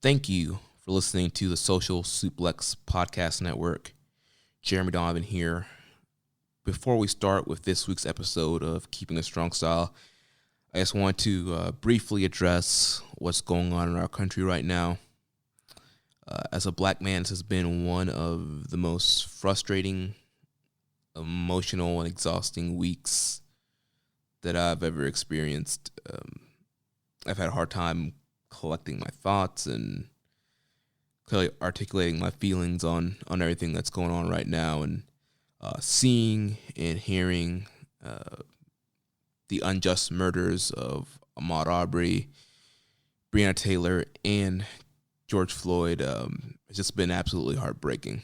Thank you for listening to the Social Suplex Podcast Network. Jeremy Donovan here. Before we start with this week's episode of Keeping a Strong Style, I just want to briefly address what's going on in our country right now. As a black man, this has been one of the most frustrating, emotional, and exhausting weeks that I've ever experienced. I've had a hard time collecting my thoughts and clearly articulating my feelings on everything that's going on right now, and seeing and hearing the unjust murders of Ahmaud Arbery, Breonna Taylor, and George Floyd has just been absolutely heartbreaking.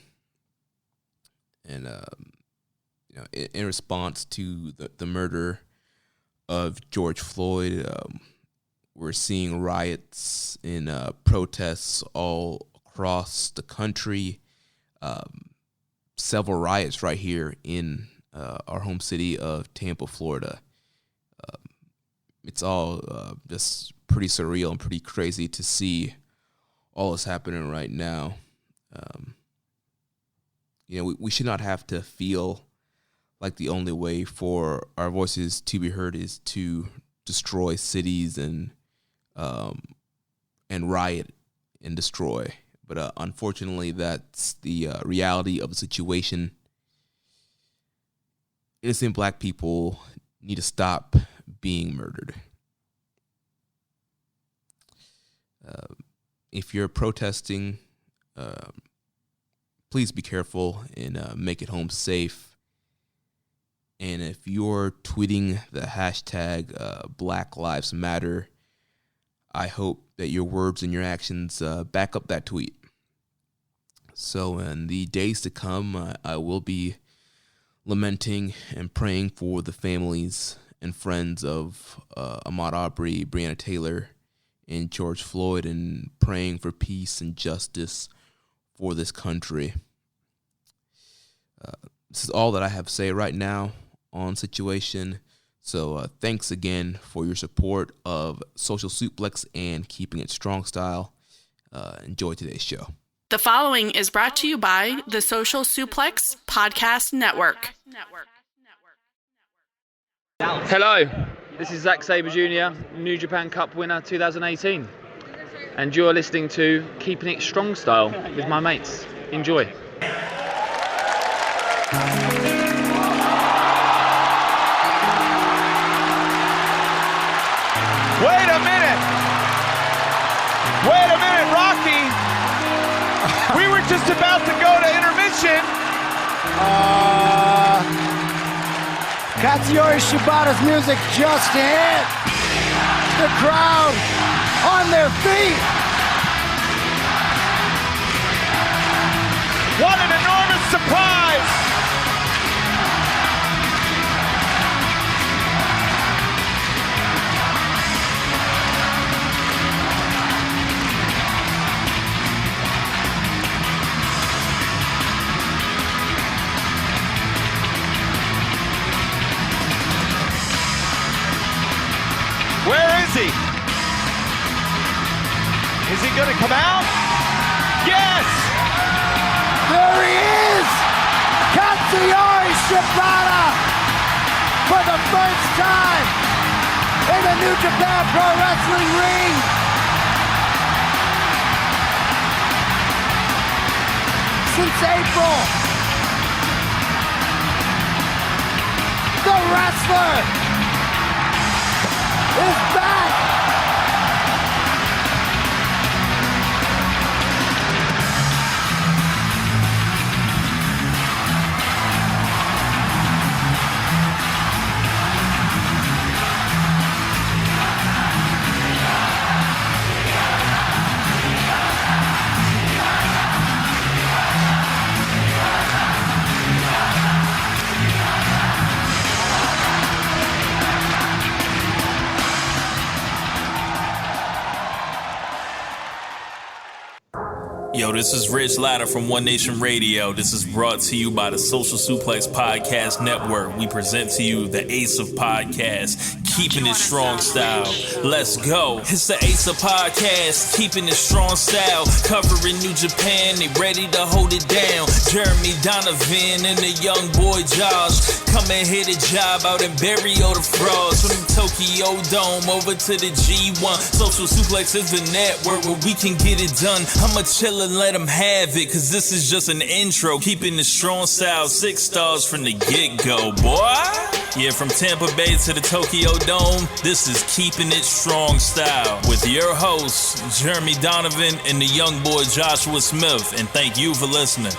And in response to the murder of George Floyd, we're seeing riots and protests all across the country. Several riots right here in our home city of Tampa, Florida. It's all just pretty surreal and pretty crazy to see all that's happening right now. We should not have to feel like the only way for our voices to be heard is to destroy cities and riot and destroy. But unfortunately, that's the reality of the situation. Innocent black people need to stop being murdered. If you're protesting, please be careful and make it home safe. And if you're tweeting the hashtag Black Lives Matter, I hope that your words and your actions back up that tweet. So in the days to come, I will be lamenting and praying for the families and friends of Ahmaud Arbery, Breonna Taylor, and George Floyd, and praying for peace and justice for this country. This is all that I have to say right now on the situation. So thanks again for your support of Social Suplex and Keeping It Strong Style. Enjoy today's show. The following is brought to you by the Social Suplex Podcast Network. Hello, this is Zack Sabre Jr., New Japan Cup winner 2018. And you're listening to Keeping It Strong Style with my mates. Enjoy. Wait a minute, Rocky. We were just about to go to intermission. Katsuyori Shibata's music just hit. The crowd on their feet. What an enormous surprise. Where is he? Is he going to come out? Yes! There he is! Katsuyori Shibata! For the first time in the New Japan Pro Wrestling ring! Since April! The wrestler! is back! Yo, this is Rich Latta from One Nation Radio. This is brought to you by the Social Suplex Podcast Network. We present to you the ace of podcasts, keeping it strong style. Let's go. It's the Ace of Podcast, keeping it strong style. Covering New Japan, they ready to hold it down. Jeremy Donovan and the young boy Josh. Come and hit a job out and bury all the frauds. From the Tokyo Dome over to the G1. Social Suplex is the network where we can get it done. I'ma chill and let them have it, cause this is just an intro. Keeping the strong style, 6 stars from the get-go, boy. Yeah, from Tampa Bay to the Tokyo Dome, this is Keeping It Strong Style with your hosts, Jeremy Donovan and the young boy Joshua Smith. And thank you for listening.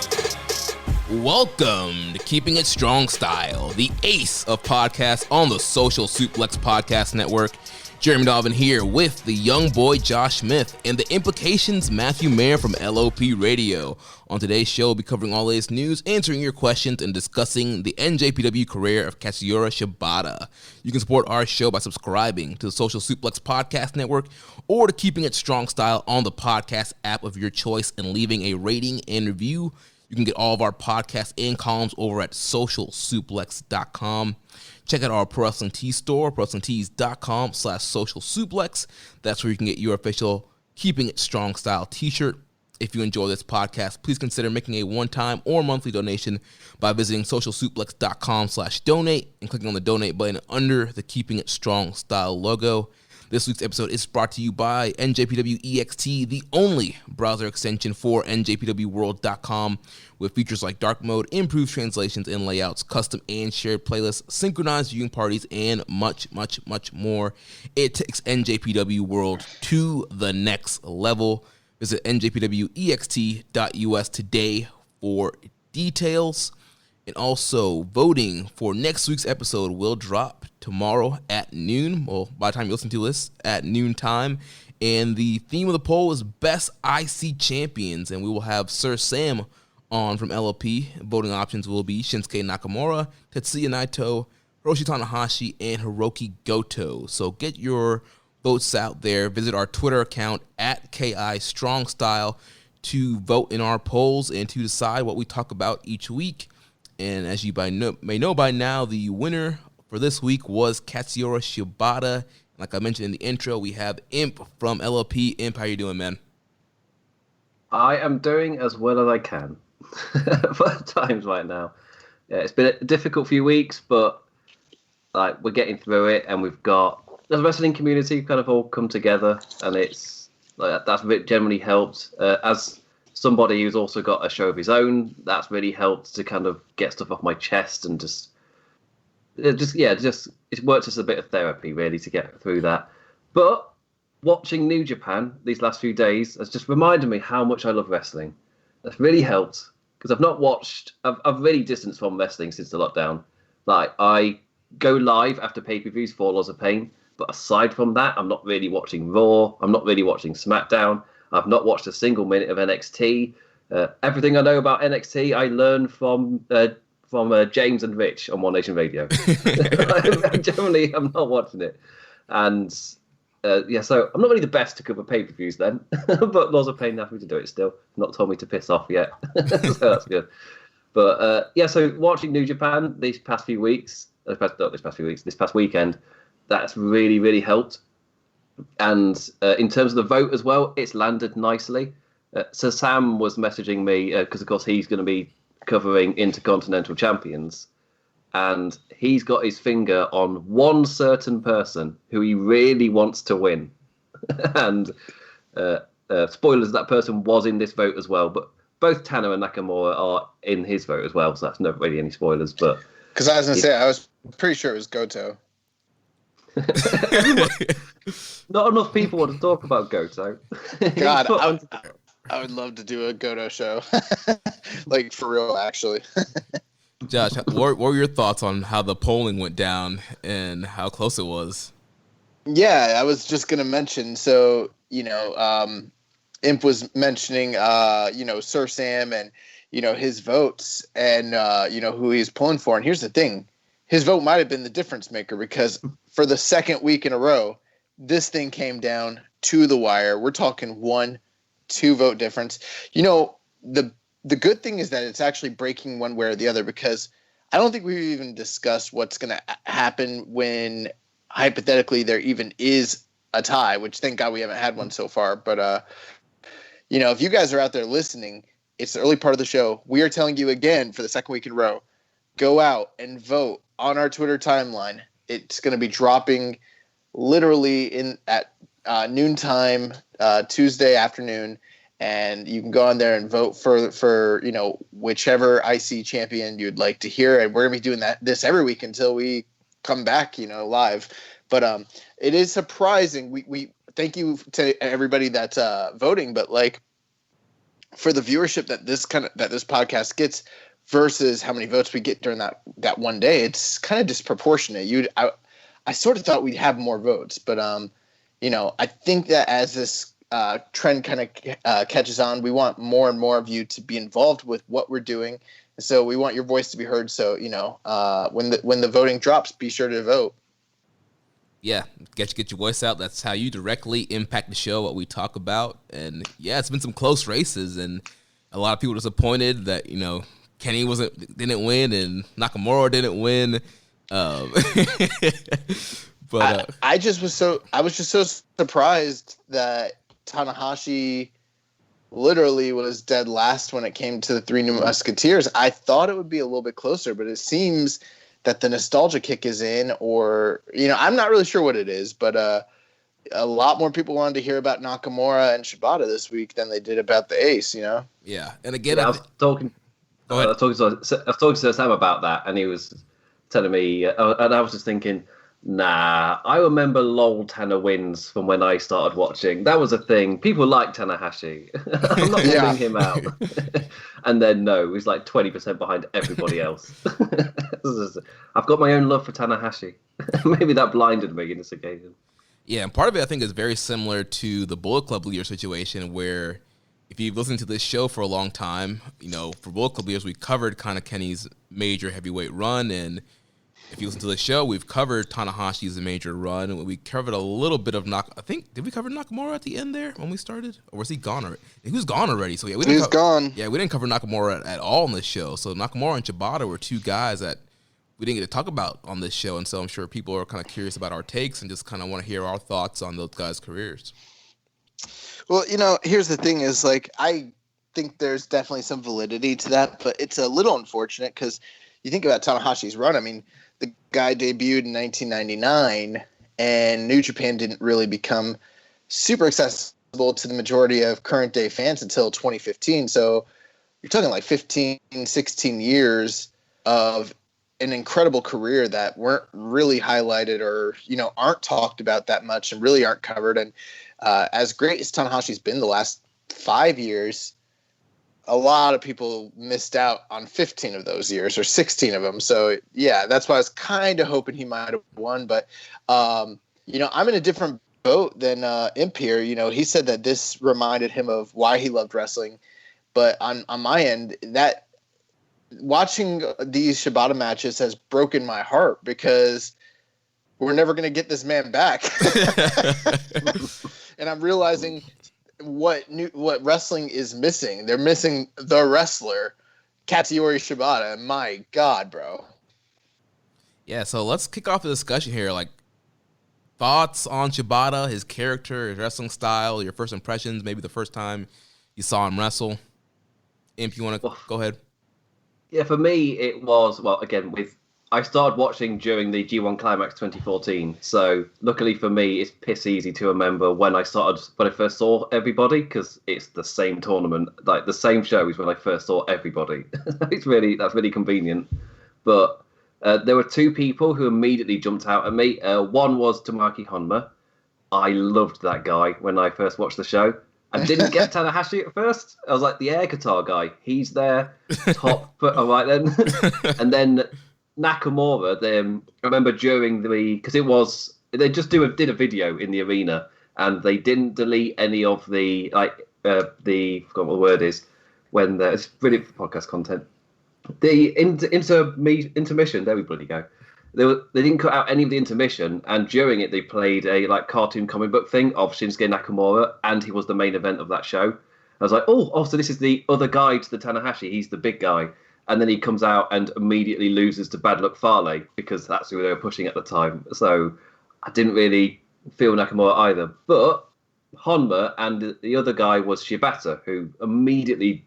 Welcome to Keeping It Strong Style, the ace of podcasts on the Social Suplex Podcast Network. Jeremy Donovan here with the young boy Josh Smith and the Implications Matthew Mayer from LOP Radio. On today's show, we'll be covering all latest news, answering your questions, and discussing the NJPW career of Katsuyori Shibata. You can support our show by subscribing to the Social Suplex Podcast Network or to Keeping It Strong Style on the podcast app of your choice and leaving a rating and review. You can get all of our podcasts and columns over at socialsuplex.com. Check out our Pro Wrestling Tees store, prowrestlingtees.com/socialsuplex. That's where you can get your official Keeping It Strong Style t-shirt. If you enjoy this podcast, please consider making a one-time or monthly donation by visiting socialsuplex.com/donate and clicking on the donate button under the Keeping It Strong Style logo. This week's episode is brought to you by NJPW EXT, the only browser extension for NJPWWorld.com, with features like dark mode, improved translations and layouts, custom and shared playlists, synchronized viewing parties, and much, much, much more. It takes NJPW World to the next level. Visit njpwext.us today for details. And also, voting for next week's episode will drop tomorrow at noon. Well, by the time you listen to this, at noon time. And the theme of the poll is Best IC Champions. And we will have Sir Sam on from LOP. Voting options will be Shinsuke Nakamura, Tetsuya Naito, Hiroshi Tanahashi, and Hiroki Goto. So get your votes out there. Visit our Twitter account at KI Strong Style to vote in our polls and to decide what we talk about each week. And as you may know by now, the winner for this week was Katsuyori Shibata. Like I mentioned in the intro, we have Imp from LOP. Imp, how you doing, man? I am doing as well as I can for times right now. Yeah, it's been a difficult few weeks, but like we're getting through it, and we've got the wrestling community kind of all come together, and it's like that's generally helped. As somebody who's also got a show of his own, that's really helped to kind of get stuff off my chest and just it works as a bit of therapy really to get through that. But watching New Japan these last few days has just reminded me how much I love wrestling. That's really helped because I've really distanced from wrestling since the lockdown. Like I go live after pay-per-views for Laws of Pain, but aside from that, I'm not really watching Raw. I'm not really watching SmackDown. I've not watched a single minute of NXT. Everything I know about NXT, I learned from James and Rich on One Nation Radio. Generally, I'm not watching it. And so I'm not really the best to cover pay-per-views then. But Laws of Pain asked me to do it still. Not told me to piss off yet. So that's good. But so watching New Japan this past weekend, that's really, really helped. And in terms of the vote as well, it's landed nicely. So Sam was messaging me because, of course, he's going to be covering Intercontinental Champions. And he's got his finger on one certain person who he really wants to win. And spoilers, that person was in this vote as well. But both Tanner and Nakamura are in his vote as well. So that's not really any spoilers. But because I was going to say, I was pretty sure it was Goto. Not enough people want to talk about Goto. God, I would love to do a Goto show. Like, for real, actually. Josh, what were your thoughts on how the polling went down and how close it was? Yeah, I was just going to mention, so, Imp was mentioning, Sir Sam and, his votes and, who he's pulling for. And here's the thing. His vote might have been the difference maker because for the second week in a row, this thing came down to the wire. We're talking 1-2 vote difference. The good thing is that it's actually breaking one way or the other because I don't think we've even discussed what's going to happen when hypothetically there even is a tie, which thank God we haven't had one so far. But, if you guys are out there listening, it's the early part of the show. We are telling you again for the second week in a row, go out and vote on our Twitter timeline. It's going to be dropping literally at noontime Tuesday afternoon, and you can go on there and vote for whichever IC champion you'd like to hear. And we're going to be doing this every week until we come back, live. But it is surprising. We thank you to everybody that's voting, but like for the viewership that this podcast gets versus how many votes we get during that one day, it's kind of disproportionate. I sort of thought we'd have more votes, but I think that as this trend kind of catches on, we want more and more of you to be involved with what we're doing. So we want your voice to be heard. So when the voting drops, be sure to vote. Yeah, get your voice out. That's how you directly impact the show, what we talk about. And yeah, it's been some close races, and a lot of people disappointed that Kenny didn't win and Nakamura didn't win. But I was just so surprised that Tanahashi literally was dead last when it came to the Three New Musketeers. I thought it would be a little bit closer, but it seems that the nostalgia kick is in, or I'm not really sure what it is, but a lot more people wanted to hear about Nakamura and Shibata this week than they did about the Ace. Yeah, and again, I was talking. I was talking to Sam about that, and he was telling me, and I was just thinking, nah, I remember LOL Tana wins from when I started watching. That was a thing. People like Tanahashi. I'm not calling him out. And then, no, he's like 20% behind everybody else. I've got my own love for Tanahashi. Maybe that blinded me in this occasion. Yeah, and part of it, I think, is very similar to the Bullet Club leader situation, where if you've listened to this show for a long time, for Bullet Club leaders, we covered kind of Kenny's major heavyweight run, and if you listen to the show, we've covered Tanahashi's major run, and we covered a little bit of did we cover Nakamura at the end there when we started? Or was he gone already? He was gone already, so yeah. He's gone. Yeah, we didn't cover Nakamura at all on this show. So Nakamura and Shibata were two guys that we didn't get to talk about on this show, and so I'm sure people are kind of curious about our takes and just kind of want to hear our thoughts on those guys' careers. Well, here's the thing is, like, I think there's definitely some validity to that, but it's a little unfortunate because you think about Tanahashi's run. I mean, the guy debuted in 1999, and New Japan didn't really become super accessible to the majority of current-day fans until 2015. So you're talking like 15, 16 years of an incredible career that weren't really highlighted or, aren't talked about that much and really aren't covered. And as great as Tanahashi's been the last 5 years, a lot of people missed out on 15 of those years or 16 of them. So, yeah, that's why I was kind of hoping he might have won. But, I'm in a different boat than Imp here. He said that this reminded him of why he loved wrestling. But on my end, that watching these Shibata matches has broken my heart because we're never going to get this man back. And I'm realizing what wrestling is missing. They're missing the wrestler, Katsuyori Shibata. My God, bro. Yeah, so let's kick off the discussion here. Like, thoughts on Shibata, his character, his wrestling style, your first impressions, maybe the first time you saw him wrestle. Imp, you want to go ahead? Yeah, for me, it was, I started watching during the G1 Climax 2014. So luckily for me, it's piss easy to remember when I first saw everybody, because it's the same tournament, like the same show is when I first saw everybody. That's really convenient. But there were two people who immediately jumped out at me. One was Tomoaki Honma. I loved that guy when I first watched the show. I didn't get Tanahashi at first. I was like, the air guitar guy, he's there, top, but all right then. And then Nakamura, I remember during because they just did a video in the arena, and they didn't delete any of the I forgot what the word is, when it's brilliant for podcast content. The intermission, there we bloody go. They didn't cut out any of the intermission, and during it they played a cartoon comic book thing of Shinsuke Nakamura, and he was the main event of that show. I was like, oh, so this is the other guy to the Tanahashi. He's the big guy, and then he comes out and immediately loses to Bad Luck Fale because that's who they were pushing at the time. So I didn't really feel Nakamura either. But Honma and the other guy was Shibata, who immediately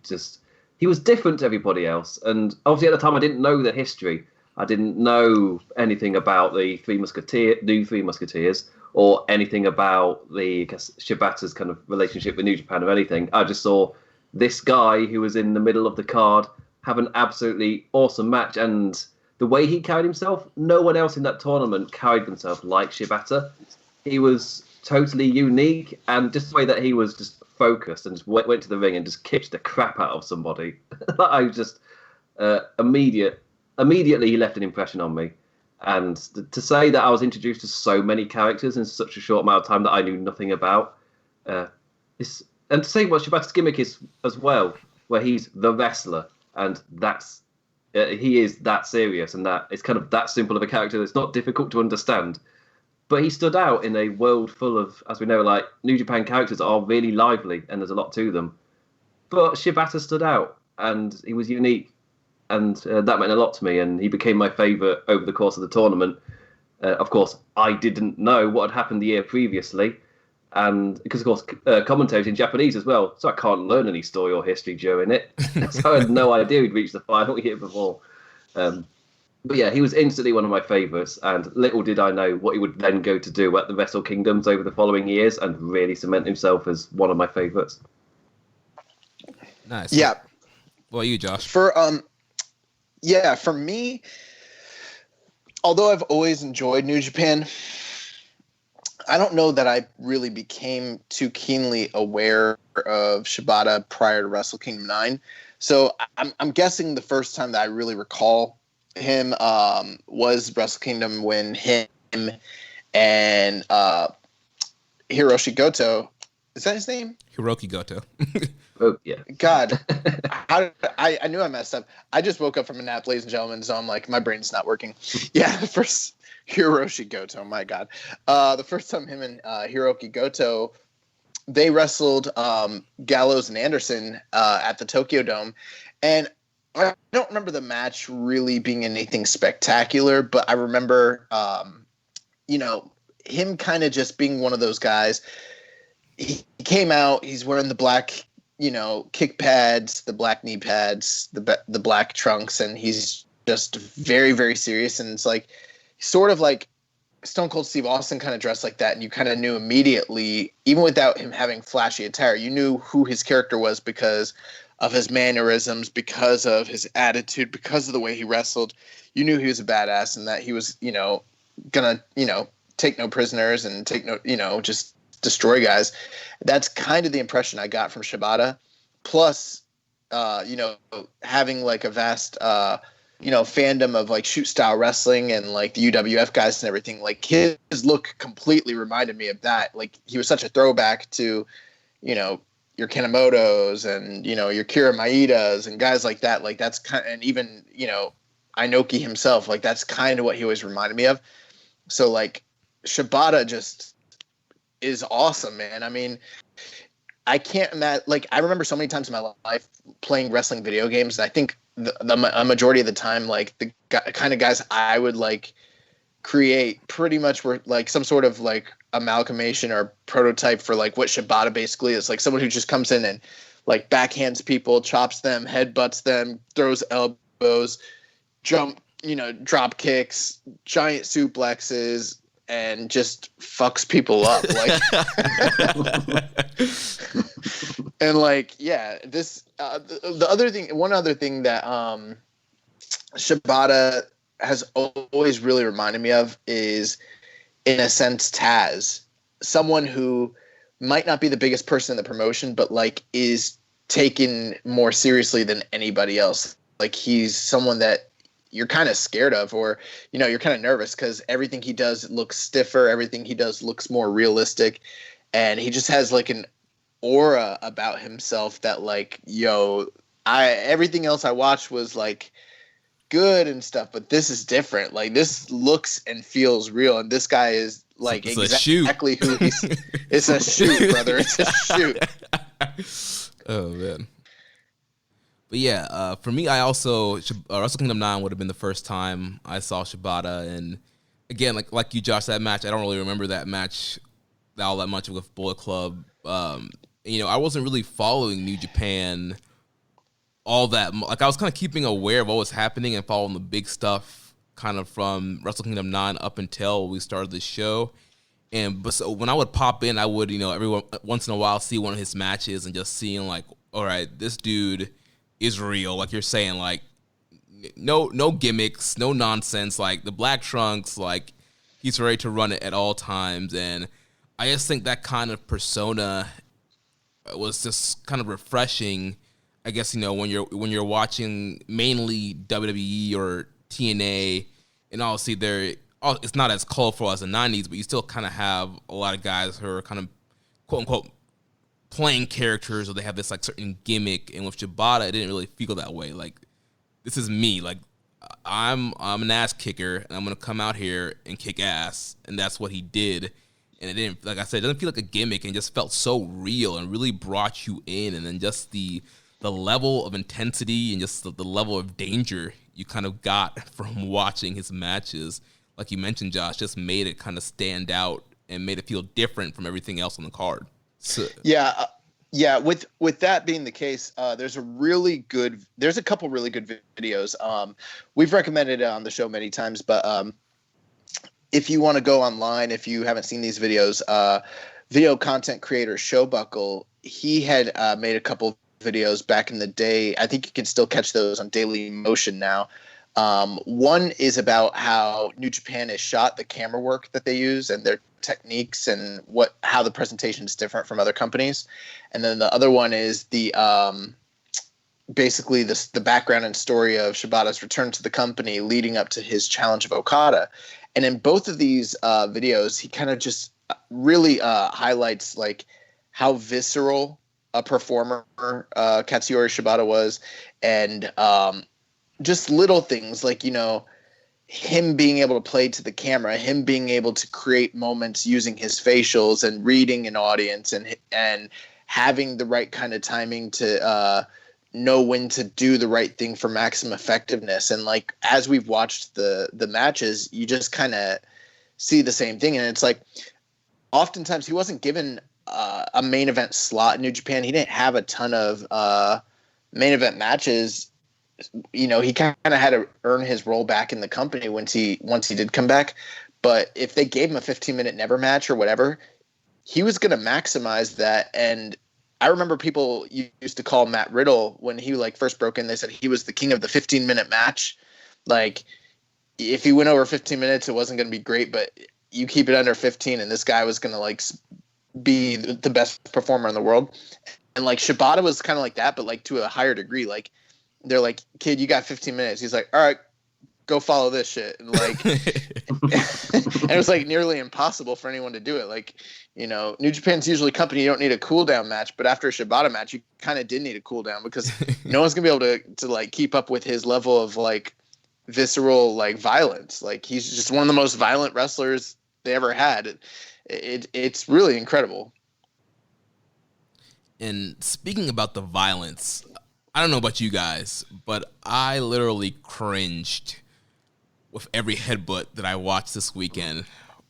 he was different to everybody else. And obviously at the time I didn't know the history. I didn't know anything about the new Three Musketeers, or anything about the Shibata's kind of relationship with New Japan or anything. I just saw this guy who was in the middle of the card have an absolutely awesome match, and the way he carried himself, no one else in that tournament carried themselves like Shibata. He was totally unique, and just the way that he was just focused and just went to the ring and just kicked the crap out of somebody. I just immediately he left an impression on me. And to say that I was introduced to so many characters in such a short amount of time that I knew nothing about, and to say what Shibata's gimmick is as well, where he's the wrestler, and that's he is that serious, and that it's kind of that simple of a character that's not difficult to understand. But he stood out in a world full of, as we know, like New Japan characters are really lively, and there's a lot to them. But Shibata stood out, and he was unique. And that meant a lot to me, and he became my favourite over the course of the tournament. Of course, I didn't know what had happened the year previously, and because, of course, commentated in Japanese as well, so I can't learn any story or history during it. So I had no idea he'd reached the final year before. But yeah, he was instantly one of my favourites, and little did I know what he would then go to do at the Wrestle Kingdoms over the following years, and really cement himself as one of my favourites. Nice. Yeah. Well, you, Josh? Yeah, for me, although I've always enjoyed New Japan, I don't know that I really became too keenly aware of Shibata prior to Wrestle Kingdom 9. So I'm guessing the first time that I really recall him was Wrestle Kingdom, when him and Hiroshi Goto, is that his name? Hiroki Goto. Oh, yeah. God, I knew I messed up. I just woke up from a nap, ladies and gentlemen, so I'm like, my brain's not working. Yeah, the first Hiroshi Goto, my God. The first time him and Hiroki Goto, they wrestled Gallows and Anderson at the Tokyo Dome. And I don't remember the match really being anything spectacular, but I remember, him kind of just being one of those guys. He came out, he's wearing the black, kick pads, the black knee pads, the black trunks, and he's just very, very serious. And it's like, sort of like Stone Cold Steve Austin kind of dressed like that, and you kind of knew immediately, even without him having flashy attire, you knew who his character was because of his mannerisms, because of his attitude, because of the way he wrestled. You knew he was a badass, and that he was, gonna, take no prisoners and take no, just destroy guys. That's kind of the impression I got from Shibata. Plus, having like a vast, fandom of like shoot style wrestling and like the UWF guys and everything, like his look completely reminded me of that. Like he was such a throwback to, your Kanemotos and, your Kira Maedas and guys like that. Like that's kind of, and even, Inoki himself, like that's kind of what he always reminded me of. So like Shibata just is awesome, man. I mean, I can't imagine, like, I remember so many times in my life playing wrestling video games, and I think a majority of the time, like, the kind of guys I would, like, create pretty much were, like, some sort of, like, amalgamation or prototype for, like, what Shibata basically is. Like, someone who just comes in and, like, backhands people, chops them, headbutts them, throws elbows, drop kicks, giant suplexes, and just fucks people up, like, and like, yeah, this, one other thing that Shibata has always really reminded me of is, in a sense, Taz, someone who might not be the biggest person in the promotion, but like is taken more seriously than anybody else. Like he's someone that you're kind of scared of, or, you're kind of nervous because everything he does looks stiffer. Everything he does looks more realistic. And he just has like an aura about himself that like, everything else I watched was like good and stuff, but this is different. Like this looks and feels real. And this guy is like exactly who he's, it's a shoot, brother. It's a shoot. Oh man. But yeah, for me, I also Wrestle Kingdom 9 would have been the first time I saw Shibata, and again, like you, Josh, that match, I don't really remember that match all that much with Bullet Club. I wasn't really following New Japan all that like I was kind of keeping aware of what was happening and following the big stuff kind of from Wrestle Kingdom 9 up until we started the show. But so when I would pop in, I would, once in a while see one of his matches and just seeing like, all right, this dude is real. Like you're saying, like no gimmicks, no nonsense. Like the black trunks, like he's ready to run it at all times. And I just think that kind of persona was just kind of refreshing. I guess, when you're watching mainly WWE or TNA, and obviously it's not as colorful as the 90s, but you still kind of have a lot of guys who are kind of quote unquote playing characters, or they have this like certain gimmick. And with Shibata, it didn't really feel that way. Like, this is me. Like, I'm an ass kicker, and I'm gonna come out here and kick ass, and that's what he did. And it didn't, like I said, it doesn't feel like a gimmick, and just felt so real and really brought you in. And then just the level of intensity and just the level of danger you kind of got from watching his matches, like you mentioned, Josh, just made it kind of stand out and made it feel different from everything else on the card. So, yeah. With that being the case, there's a couple really good videos. We've recommended it on the show many times, but if you want to go online, if you haven't seen these videos, video content creator Showbuckle, he had made a couple videos back in the day. I think you can still catch those on Daily Motion now. One is about how New Japan is shot, the camera work that they use and their techniques, and how the presentation is different from other companies. And then the other one is the basically the background and story of Shibata's return to the company leading up to his challenge of Okada. And in both of these videos, he kind of just really highlights like how visceral a performer Katsuyori Shibata was, and just little things like, him being able to play to the camera, him being able to create moments using his facials and reading an audience, and having the right kind of timing to know when to do the right thing for maximum effectiveness. And like, as we've watched the matches, you just kind of see the same thing. And it's like, oftentimes he wasn't given a main event slot in New Japan. He didn't have a ton of main event matches. He kind of had to earn his role back in the company once he did come back. But if they gave him a 15-minute never match or whatever, he was going to maximize that. And I remember people used to call Matt Riddle, when he first broke in, they said he was the king of the 15-minute match. Like, if he went over 15 minutes, it wasn't going to be great, but you keep it under 15 and this guy was going to be the best performer in the world. And Shibata was kind of like that, but to a higher degree. Like, they're like, kid, you got 15 minutes. He's like, all right, go follow this shit. And and it was nearly impossible for anyone to do it. New Japan's usually a company, you don't need a cool down match, but after a Shibata match, you kind of did need a cool down, because no one's gonna be able to keep up with his level of visceral violence. He's just one of the most violent wrestlers they ever had. It's really incredible. And speaking about the violence, I don't know about you guys, but I literally cringed with every headbutt that I watched this weekend,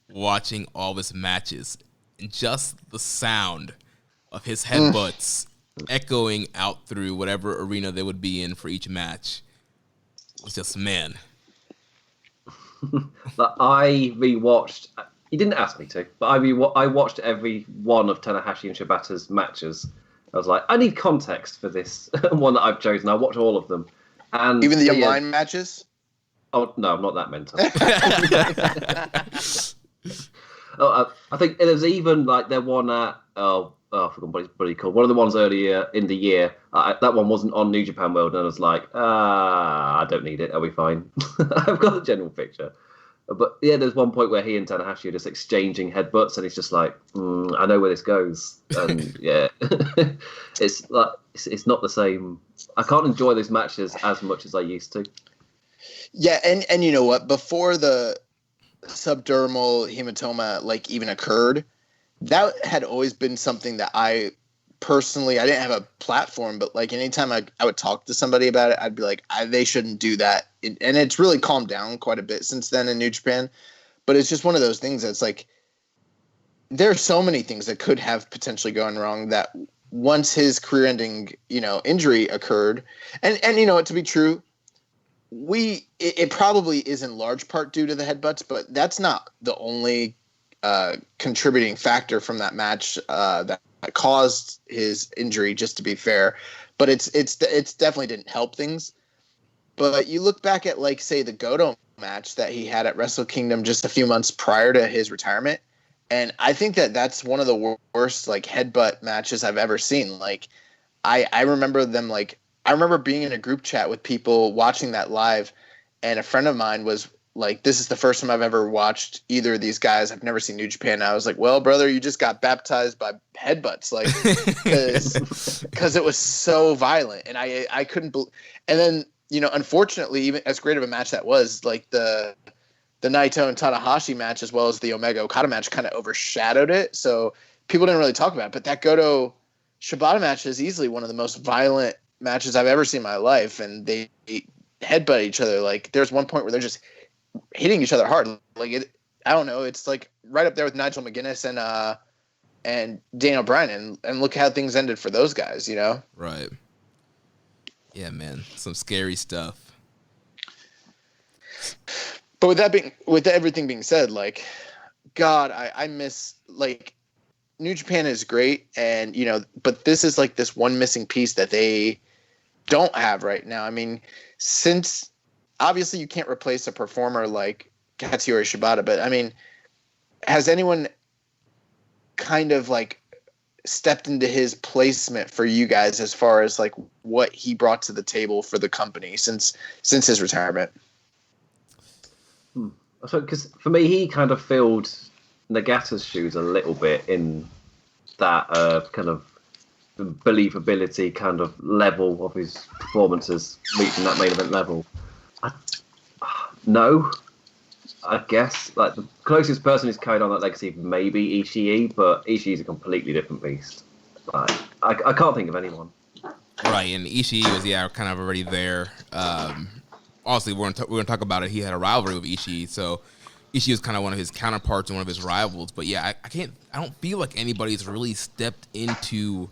watching all his matches. And just the sound of his headbutts echoing out through whatever arena they would be in for each match was just, man. I rewatched. You didn't ask me to, but I watched every one of Tanahashi and Shibata's matches. I was like, I need context for this one that I've chosen. I watched all of them, and even the online matches. Oh no, I'm not that mental. I think there's even their one at I forgot what he called. One of the ones earlier in the year. That one wasn't on New Japan World, and I was like, I don't need it. Are we fine? I've got the general picture. But yeah, there's one point where he and Tanahashi are just exchanging headbutts, and it's just like, I know where this goes. And yeah, it's not the same. I can't enjoy those matches as much as I used to. Yeah, and you know what? Before the subdermal hematoma even occurred, that had always been something that I personally, I didn't have a platform, but anytime I would talk to somebody about it, I'd be like, they shouldn't do that. And it's really calmed down quite a bit since then in New Japan. But it's just one of those things that's like, there are so many things that could have potentially gone wrong that once his career-ending, injury occurred, and to be true, it probably is in large part due to the headbutts, but that's not the only contributing factor from that match that caused his injury, just to be fair. But it's definitely didn't help things. But you look back at, like, say, the Goto match that he had at Wrestle Kingdom just a few months prior to his retirement, and I think that's one of the worst, like, headbutt matches I've ever seen. Like, I remember them, like, I remember being in a group chat with people watching that live, and a friend of mine was like, this is the first time I've ever watched either of these guys. I've never seen New Japan. And I was like, well, brother, you just got baptized by headbutts, like, because it was so violent, and I couldn't believe. And then, unfortunately, even as great of a match that was, like, the Naito and Tanahashi match, as well as the Omega Okada match, kind of overshadowed it. So people didn't really talk about it. But that Goto Shibata match is easily one of the most violent matches I've ever seen in my life. And they headbutt each other. Like, there's one point where they're just hitting each other hard. Like, I don't know. It's like right up there with Nigel McGuinness and Daniel Bryan. And look how things ended for those guys, Right. Yeah, man. Some scary stuff. But with everything being said, like, God, I miss, like, New Japan is great, and but this is like this one missing piece that they don't have right now. I mean, since obviously you can't replace a performer like Katsuyori Shibata, but I mean, has anyone kind of like stepped into his placement for you guys as far as like what he brought to the table for the company since his retirement? So, because for me, he kind of filled Nagata's shoes a little bit in that kind of believability kind of level of his performances, reaching that main event level. No, I guess like the closest person who's carried on that legacy maybe Ishii, but Ishii's a completely different beast. Like, I can't think of anyone. Right, and Ishii was kind of already there. Obviously, we're gonna talk about it. He had a rivalry with Ishii, so Ishii was kind of one of his counterparts and one of his rivals. But yeah, I don't feel like anybody's really stepped into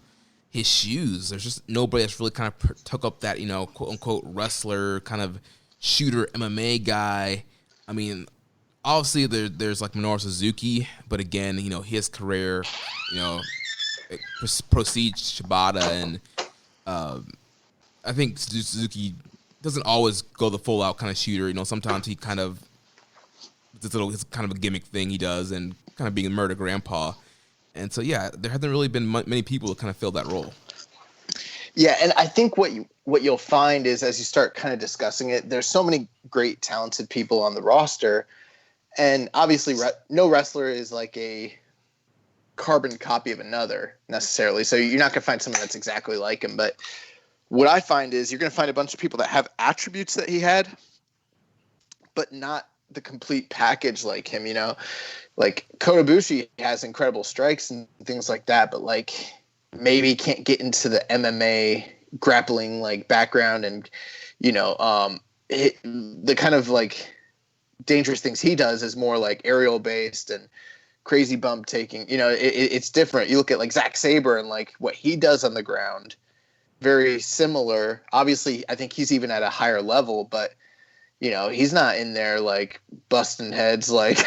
his shoes. There's just nobody that's really kind of took up that quote unquote wrestler kind of shooter MMA guy. I mean, obviously there's like Minoru Suzuki, but again, his career, precedes Shibata, and I think Suzuki doesn't always go the full out kind of shooter. Sometimes he kind of it's kind of a gimmick thing he does, and kind of being a murder grandpa. And so yeah, there hasn't really been many people to kind of fill that role. Yeah, and I think what you'll find is as you start kind of discussing it, there's so many great talented people on the roster, and obviously no wrestler is like a carbon copy of another necessarily. So you're not going to find someone that's exactly like him, but what I find is you're going to find a bunch of people that have attributes that he had, but not the complete package like him, Like Kota Ibushi has incredible strikes and things like that, but like maybe can't get into the MMA grappling like background, and the kind of like dangerous things he does is more like aerial based and crazy bump taking. It's different. You look at like Zack Sabre and like what he does on the ground, very similar. Obviously, I think he's even at a higher level, but he's not in there like busting heads like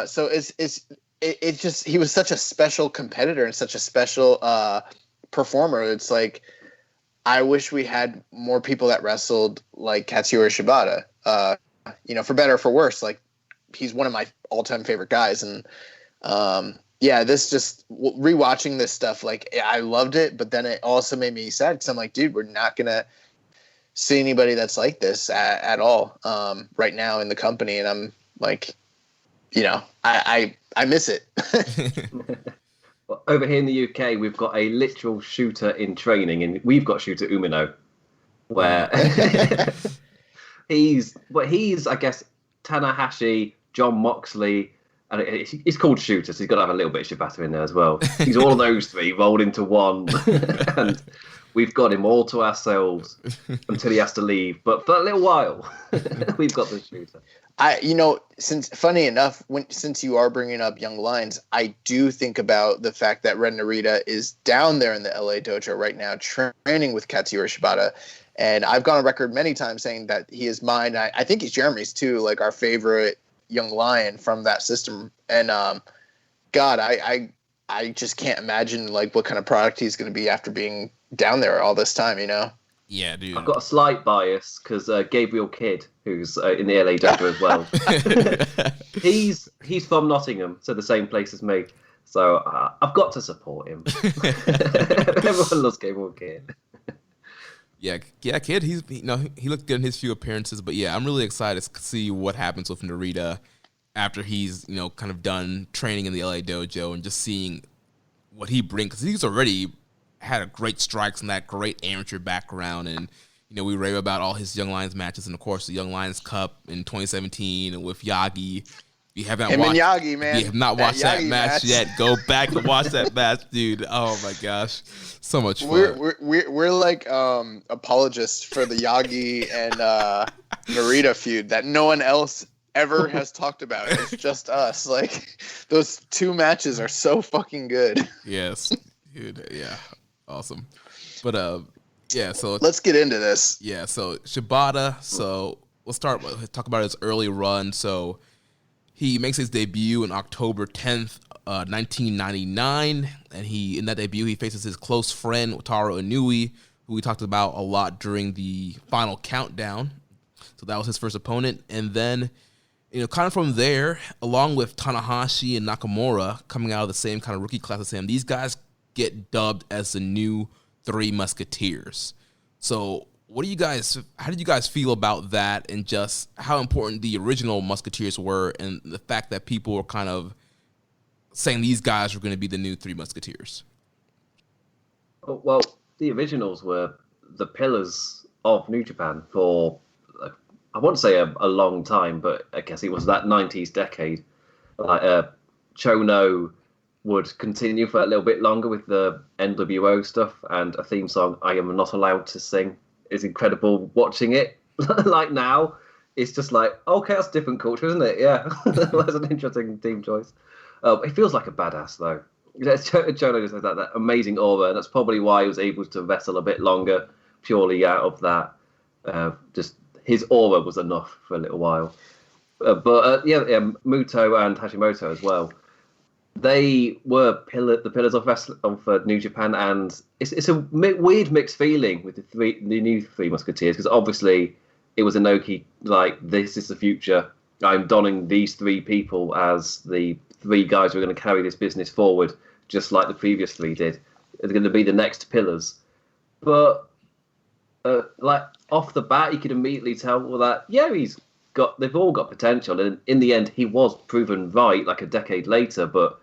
so it's just he was such a special competitor and such a special performer. It's like I wish we had more people that wrestled like Katsuyori Shibata, for better or for worse. Like, he's one of my all-time favorite guys, and this just rewatching this stuff, like I loved it, but then it also made me sad because I'm like, dude, we're not gonna see anybody that's like this at all right now in the company, and I'm like, I miss it. Well, over here in the UK, we've got a literal shooter in training, and we've got Shooter Umino, where he's I guess Tanahashi, John Moxley, and he's called Shooter, so he's got to have a little bit of Shibata in there as well. He's all of those three rolled into one, and we've got him all to ourselves until he has to leave. But for a little while, we've got the Shooter. Funny enough, since you are bringing up Young Lions, I do think about the fact that Ren Narita is down there in the LA dojo right now, training with Katsuyori Shibata. And I've gone on record many times saying that he is mine. I think he's Jeremy's too, like our favorite young lion from that system. And God, I just can't imagine like what kind of product he's going to be after being down there all this time, Yeah, dude. I've got a slight bias because Gabriel Kidd, who's in the LA dojo as well, he's from Nottingham, so the same place as me. So I've got to support him. Everyone loves Gabriel Kidd. Yeah, Kid. He looked good in his few appearances, but yeah, I'm really excited to see what happens with Narita after he's kind of done training in the LA dojo and just seeing what he brings, because he's already had a great strikes and that great amateur background, and we rave about all his Young Lions matches, and of course the Young Lions Cup in 2017 with Yagi. You have not Him watched, and Yagi, man. You have not watched that Yagi match yet. Go back and watch that match, dude. Oh my gosh, so much fun. We're like apologists for the Yagi and Narita feud that no one else ever has talked about. It's just us. Like, those two matches are so fucking good. Yes, dude. Yeah, awesome. But yeah. So let's get into this. Yeah. So Shibata. So we'll talk about his early run. So he makes his debut on October 10th, 1999, and in that debut he faces his close friend Wataru Inui, who we talked about a lot during the final countdown. So that was his first opponent, and then kind of from there, along with Tanahashi and Nakamura coming out of the same kind of rookie class as him, these guys get dubbed as the new Three Musketeers. So how did you guys feel about that, and just how important the original Musketeers were, and the fact that people were kind of saying these guys were going to be the new Three Musketeers? Well, the originals were the pillars of New Japan for, I won't say a long time, but I guess it was that 90s decade. Like Chono would continue for a little bit longer with the NWO stuff, and a theme song I am not allowed to sing is incredible. Watching it like now, it's just like, okay, that's different culture, isn't it? Yeah, that's an interesting theme choice. It feels like a badass though. Chono just has that amazing aura, and that's probably why he was able to wrestle a bit longer, purely out of that. Just his aura was enough for a little while. But Muto and Hashimoto as well. They were the pillars of New Japan, and it's a weird mixed feeling with the new Three Musketeers, because obviously it was Inoki, like, this is the future. I'm donning these three people as the three guys who are going to carry this business forward, just like the previous three did. They're going to be the next pillars. But like off the bat, you could immediately tell that they've all got potential, and in the end, he was proven right like a decade later. But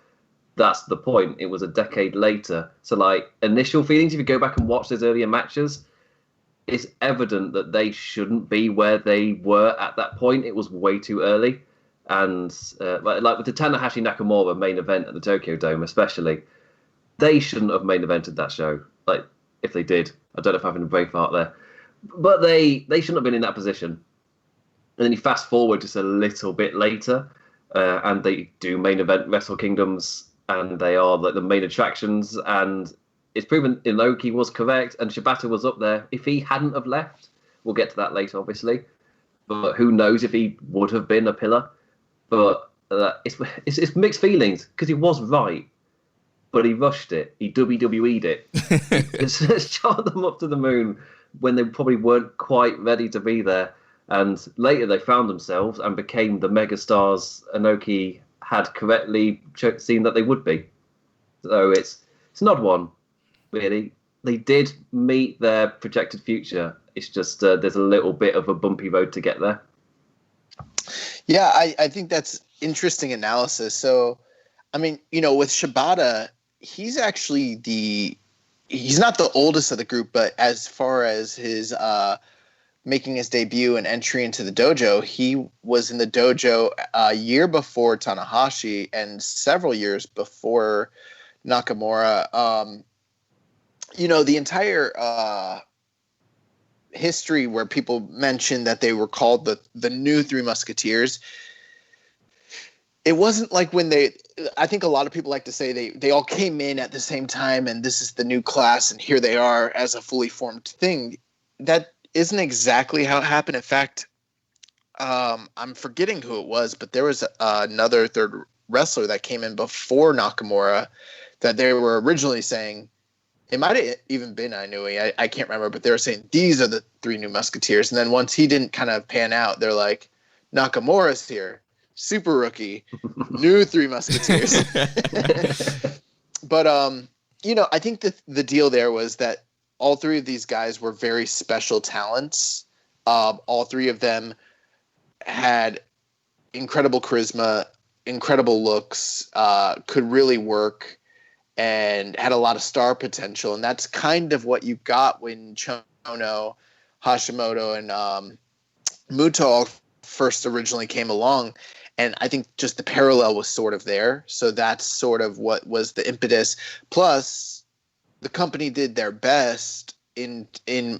that's the point. It was a decade later. So, like, initial feelings, if you go back and watch those earlier matches, it's evident that they shouldn't be where they were at that point. It was way too early. And like with the Tanahashi Nakamura main event at the Tokyo Dome, especially, they shouldn't have main evented that show. Like, if they did, I don't know if I'm having a brain fart there, but they shouldn't have been in that position. And then you fast forward just a little bit later, and they do main event Wrestle Kingdoms, and they are like the main attractions, and it's proven Inoki was correct and Shibata was up there. If he hadn't have left, we'll get to that later, obviously, but who knows if he would have been a pillar. But it's mixed feelings, because he was right, but he rushed it. He WWE'd it. It's shot them up to the moon when they probably weren't quite ready to be there. And later they found themselves and became the megastars Inoki had correctly seen that they would be. So it's an odd one, really. They did meet their projected future. It's just there's a little bit of a bumpy road to get there. Yeah, I think that's interesting analysis. So, I mean, with Shibata, he's actually he's not the oldest of the group, but as far as his making his debut and entry into the dojo, he was in the dojo a year before Tanahashi and several years before Nakamura. The entire history where people mentioned that they were called the new Three Musketeers. It wasn't like when I think a lot of people like to say they all came in at the same time and this is the new class and here they are as a fully formed thing. That isn't exactly how it happened. In fact, I'm forgetting who it was, but there was another third wrestler that came in before Nakamura that they were originally saying, it might have even been Inoue, I can't remember, but they were saying these are the three new Musketeers. And then once he didn't kind of pan out, they're like, Nakamura's here, super rookie, new Three Musketeers. But I think the deal there was that all three of these guys were very special talents. All three of them had incredible charisma, incredible looks, could really work, and had a lot of star potential. And that's kind of what you got when Chono, Hashimoto, and Muto all first originally came along. And I think just the parallel was sort of there. So that's sort of what was the impetus. Plus, the company did their best in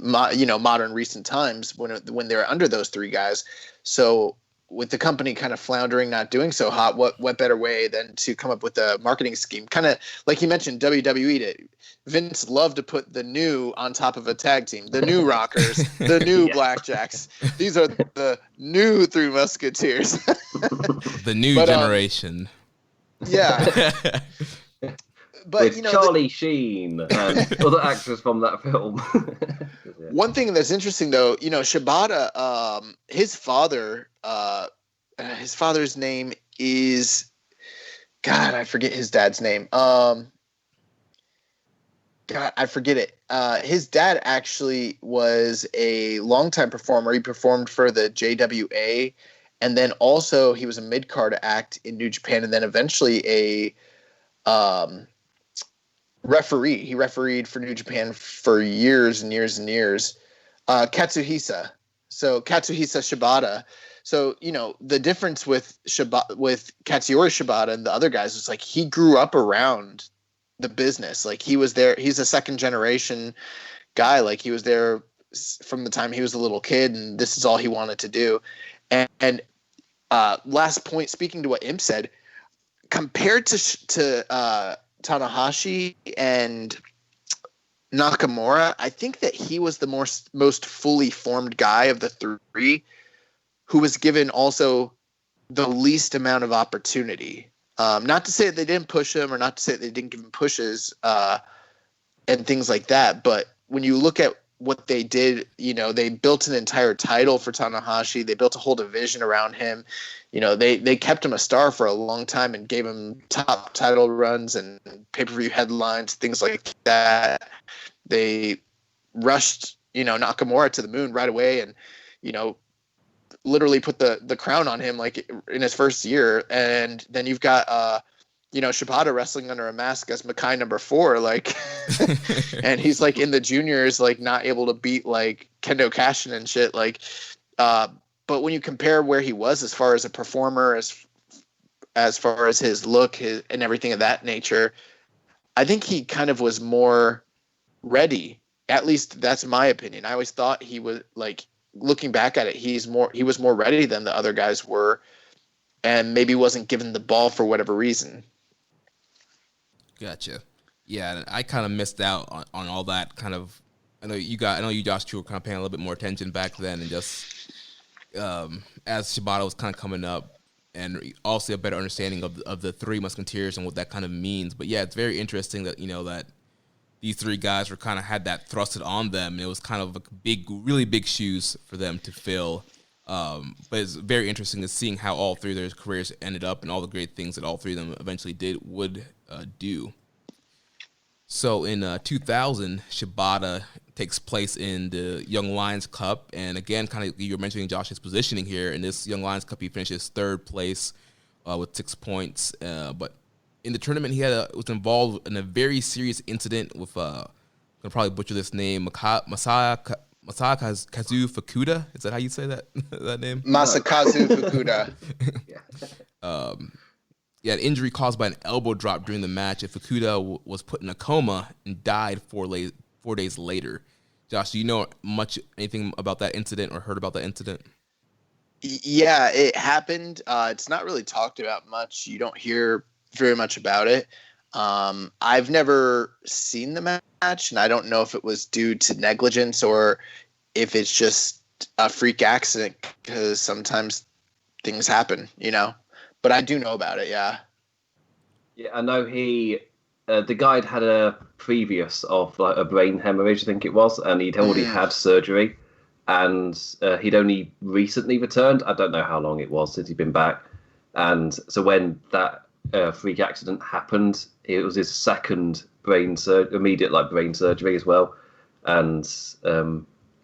modern recent times when they were under those three guys. So with the company kind of floundering, not doing so hot, what better way than to come up with a marketing scheme? Kind of like you mentioned, WWE did. Vince loved to put the new on top of a tag team, the new Rockers, the new Blackjacks. These are the new Three Musketeers. The new generation. Yeah. But with Charlie Sheen and other actors from that film. One thing that's interesting, though, Shibata, his father's name is, God, I forget his dad's name. God, I forget it. His dad actually was a longtime performer. He performed for the JWA, and then also he was a mid-card act in New Japan, and then eventually a referee. He refereed for New Japan for years and years and years. Katsuhisa. So Katsuhisa Shibata. So, the difference with Katsuyori Shibata and the other guys was like he grew up around the business. Like he was there. He's a second generation guy. Like he was there from the time he was a little kid, and this is all he wanted to do. And last point, speaking to what Imp said, compared to Tanahashi and Nakamura, I think that he was the most fully formed guy of the three who was given also the least amount of opportunity. Not to say that they didn't push him or not to say that they didn't give him pushes and things like that. But when you look at what they did, they built an entire title for Tanahashi. They built a whole division around him. They kept him a star for a long time and gave him top title runs and pay-per-view headlines, things like that. They rushed, Nakamura to the moon right away and, literally put the crown on him like in his first year. And then you've got, Shibata wrestling under a mask as Makai number 4, like, and he's like in the juniors, like not able to beat like Kendo Kashin and shit. Like, but when you compare where he was as far as a performer, as far as his look, and everything of that nature, I think he kind of was more ready. At least that's my opinion. I always thought he was, like, looking back at it, he was more ready than the other guys were, and maybe wasn't given the ball for whatever reason. Gotcha. Yeah, I kind of missed out on all that kind of. I know you, Josh, too, were kind of paying a little bit more attention back then, and just as Shibata was kind of coming up, and also a better understanding of the Three Musketeers and what that kind of means. But yeah, it's very interesting that that these three guys were kind of had that thrusted on them. And it was kind of a really big shoes for them to fill. But it's very interesting to seeing how all three of their careers ended up and all the great things that all three of them eventually would do. So in 2000, Shibata takes place in the Young Lions Cup. And again, kind of you were mentioning Josh's positioning here. In this Young Lions Cup, he finishes third place with 6 points. But in the tournament, he was involved in a very serious incident with, I'm going to probably butcher this name, Masakazu Fukuda. Is that how you say that name? Masakazu Fukuda. Yeah, an injury caused by an elbow drop during the match. And Fukuda was put in a coma and died 4 days later. Josh, do you know anything about that incident or heard about that incident? Yeah, it happened. It's not really talked about much. You don't hear very much about it. I've never seen the match, and I don't know if it was due to negligence or if it's just a freak accident, because sometimes things happen, But I do know about it, yeah. Yeah, I know the guy had a previous of like a brain hemorrhage, I think it was, and he'd already had surgery, and he'd only recently returned. I don't know how long it was since he'd been back, and so when that freak accident happened, it was his second immediate brain surgery as well, and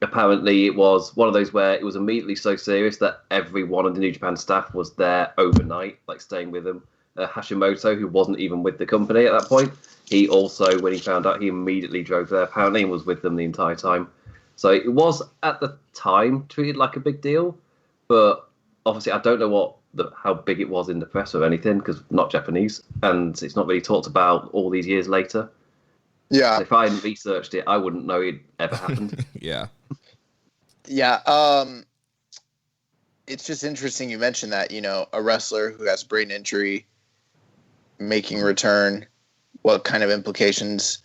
apparently it was one of those where it was immediately so serious that everyone in the New Japan staff was there overnight, staying with him. Hashimoto, who wasn't even with the company at that point, he also, when he found out, he immediately drove there apparently and was with them the entire time. So it was at the time treated like a big deal, but obviously I don't know how big it was in the press or anything, because I'm not Japanese, and it's not really talked about all these years later. Yeah. So if I hadn't researched it, I wouldn't know it ever happened. Yeah. Yeah. It's just interesting you mentioned that, a wrestler who has brain injury making return, what kind of implications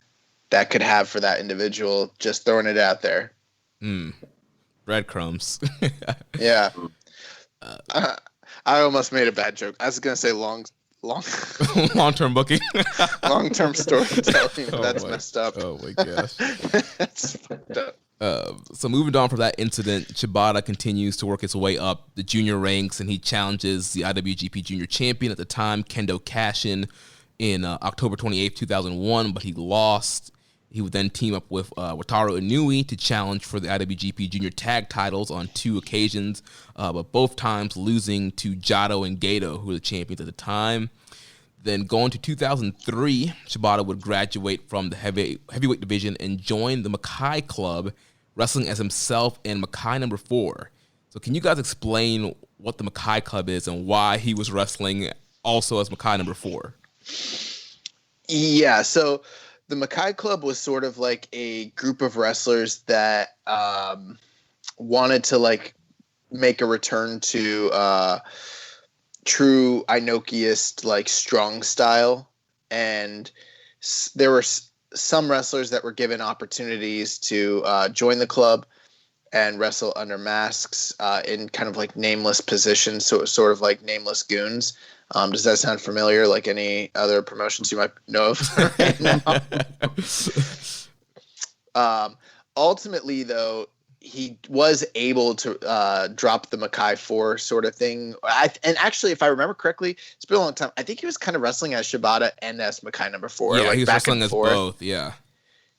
that could have for that individual, just throwing it out there. Breadcrumbs. Yeah. I almost made a bad joke. I was going to say long-term booking. Long-term storytelling. That's messed up. Oh my gosh. That's fucked up. So moving on from that incident, Shibata continues to work his way up the junior ranks, and he challenges the IWGP Junior Champion at the time, Kendo Kashin, in October 28th, 2001, but he lost. He would then team up with Wataru Inui to challenge for the IWGP Junior Tag titles on 2 occasions, but both times losing to Jado and Gato, who were the champions at the time. Then going to 2003, Shibata would graduate from the heavyweight division and join the Makai Club, wrestling as himself in Makai number 4. So can you guys explain what the Makai Club is and why he was wrestling also as Makai number 4? Yeah, so the Makai Club was sort of like a group of wrestlers that wanted to make a return to true Inokiist strong style, and there were some wrestlers that were given opportunities to join the club and wrestle under masks in kind of nameless positions, so it was sort of like nameless goons. Does that sound familiar, like any other promotions you might know of? Ultimately, though, he was able to drop the Makai 4 sort of thing. And actually, if I remember correctly, it's been a long time. I think he was kind of wrestling as Shibata and as Makai number 4. Yeah, he was wrestling as both, yeah.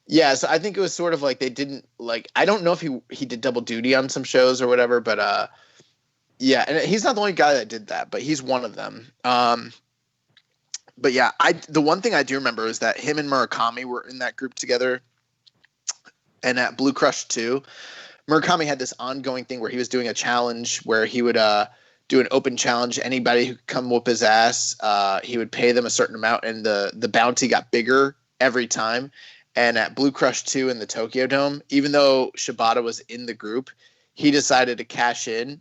Yeah, so I think it was sort of they didn't, I don't know if he did double duty on some shows or whatever, but yeah, and he's not the only guy that did that, but he's one of them. But yeah, the one thing I do remember is that him and Murakami were in that group together, and at Blue Crush 2, Murakami had this ongoing thing where he was doing a challenge where he would do an open challenge. Anybody who could come whoop his ass, he would pay them a certain amount, and the bounty got bigger every time. And at Blue Crush 2 in the Tokyo Dome, even though Shibata was in the group, he decided to cash in.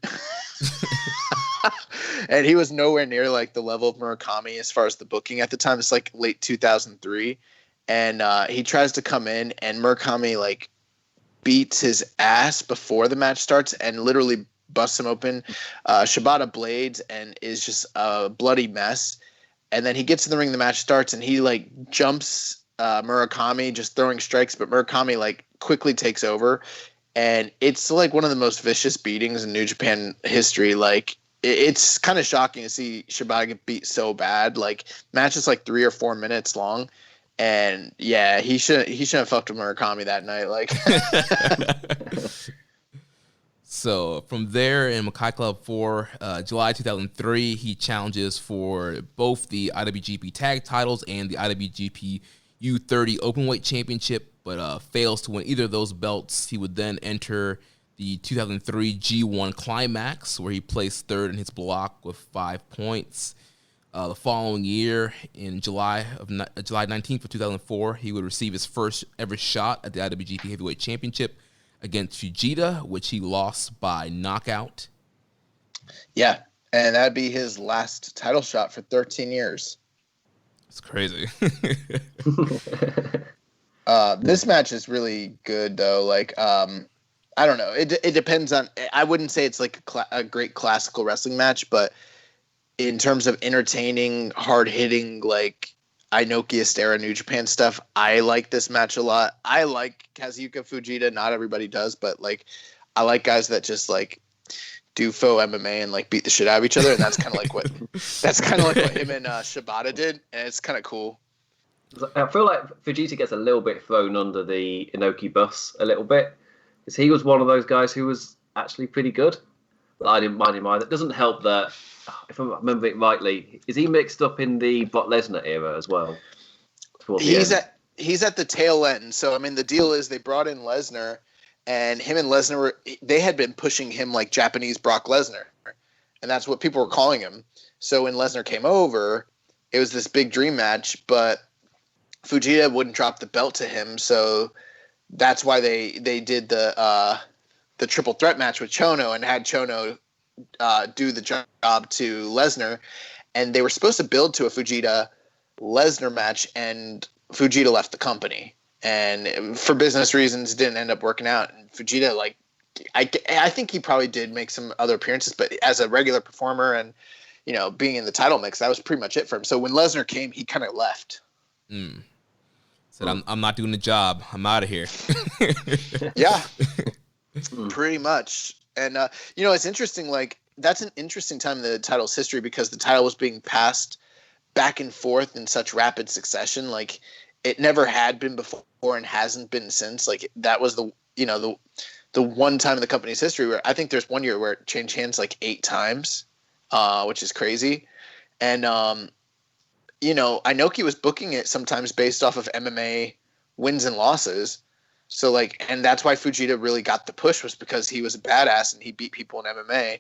And he was nowhere near the level of Murakami as far as the booking at the time. It's late 2003. And he tries to come in, and Murakami beats his ass before the match starts and literally busts him open. Shibata blades and is just a bloody mess. And then he gets in the ring, the match starts, and he jumps Murakami, just throwing strikes, but Murakami quickly takes over. And it's one of the most vicious beatings in New Japan history. It's kind of shocking to see Shibata get beat so bad. Matches 3 or 4 minutes long. And yeah, he shouldn't have fucked with Murakami that night. So from there in Makai Club 4, July 2003, he challenges for both the IWGP Tag titles and the IWGP U30 Openweight Championship, but fails to win either of those belts. He would then enter the 2003 G1 Climax, where he placed 3rd in his block with 5 points. The following year, in July 19th of 2004, he would receive his first ever shot at the IWGP Heavyweight Championship against Fujita, which he lost by knockout. Yeah, and that'd be his last title shot for 13 years. It's crazy. This match is really good, though. Like, I don't know. It depends on. I wouldn't say it's like a great classical wrestling match, but in terms of entertaining, hard hitting, like Inokiist era New Japan stuff, I like this match a lot. I like Kazuchika Fujita. Not everybody does, but like, I like guys that just like do faux MMA and like beat the shit out of each other, and that's kind of like what him and Shibata did, and it's kind of cool. I feel like Fujita gets a little bit thrown under the Inoki bus a little bit, because he was one of those guys who was actually pretty good. But I didn't mind him either. It doesn't help that, if I remember it rightly, is he mixed up in the Brock Lesnar era as well? He's at the tail end. So I mean, the deal is they brought in Lesnar, and him and Lesnar they had been pushing him like Japanese Brock Lesnar, and that's what people were calling him. So when Lesnar came over, it was this big dream match, but Fujita wouldn't drop the belt to him, so that's why they did the triple threat match with Chono and had Chono do the job to Lesnar, and they were supposed to build to a Fujita Lesnar match, and Fujita left the company, and for business reasons, it didn't end up working out. And Fujita, like, I think he probably did make some other appearances, but as a regular performer and being in the title mix, that was pretty much it for him. So when Lesnar came, he kind of left. Said, I'm not doing the job. I'm out of here. Yeah, pretty much. And, it's interesting. Like, that's an interesting time in the title's history because the title was being passed back and forth in such rapid succession. Like, it never had been before and hasn't been since. Like, that was the one time in the company's history where I think there's one year where it changed hands like 8 times, which is crazy. And, Inoki was booking it sometimes based off of MMA wins and losses. So and that's why Fujita really got the push, was because he was a badass and he beat people in MMA.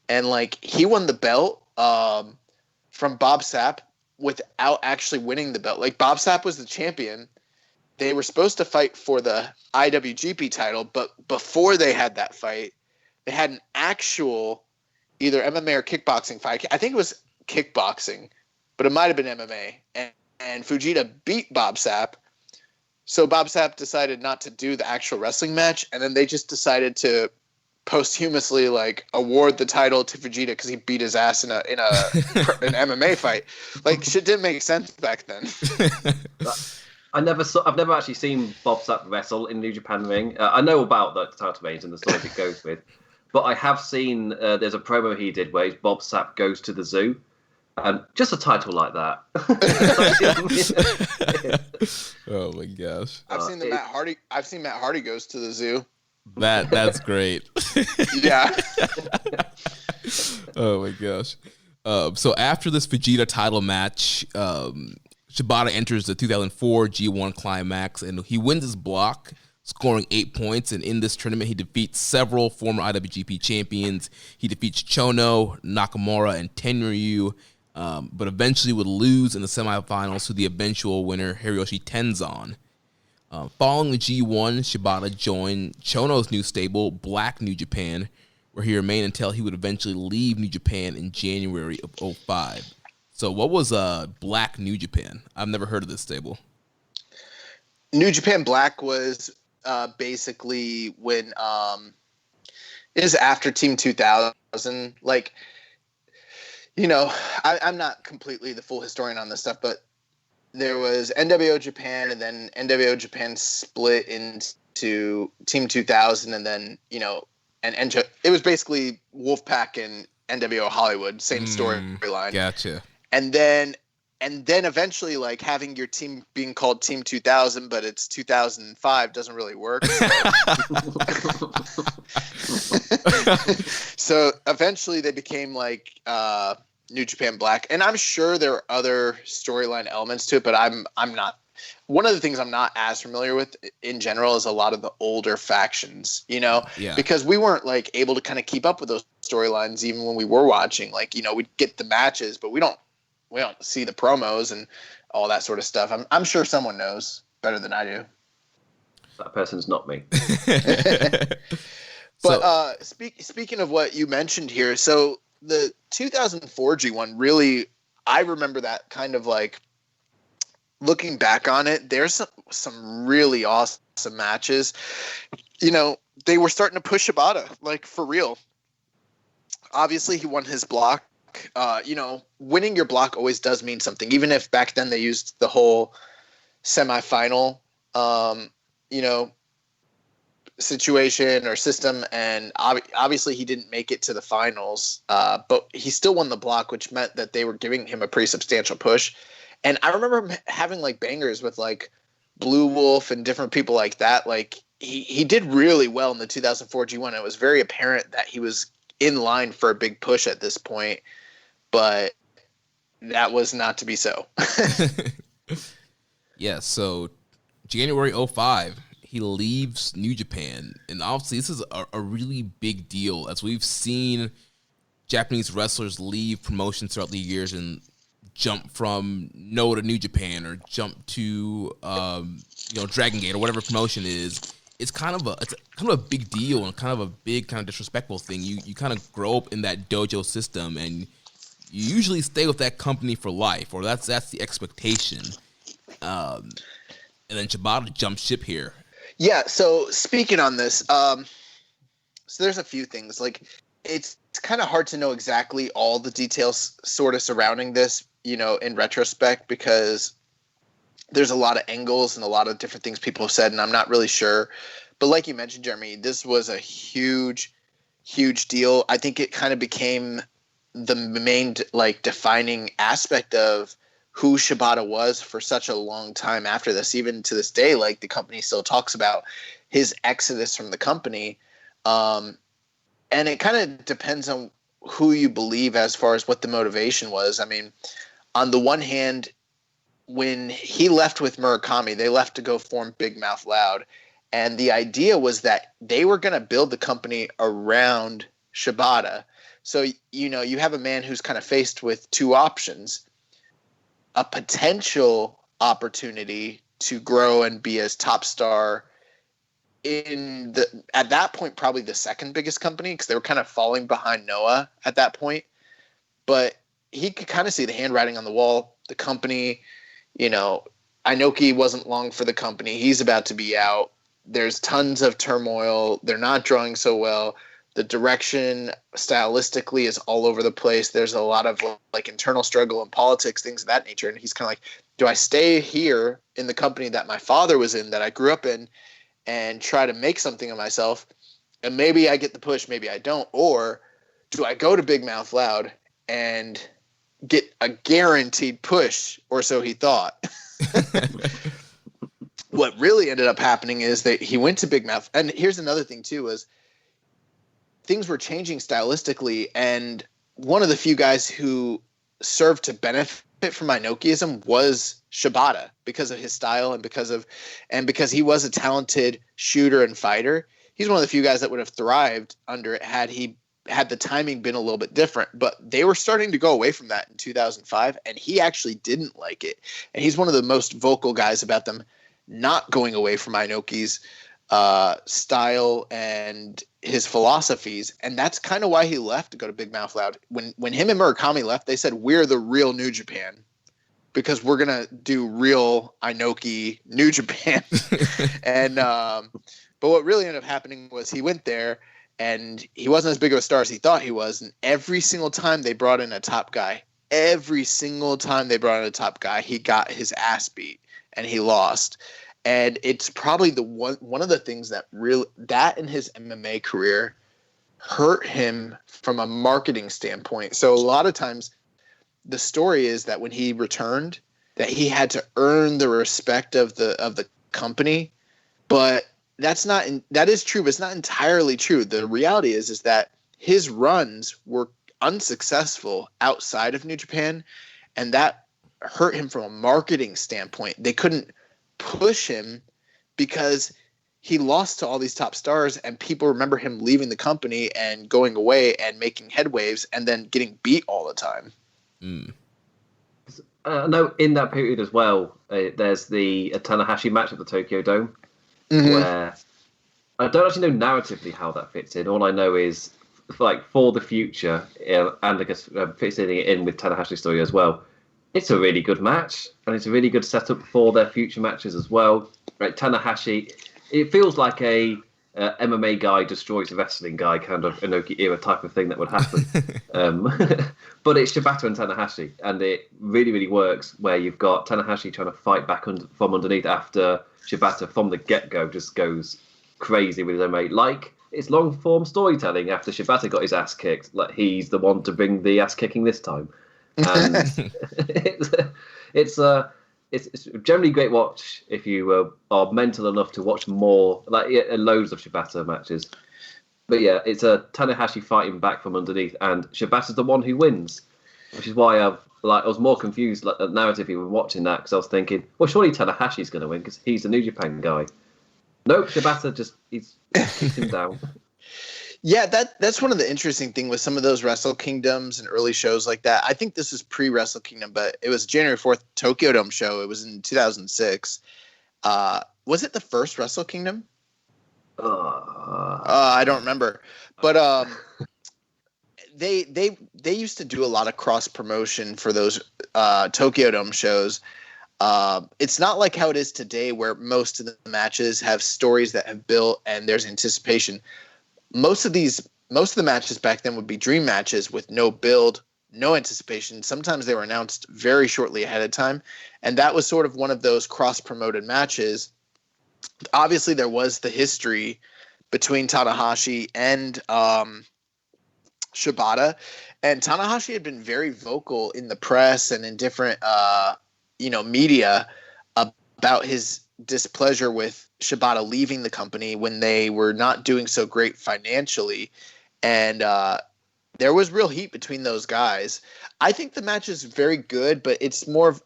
And he won the belt from Bob Sapp without actually winning the belt. Like, Bob Sapp was the champion. They were supposed to fight for the IWGP title, but before they had that fight, they had an actual either MMA or kickboxing fight. I think it was kickboxing, but it might have been MMA. And Fujita beat Bob Sapp. So Bob Sapp decided not to do the actual wrestling match, and then they just decided to posthumously award the title to Fujita because he beat his ass in an MMA fight. Like, shit didn't make sense back then. I've never actually seen Bob Sapp wrestle in New Japan ring. I know about the title range and the stories it goes with, but I have seen there's a promo he did where Bob Sapp goes to the zoo. Just a title like that. Oh my gosh! I've seen Matt Hardy goes to the zoo. That's great. Yeah. Oh my gosh! So after this Fujita title match, Shibata enters the 2004 G1 Climax, and he wins his block, scoring 8 points. And in this tournament, he defeats several former IWGP champions. He defeats Chono, Nakamura, and Tenryu. But eventually would lose in the semifinals to the eventual winner, Hiroshi Tenzan. Following the G1, Shibata joined Chono's new stable, Black New Japan, where he remained until he would eventually leave New Japan in January of 2005. So what was Black New Japan? I've never heard of this stable. New Japan Black was basically when it is after Team 2000. I'm not completely the full historian on this stuff, but there was NWO Japan, and then NWO Japan split into Team 2000, and then, and it was basically Wolfpack and NWO Hollywood, same storyline. Gotcha. And then eventually, having your team being called Team 2000, but it's 2005 doesn't really work. So eventually they became New Japan Black, and I'm sure there are other storyline elements to it, but I'm not. One of the things I'm not as familiar with in general is a lot of the older factions, because we weren't able to kind of keep up with those storylines even when we were watching. We'd get the matches, but we don't see the promos and all that sort of stuff. I'm sure someone knows better than I do. That person's not me. But speaking of what you mentioned here, so the 2004 G1 really, I remember that kind of like looking back on it. There's some really awesome matches. You know, they were starting to push Shibata, like for real. Obviously, he won his block. You know, winning your block always does mean something, even if back then they used the whole semifinal, you know, situation or system, and obviously he didn't make it to the finals, but he still won the block, which meant that they were giving him a pretty substantial push. And I remember him having like bangers with like Blue Wolf and different people like that. Like he did really well in the 2004 G1. It was very apparent that he was in line for a big push at this point, but that was not to be so. Yeah, so January 05, he leaves New Japan, and obviously this is a really big deal, as we've seen Japanese wrestlers leave promotions throughout the years and jump from Noah to New Japan, or jump to Dragon Gate or whatever promotion is. It's kind of a big deal, and kind of a big kind of disrespectful thing. You kind of grow up in that dojo system, and you usually stay with that company for life, or that's the expectation. And then Shibata jumps ship here. Yeah, so speaking on this, so there's a few things. Like, it's kind of hard to know exactly all the details sort of surrounding this, you know, in retrospect, because there's a lot of angles and a lot of different things people have said, and I'm not really sure. But like you mentioned, Jeremy, this was a huge, huge deal. I think it kind of became the main, like, defining aspect of who Shibata was for such a long time after this. Even to this day, like, the company still talks about his exodus from the company. And it kind of depends on who you believe as far as what the motivation was. I mean, on the one hand, when he left with Murakami, they left to go form Big Mouth Loud. And the idea was that they were going to build the company around Shibata. So, you know, you have a man who's kind of faced with two options: a potential opportunity to grow and be as top star in at that point, probably the second biggest company, because they were kind of falling behind Noah at that point. But he could kind of see the handwriting on the wall. The company, you know, Inoki wasn't long for the company. He's about to be out. There's tons of turmoil. They're not drawing so well. The direction stylistically is all over the place. There's a lot of like internal struggle and politics, things of that nature. And he's kind of like, do I stay here in the company that my father was in, that I grew up in, and try to make something of myself? And maybe I get the push, maybe I don't. Or do I go to Big Mouth Loud and get a guaranteed push, or so he thought. What really ended up happening is that he went to Big Mouth. And here's another thing too, was things were changing stylistically, and one of the few guys who served to benefit from Inokiism was Shibata, because of his style and because he was a talented shooter and fighter. He's one of the few guys that would have thrived under it had the timing been a little bit different. But they were starting to go away from that in 2005, and he actually didn't like it. And he's one of the most vocal guys about them not going away from Inoki's style and his philosophies. And that's kind of why he left to go to Big Mouth Loud. When him and Murakami left, they said, we're the real New Japan, because we're going to do real Inoki New Japan. And but what really ended up happening was he went there, and he wasn't as big of a star as he thought he was. And every single time they brought in a top guy, he got his ass beat and he lost. And it's probably one of the things that in his MMA career hurt him from a marketing standpoint. So a lot of times the story is that when he returned, that he had to earn the respect of the company. But that is true, but it's not entirely true. The reality is that his runs were unsuccessful outside of New Japan, and that hurt him from a marketing standpoint. They couldn't push him because he lost to all these top stars, and people remember him leaving the company and going away and making headwaves and then getting beat all the time. No, in that period as well, there's the Tanahashi match at the Tokyo Dome. where I don't actually know narratively how that fits in. All I know is, like, for the future, and I guess fitting it in with Tanahashi's story as well, it's a really good match, and it's a really good setup for their future matches as well. Right, Tanahashi, it feels like a MMA guy destroys a wrestling guy kind of Inoki era type of thing that would happen. But it's Shibata and Tanahashi, and it really, really works where you've got Tanahashi trying to fight back from underneath after Shibata from the get-go just goes crazy with his MMA. Like, it's long-form storytelling after Shibata got his ass kicked. Like, he's the one to bring the ass-kicking this time. And it's a generally a great watch if you are mental enough to watch more, like loads of Shibata matches. But yeah, it's a Tanahashi fighting back from underneath, and Shibata's the one who wins, which is why I was more confused narratively when watching that, because I was thinking, well, surely Tanahashi's going to win because he's the New Japan guy. Nope, Shibata he's kicks him down. Yeah, that's one of the interesting things with some of those Wrestle Kingdoms and early shows like that. I think this was pre-Wrestle Kingdom, but it was January 4th Tokyo Dome show. It was in 2006. Was it the first Wrestle Kingdom? I don't remember. But they used to do a lot of cross promotion for those Tokyo Dome shows. It's not like how it is today where most of the matches have stories that have built and there's anticipation. Most of the matches back then would be dream matches with no build, no anticipation. Sometimes they were announced very shortly ahead of time, and that was sort of one of those cross-promoted matches. Obviously, there was the history between Tanahashi and Shibata, and Tanahashi had been very vocal in the press and in different media about his displeasure with Shibata leaving the company when they were not doing so great financially, and there was real heat between those guys. I think the match is very good, but it's more of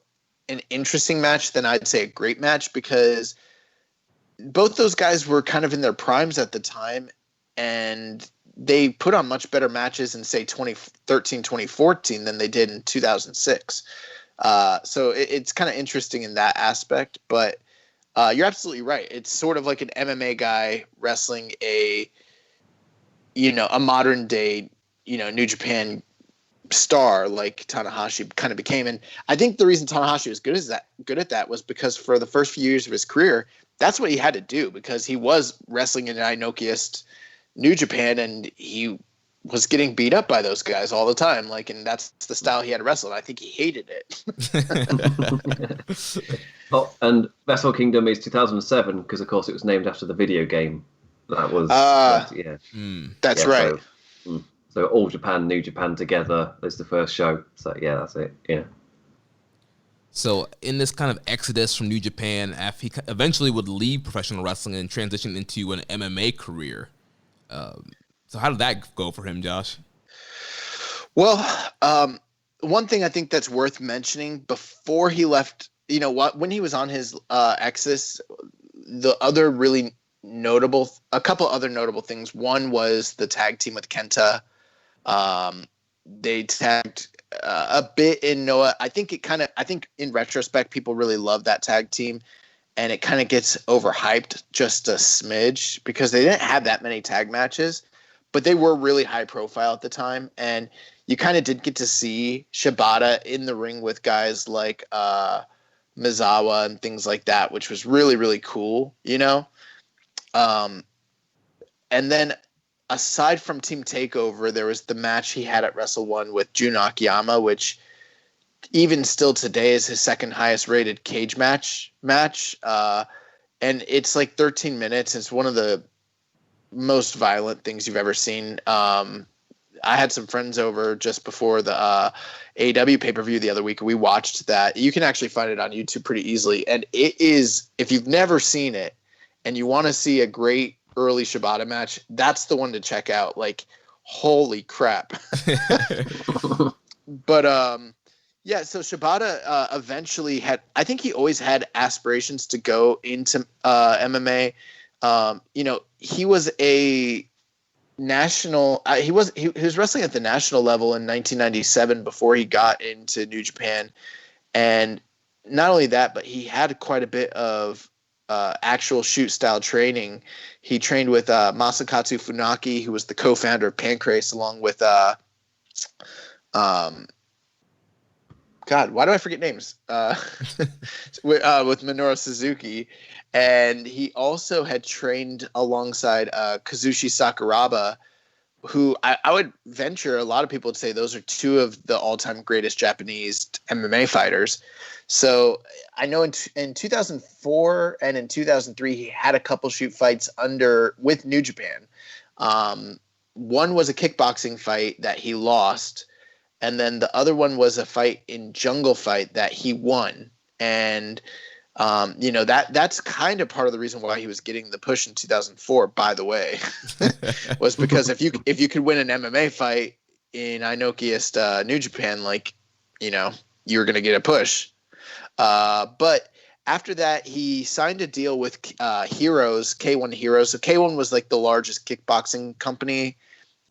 an interesting match than I'd say a great match, because both those guys were kind of in their primes at the time, and they put on much better matches in, say, 2013, 2014 than they did in 2006. So it's kind of interesting in that aspect, but you're absolutely right. It's sort of like an MMA guy wrestling a modern day, New Japan star like Tanahashi kind of became. And I think the reason Tanahashi was good at that was because for the first few years of his career, that's what he had to do, because he was wrestling in an Inokiist New Japan, and he was getting beat up by those guys all the time. And that's the style he had to wrestle. And I think he hated it. Oh, and Wrestle Kingdom is 2007 because, of course, it was named after the video game. That was That's right. So All Japan, New Japan together is the first show. So yeah, that's it. Yeah. So in this kind of exodus from New Japan, he eventually would leave professional wrestling and transition into an MMA career. So how did that go for him, Josh? Well, one thing I think that's worth mentioning before he left, when he was on his exodus, a couple other notable things. One was the tag team with Kenta. They tagged a bit in Noah. I think in retrospect, people really love that tag team, and it kind of gets overhyped just a smidge because they didn't have that many tag matches, but they were really high profile at the time. And you kind of did get to see Shibata in the ring with guys like Mizawa and things like that, which was really, really cool, And then aside from Team Takeover, there was the match he had at Wrestle 1 with Jun Akiyama, which even still today is his second highest rated cage match. And it's like 13 minutes. It's one of the most violent things you've ever seen. I had some friends over just before the AEW pay-per-view the other week. We watched that. You can actually find it on YouTube pretty easily. And it is, if you've never seen it and you want to see a great early Shibata match, that's the one to check out. Like, holy crap. But yeah, so Shibata eventually I think he always had aspirations to go into MMA. He was a national he was wrestling at the national level in 1997 before he got into New Japan. And not only that, but he had quite a bit of actual shoot style training, he trained with Masakatsu Funaki, who was the co-founder of Pancrase, along with God, why do I forget names? With Minoru Suzuki, and he also had trained alongside Kazushi Sakuraba, who I would venture a lot of people would say those are two of the all-time greatest Japanese MMA fighters. So I know in 2004 and in 2003 he had a couple shoot fights with New Japan. One was a kickboxing fight that he lost, and then the other one was a fight in Jungle Fight that he won. And that's kind of part of the reason why he was getting the push in 2004, by the way, was because if you could win an MMA fight in Inokiist New Japan, you were going to get a push. But after that, he signed a deal with Heroes, K1 Heroes. So K1 was like the largest kickboxing company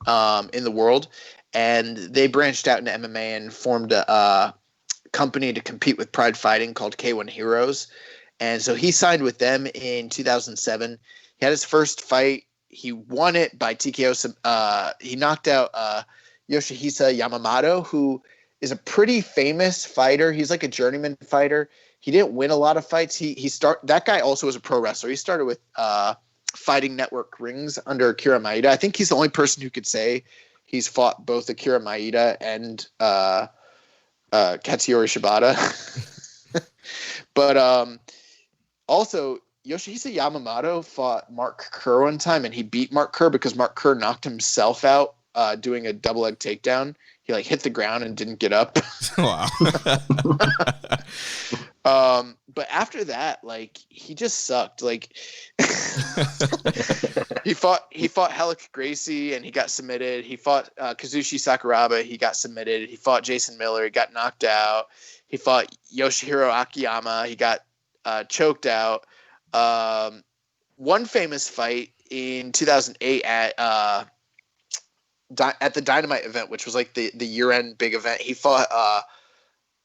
in the world, and they branched out into MMA and formed a company to compete with Pride Fighting called K1 Heroes. And so he signed with them in 2007. He had his first fight. He won it by TKO. He knocked out Yoshihisa Yamamoto, who is a pretty famous fighter. He's like a journeyman fighter. He didn't win a lot of fights. That guy also was a pro wrestler. He started with Fighting Network rings under Akira Maeda. I think he's the only person who could say he's fought both Akira Maeda and Katsuyori Shibata. But also Yoshihisa Yamamoto fought Mark Kerr one time, and he beat Mark Kerr because Mark Kerr knocked himself out doing a double leg takedown. He hit the ground and didn't get up. Wow. But after that, he just sucked. He fought Helic Gracie and he got submitted. He fought Kazushi Sakuraba. He got submitted. He fought Jason Miller. He got knocked out. He fought Yoshihiro Akiyama. He got choked out. One famous fight in 2008 at the Dynamite event, which was the year-end big event. He fought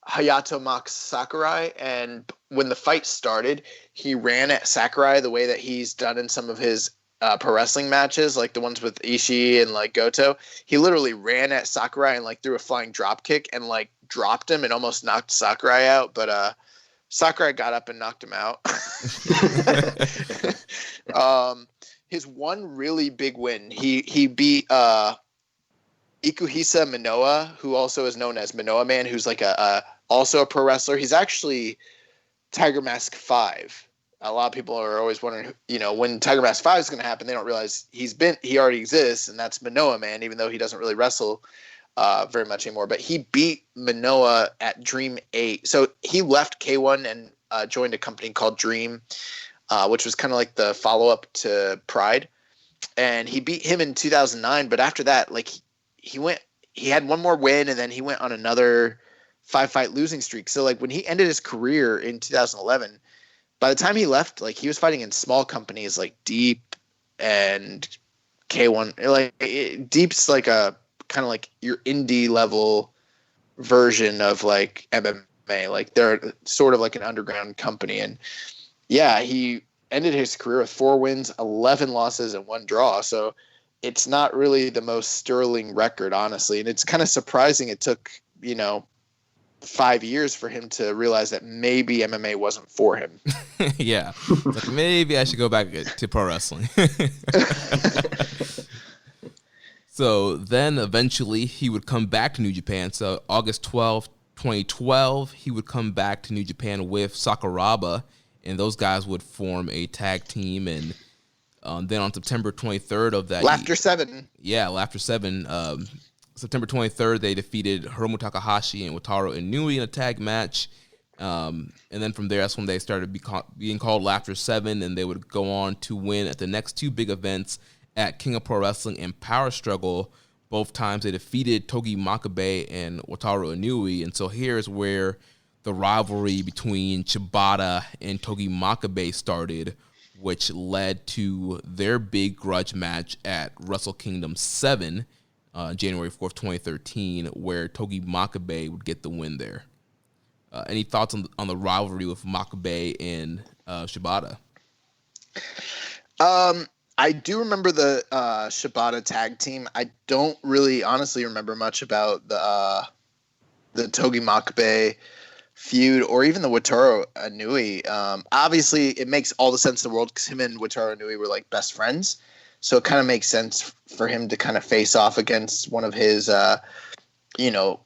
Hayato Max Sakurai, and when the fight started, he ran at Sakurai the way that he's done in some of his pro wrestling matches, like the ones with Ishii and Goto. He literally ran at Sakurai and threw a flying drop kick and dropped him and almost knocked Sakurai out, but Sakurai got up and knocked him out. His one really big win, he beat Ikuhisa Minoa, who also is known as Minoa Man, who's also a pro wrestler. He's actually Tiger Mask 5. A lot of people are always wondering, when Tiger Mask 5 is going to happen. They don't realize he already exists, and that's Minoa Man, even though he doesn't really wrestle very much anymore. But he beat Minoa at Dream 8. So he left K1 and joined a company called Dream, which was kind of like the follow-up to Pride. And he beat him in 2009. But after that, he had one more win, and then he went on another 5-fight losing streak. So when he ended his career in 2011, by the time he left, he was fighting in small companies like Deep and K1. Deep's a kind of your indie level version of MMA. They're sort of an underground company. And yeah, he ended his career with 4 wins, 11 losses, and 1 draw. So it's not really the most sterling record, honestly. And it's kind of surprising it took, 5 years for him to realize that maybe MMA wasn't for him. Yeah. Maybe I should go back to pro wrestling. So then eventually he would come back to New Japan. So August 12th, 2012, he would come back to New Japan with Sakuraba, and those guys would form a tag team. And then on September 23rd of that Laughter 7. Yeah, Laughter 7. September 23rd, they defeated Hiromu Takahashi and Wataru Inui in a tag match. And then from there, that's when they started being called Laughter 7, and they would go on to win at the next 2 big events at King of Pro Wrestling and Power Struggle. Both times they defeated Togi Makabe and Wataru Inui. And so here's where the rivalry between Shibata and Togi Makabe started, which led to their big grudge match at Wrestle Kingdom 7, January 4th, 2013, where Togi Makabe would get the win there. Any thoughts on the rivalry with Makabe and Shibata? I do remember the Shibata tag team. I don't really honestly remember much about the Togi Makabe feud or even the Wataru Inui. Obviously, it makes all the sense in the world because him and Wataru Inui were like best friends. So it kind of makes sense for him to kind of face off against one of his,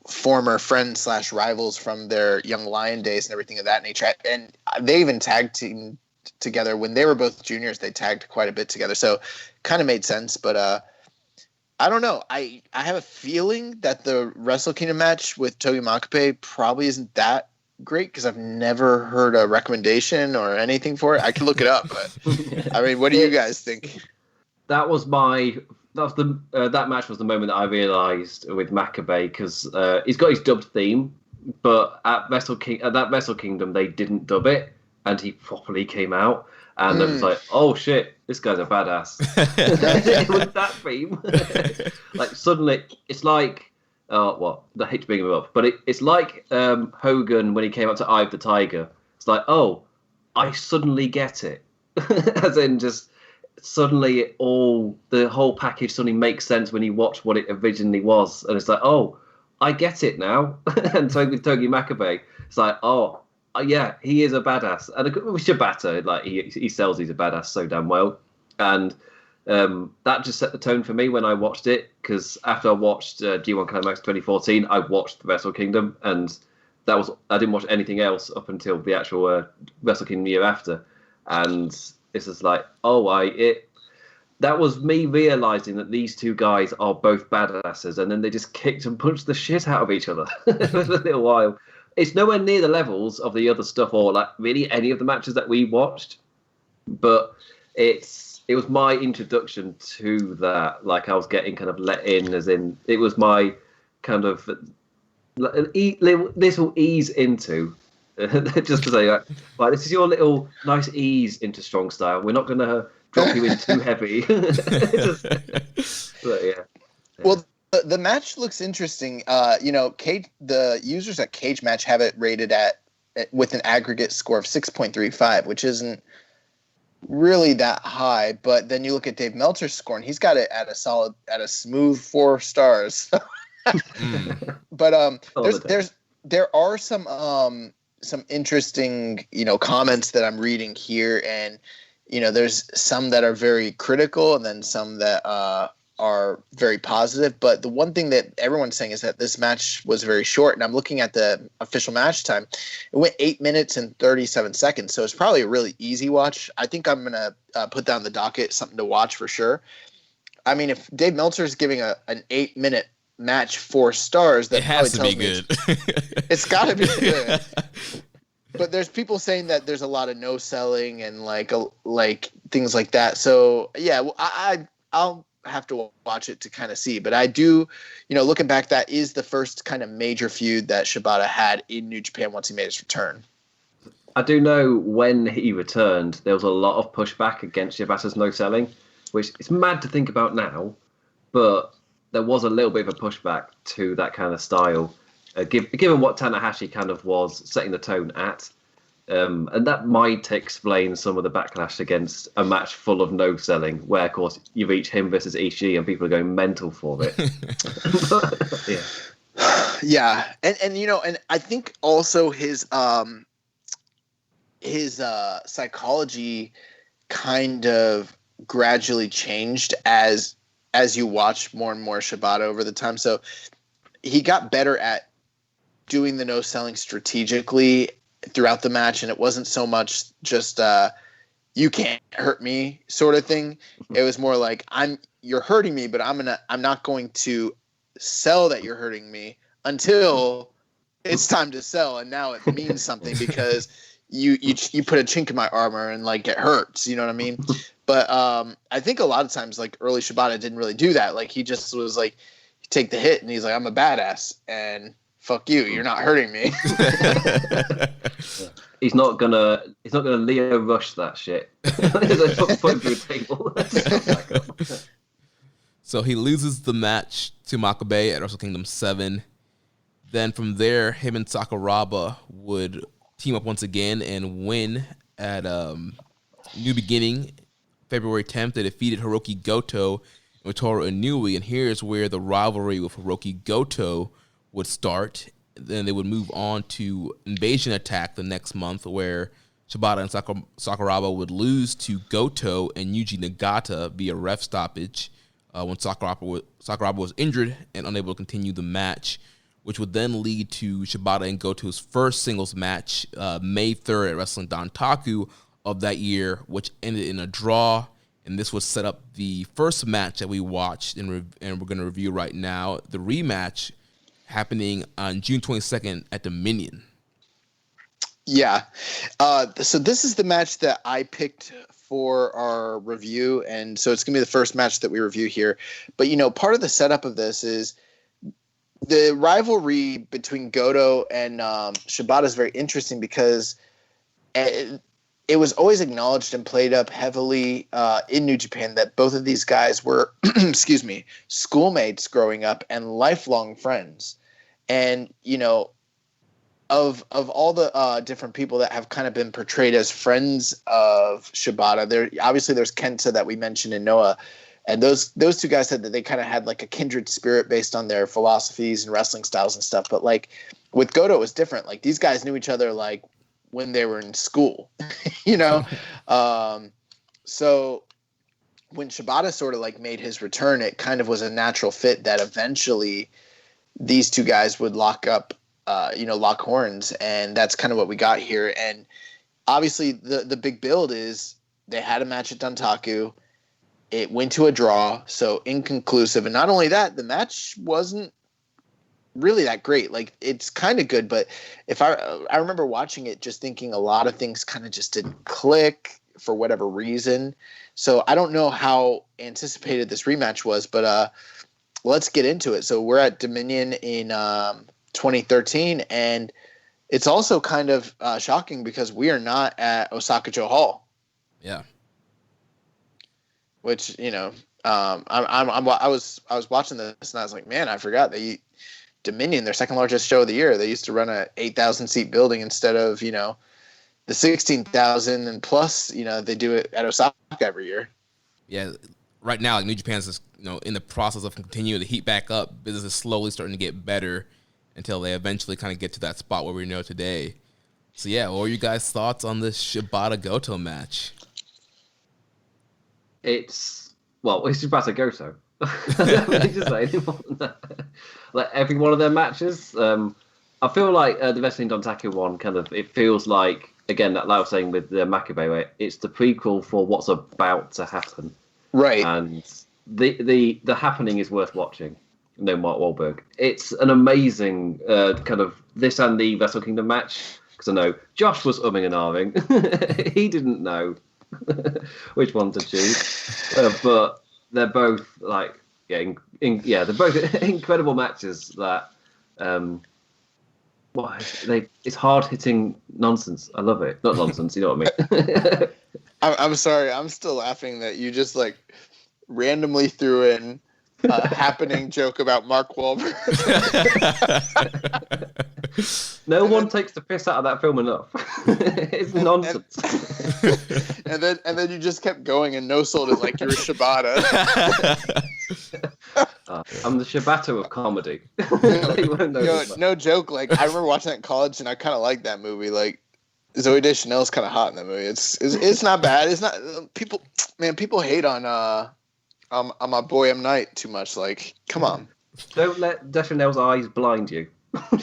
former friends / rivals from their Young Lion days and everything of that nature. And they even tag teamed together when they were both juniors. They tagged quite a bit together, so kind of made sense. But I don't know. I have a feeling that the Wrestle Kingdom match with Togi Makabe probably isn't that great because I've never heard a recommendation or anything for it. I can look it up, but I mean, what do you guys think? That match was the moment that I realised with Makabe because he's got his dubbed theme, but at that Wrestle Kingdom they didn't dub it, and he properly came out, and it was like, oh shit, this guy's a badass. With that theme, like suddenly it's like, I hate to bring him up, but it's like Hogan when he came out to Eye of the Tiger. It's like, oh, I suddenly get it, as in just. Suddenly the whole package suddenly makes sense when you watch what it originally was, and it's like, oh, I get it now. And so with Togi Makabe, it's like, oh yeah, he is a badass. And with Shibata, like he sells he's a badass so damn well, and that just set the tone for me when I watched it, because after I watched G1 Climax 2014, I watched the Wrestle Kingdom, and I didn't watch anything else up until the actual Wrestle Kingdom year after, and it's just like, that was me realizing that these two guys are both badasses, and then they just kicked and punched the shit out of each other for a little while. It's nowhere near the levels of the other stuff or like really any of the matches that we watched, but it was my introduction to that. Like I was getting kind of let in, as in it was my kind of little ease into. Just to say, right, this is your little nice ease into strong style. We're not going to drop you in too heavy. Well, the match looks interesting. The users at Cage Match have it rated with an aggregate score of 6.35, which isn't really that high. But then you look at Dave Meltzer's score, and he's got it at a smooth 4 stars. But there are some interesting, comments that I'm reading here, and there's some that are very critical, and then some that are very positive. But the one thing that everyone's saying is that this match was very short, and I'm looking at the official match time. It went 8 minutes and 37 seconds, so it's probably a really easy watch. I think I'm gonna put down the docket something to watch for sure. I mean, if Dave Meltzer is giving an 8-minute match 4 stars, that it has to be good. It's got to be good. But there's people saying that there's a lot of no selling and like things like that. So yeah, well, I'll have to watch it to kind of see. But I do, looking back, that is the first kind of major feud that Shibata had in New Japan once he made his return. I do know when he returned, there was a lot of pushback against Shibata's no selling, which is mad to think about now, but there was a little bit of a pushback to that kind of style, given what Tanahashi kind of was setting the tone at. And that might explain some of the backlash against a match full of no selling, where, of course, you reach him versus Ishii and people are going mental for it. Yeah. And I think also his psychology kind of gradually changed as you watch more and more Shibata over the time. So he got better at doing the no selling strategically throughout the match, and it wasn't so much just you can't hurt me sort of thing. It was more like you're hurting me, but I'm not going to sell that you're hurting me until it's time to sell, and now it means something because you put a chink in my armor and like it hurts, you know what I mean? But I think a lot of times like early Shibata didn't really do that. Like he just was like, take the hit, and he's like, I'm a badass, and fuck you, you're not hurting me. He's not gonna Leo Rush that shit. So he loses the match to Makabe at Wrestle Kingdom 7. Then from there, him and Sakuraba would team up once again and win at New Beginning February 10th, they defeated Hiroki Goto and Wataru Inui, and here's where the rivalry with Hiroki Goto would start. Then they would move on to Invasion Attack the next month, where Shibata and Sakuraba would lose to Goto and Yuji Nagata via ref stoppage when Sakuraba was injured and unable to continue the match, which would then lead to Shibata and Goto's first singles match May 3rd at Wrestling Dantaku of that year, which ended in a draw. And this would set up the first match that we watched and we're going to review right now, the rematch happening on June 22nd at Dominion. Yeah. So this is the match that I picked for our review, and so it's going to be the first match that we review here. But, part of the setup of this is the rivalry between Goto and Shibata is very interesting because it was always acknowledged and played up heavily in New Japan that both of these guys were, schoolmates growing up and lifelong friends. And, of all the different people that have kind of been portrayed as friends of Shibata, there's Kenta that we mentioned in Noah. And those two guys said that they kind of had like a kindred spirit based on their philosophies and wrestling styles and stuff. But like with Goto, it was different. Like these guys knew each other like when they were in school, So when Shibata sort of like made his return, it kind of was a natural fit that eventually these two guys would lock horns. And that's kind of what we got here. And obviously the big build is they had a match at Dantaku. It went to a draw, so inconclusive. And not only that, the match wasn't really that great. Like, it's kind of good, but I remember watching it just thinking a lot of things kind of just didn't click for whatever reason. So I don't know how anticipated this rematch was, but let's get into it. So we're at Dominion in 2013, and it's also kind of shocking because we are not at Osaka-jo Hall. Yeah. Which, I was watching this and I was like, man, I forgot Dominion, their second largest show of the year, they used to run a 8,000 seat building instead of, the 16,000, and plus, they do it at Osaka every year. Yeah. Right now, like New Japan's just, in the process of continuing to heat back up. Business is slowly starting to get better until they eventually kind of get to that spot where we know today. So yeah, what were you guys' thoughts on this Shibata Goto match? It's Shibata Goto. I don't really just say any more than that. Like every one of their matches, I feel like the Wrestling Dontaku one it feels like, again, like I was saying with the Makabe, it's the prequel for what's about to happen. Right. And the happening is worth watching. No, Mark Wahlberg. It's an amazing this and the Wrestle Kingdom match, because I know Josh was umming and ahhing. He didn't know which one to choose, but they're both they're both incredible matches that it's hard hitting nonsense. I love it. Not nonsense, you know what I mean? I'm sorry, I'm still laughing that you just randomly threw in a happening joke about Mark Wahlberg. No one takes the piss out of that film enough. It's nonsense. And then you just kept going and no sold it like you were Shibata. I'm the Shibata of comedy. No joke. I remember watching that in college and I kind of liked that movie. Zooey Deschanel's kind of hot in that movie. It's not bad. It's not people hate on my boy M. Night too much. Come on. Don't let Deschanel's eyes blind you. I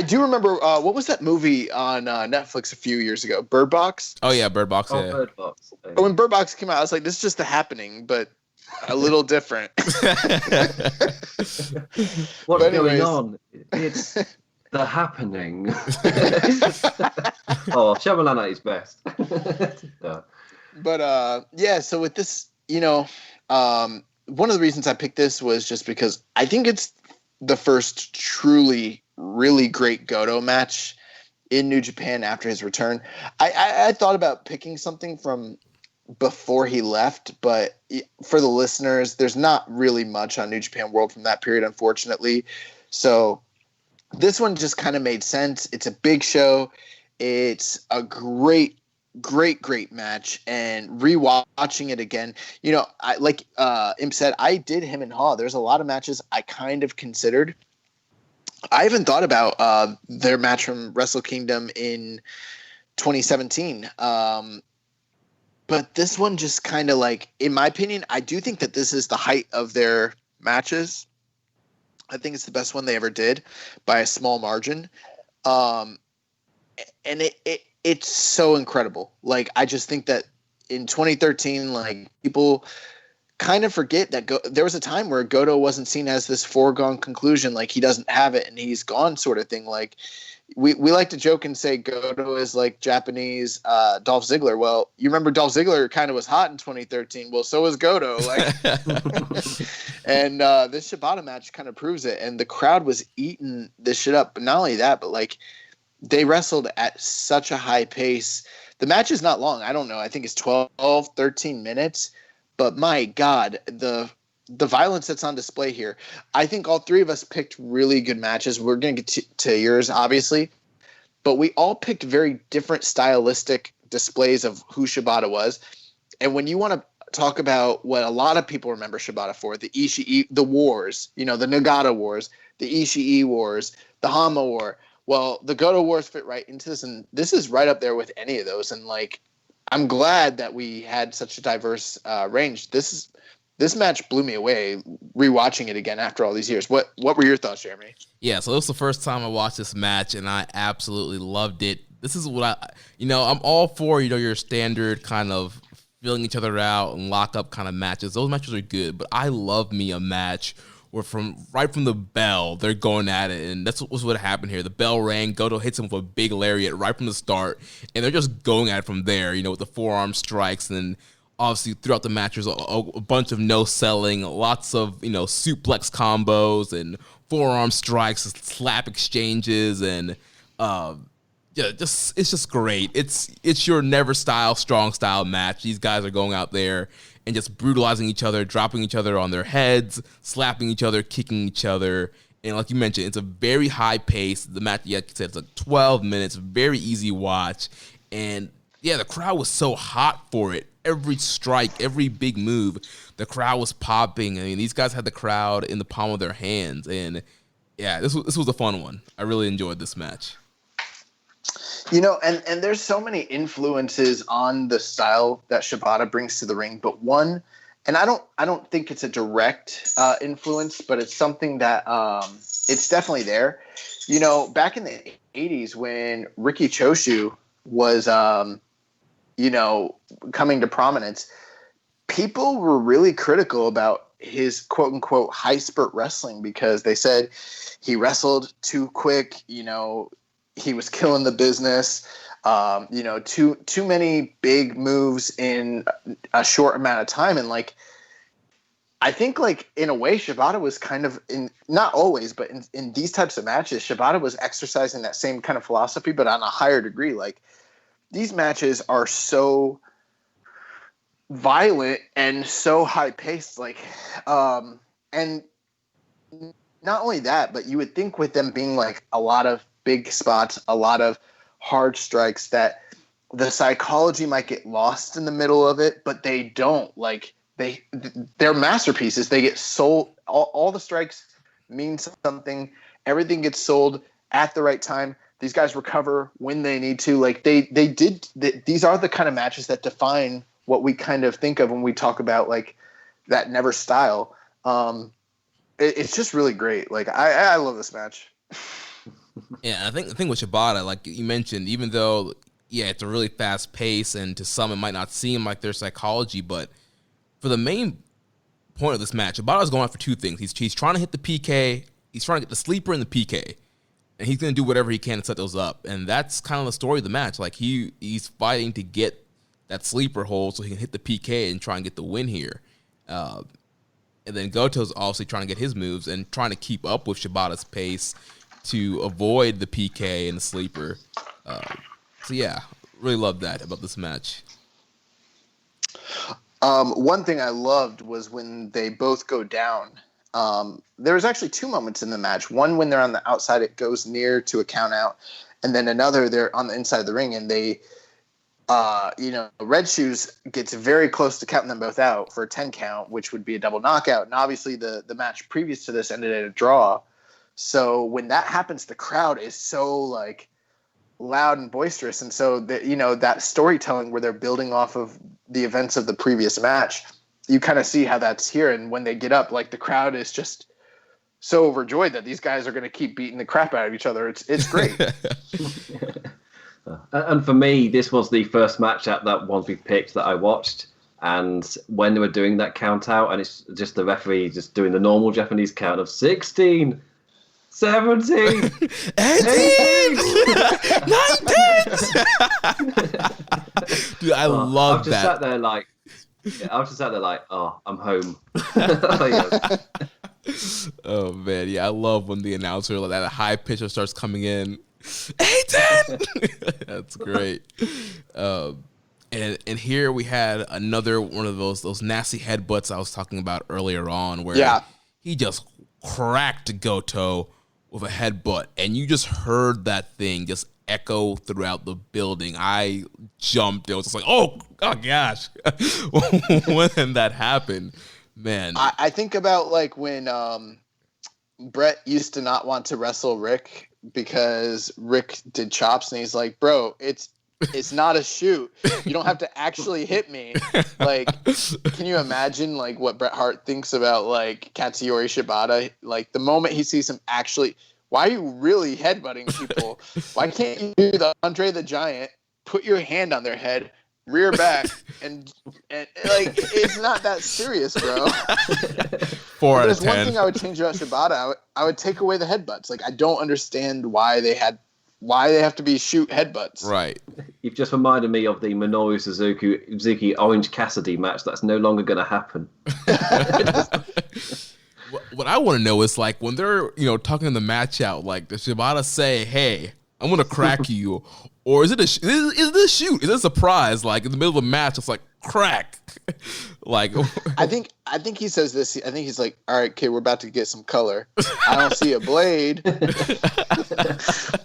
do remember what was that movie on Netflix a few years ago? Bird Box? Oh yeah, Bird Box. Yeah. Bird Box. When Bird Box came out, I was like, this is just The Happening, but a little different. What's going on? It's The Happening. Shyamalan at his best. But so with this, one of the reasons I picked this was just because I think it's the first truly, really great Goto match in New Japan after his return. I thought about picking something from before he left, but for the listeners, there's not really much on New Japan World from that period, unfortunately. So this one just kind of made sense. It's a big show. It's a great great match, and rewatching it again, I like Imp said, I did him and Haw. There's a lot of matches I kind of considered. I haven't thought about their match from Wrestle Kingdom in 2017. But this one just kind of like, in my opinion, I do think that this is the height of their matches. I think it's the best one they ever did by a small margin. And it's so incredible. Like, I just think that in 2013, like, people kind of forget that there was a time where Goto wasn't seen as this foregone conclusion, like he doesn't have it and he's gone sort of thing. Like, we like to joke and say Goto is like Japanese Dolph Ziggler. Well, you remember Dolph Ziggler kind of was hot in 2013. Well, so was Goto. Like, and this Shibata match kind of proves it. And the crowd was eating this shit up. But not only that, but like, they wrestled at such a high pace. The match is not long. I don't know. I think it's 12, 13 minutes. But my God, the violence that's on display here. I think all three of us picked really good matches. We're going to get to yours, obviously. But we all picked very different stylistic displays of who Shibata was. And when you want to talk about what a lot of people remember Shibata for, the Ishii, the wars, the Nagata wars, the Ishii wars, the Hama war. Well, the Goto wars fit right into this. And this is right up there with any of those. And like, I'm glad that we had such a diverse range. This match blew me away, rewatching it again after all these years. What were your thoughts, Jeremy? Yeah, so this was the first time I watched this match, and I absolutely loved it. This is what I'm all for, your standard kind of filling each other out and lock up kind of matches. Those matches are good, but I love me a match where right from the bell, they're going at it, and that's what happened here. The bell rang, Goto hits him with a big lariat right from the start, and they're just going at it from there, with the forearm strikes, and then obviously throughout the match, there's a bunch of no-selling, lots of, suplex combos and forearm strikes, slap exchanges, and it's just great. It's your never strong style match. These guys are going out there and just brutalizing each other, dropping each other on their heads, slapping each other, kicking each other. And like you mentioned, it's a very high pace. The match, it's like 12 minutes, very easy watch. And yeah, the crowd was so hot for it. Every strike, every big move, the crowd was popping. I mean, these guys had the crowd in the palm of their hands. And yeah, this was a fun one. I really enjoyed this match. And there's so many influences on the style that Shibata brings to the ring, but one, and I don't think it's a direct influence, but it's something that it's definitely there. Back in the 80s when Riki Choshu was coming to prominence, people were really critical about his quote unquote high spurt wrestling because they said he wrestled too quick, he was killing the business. Too many big moves in a short amount of time. And like, I think like in a way, Shibata was kind of not always, but in these types of matches, Shibata was exercising that same kind of philosophy, but on a higher degree. Like, these matches are so violent and so high paced. Like, and not only that, but you would think with them being like a lot of big spots, a lot of hard strikes, that the psychology might get lost in the middle of it, but they don't. Like, they're masterpieces. They get sold. All the strikes mean something. Everything gets sold at the right time. These guys recover when they need to. Like, these are the kind of matches that define what we kind of think of when we talk about like that never style. It's just really great. Like, I love this match. Yeah, I think the thing with Shibata, like you mentioned, even though, yeah, it's a really fast pace, and to some it might not seem like their psychology, but for the main point of this match, Shibata's going after two things. He's trying to hit the PK, he's trying to get the sleeper and the PK, and he's going to do whatever he can to set those up, and that's kind of the story of the match. Like, he's fighting to get that sleeper hold so he can hit the PK and try and get the win here. And then Goto's obviously trying to get his moves and trying to keep up with Shibata's pace to avoid the PK and the sleeper. So yeah, really loved that about this match. One thing I loved was when they both go down. There was actually two moments in the match. One when they're on the outside, it goes near to a count out, and then another they're on the inside of the ring, and they Red Shoes gets very close to counting them both out for a 10 count, which would be a double knockout. And obviously the match previous to this ended in a draw. So when that happens, the crowd is so like loud and boisterous. And so that storytelling where they're building off of the events of the previous match, you kind of see how that's here. And when they get up, like the crowd is just so overjoyed that these guys are going to keep beating the crap out of each other. It's great. And for me, this was the first match at that one we picked that I watched. And when they were doing that count out, and it's just the referee just doing the normal Japanese count of 16, 17, 18, 19. Dude, I love that. I was just sat there like, oh, I'm home. Oh man, yeah, I love when the announcer, like that high pitcher, starts coming in. 18. That's great. And here we had another one of those nasty headbutts I was talking about earlier on, where he just cracked Goto with a headbutt, and you just heard that thing just echo throughout the building. I jumped. It was just like, oh gosh, when that happened, man. I think about like when Brett used to not want to wrestle Rick because Rick did chops, and he's like, bro, it's not a shoot. You don't have to actually hit me. Like, can you imagine like what Bret Hart thinks about like Katsuyori Shibata? Like the moment he sees him actually, why are you really headbutting people? Why can't you do the Andre the Giant, put your hand on their head, rear back, and like it's not that serious, bro. 4 out of 10. There's one thing I would change about Shibata. I would take away the headbutts. Like I don't understand why they have to be shoot headbutts. Right. You've just reminded me of the Minoru Suzuki Orange Cassidy match. That's no longer going to happen. What I want to know is like when they're talking the match out, like does Shibata say, "Hey, I'm gonna crack you," or is it is this shoot? Is it a surprise? Like in the middle of the match, it's like crack. Like I think he says this. I think he's like, all right, okay, we're about to get some color. I don't see a blade.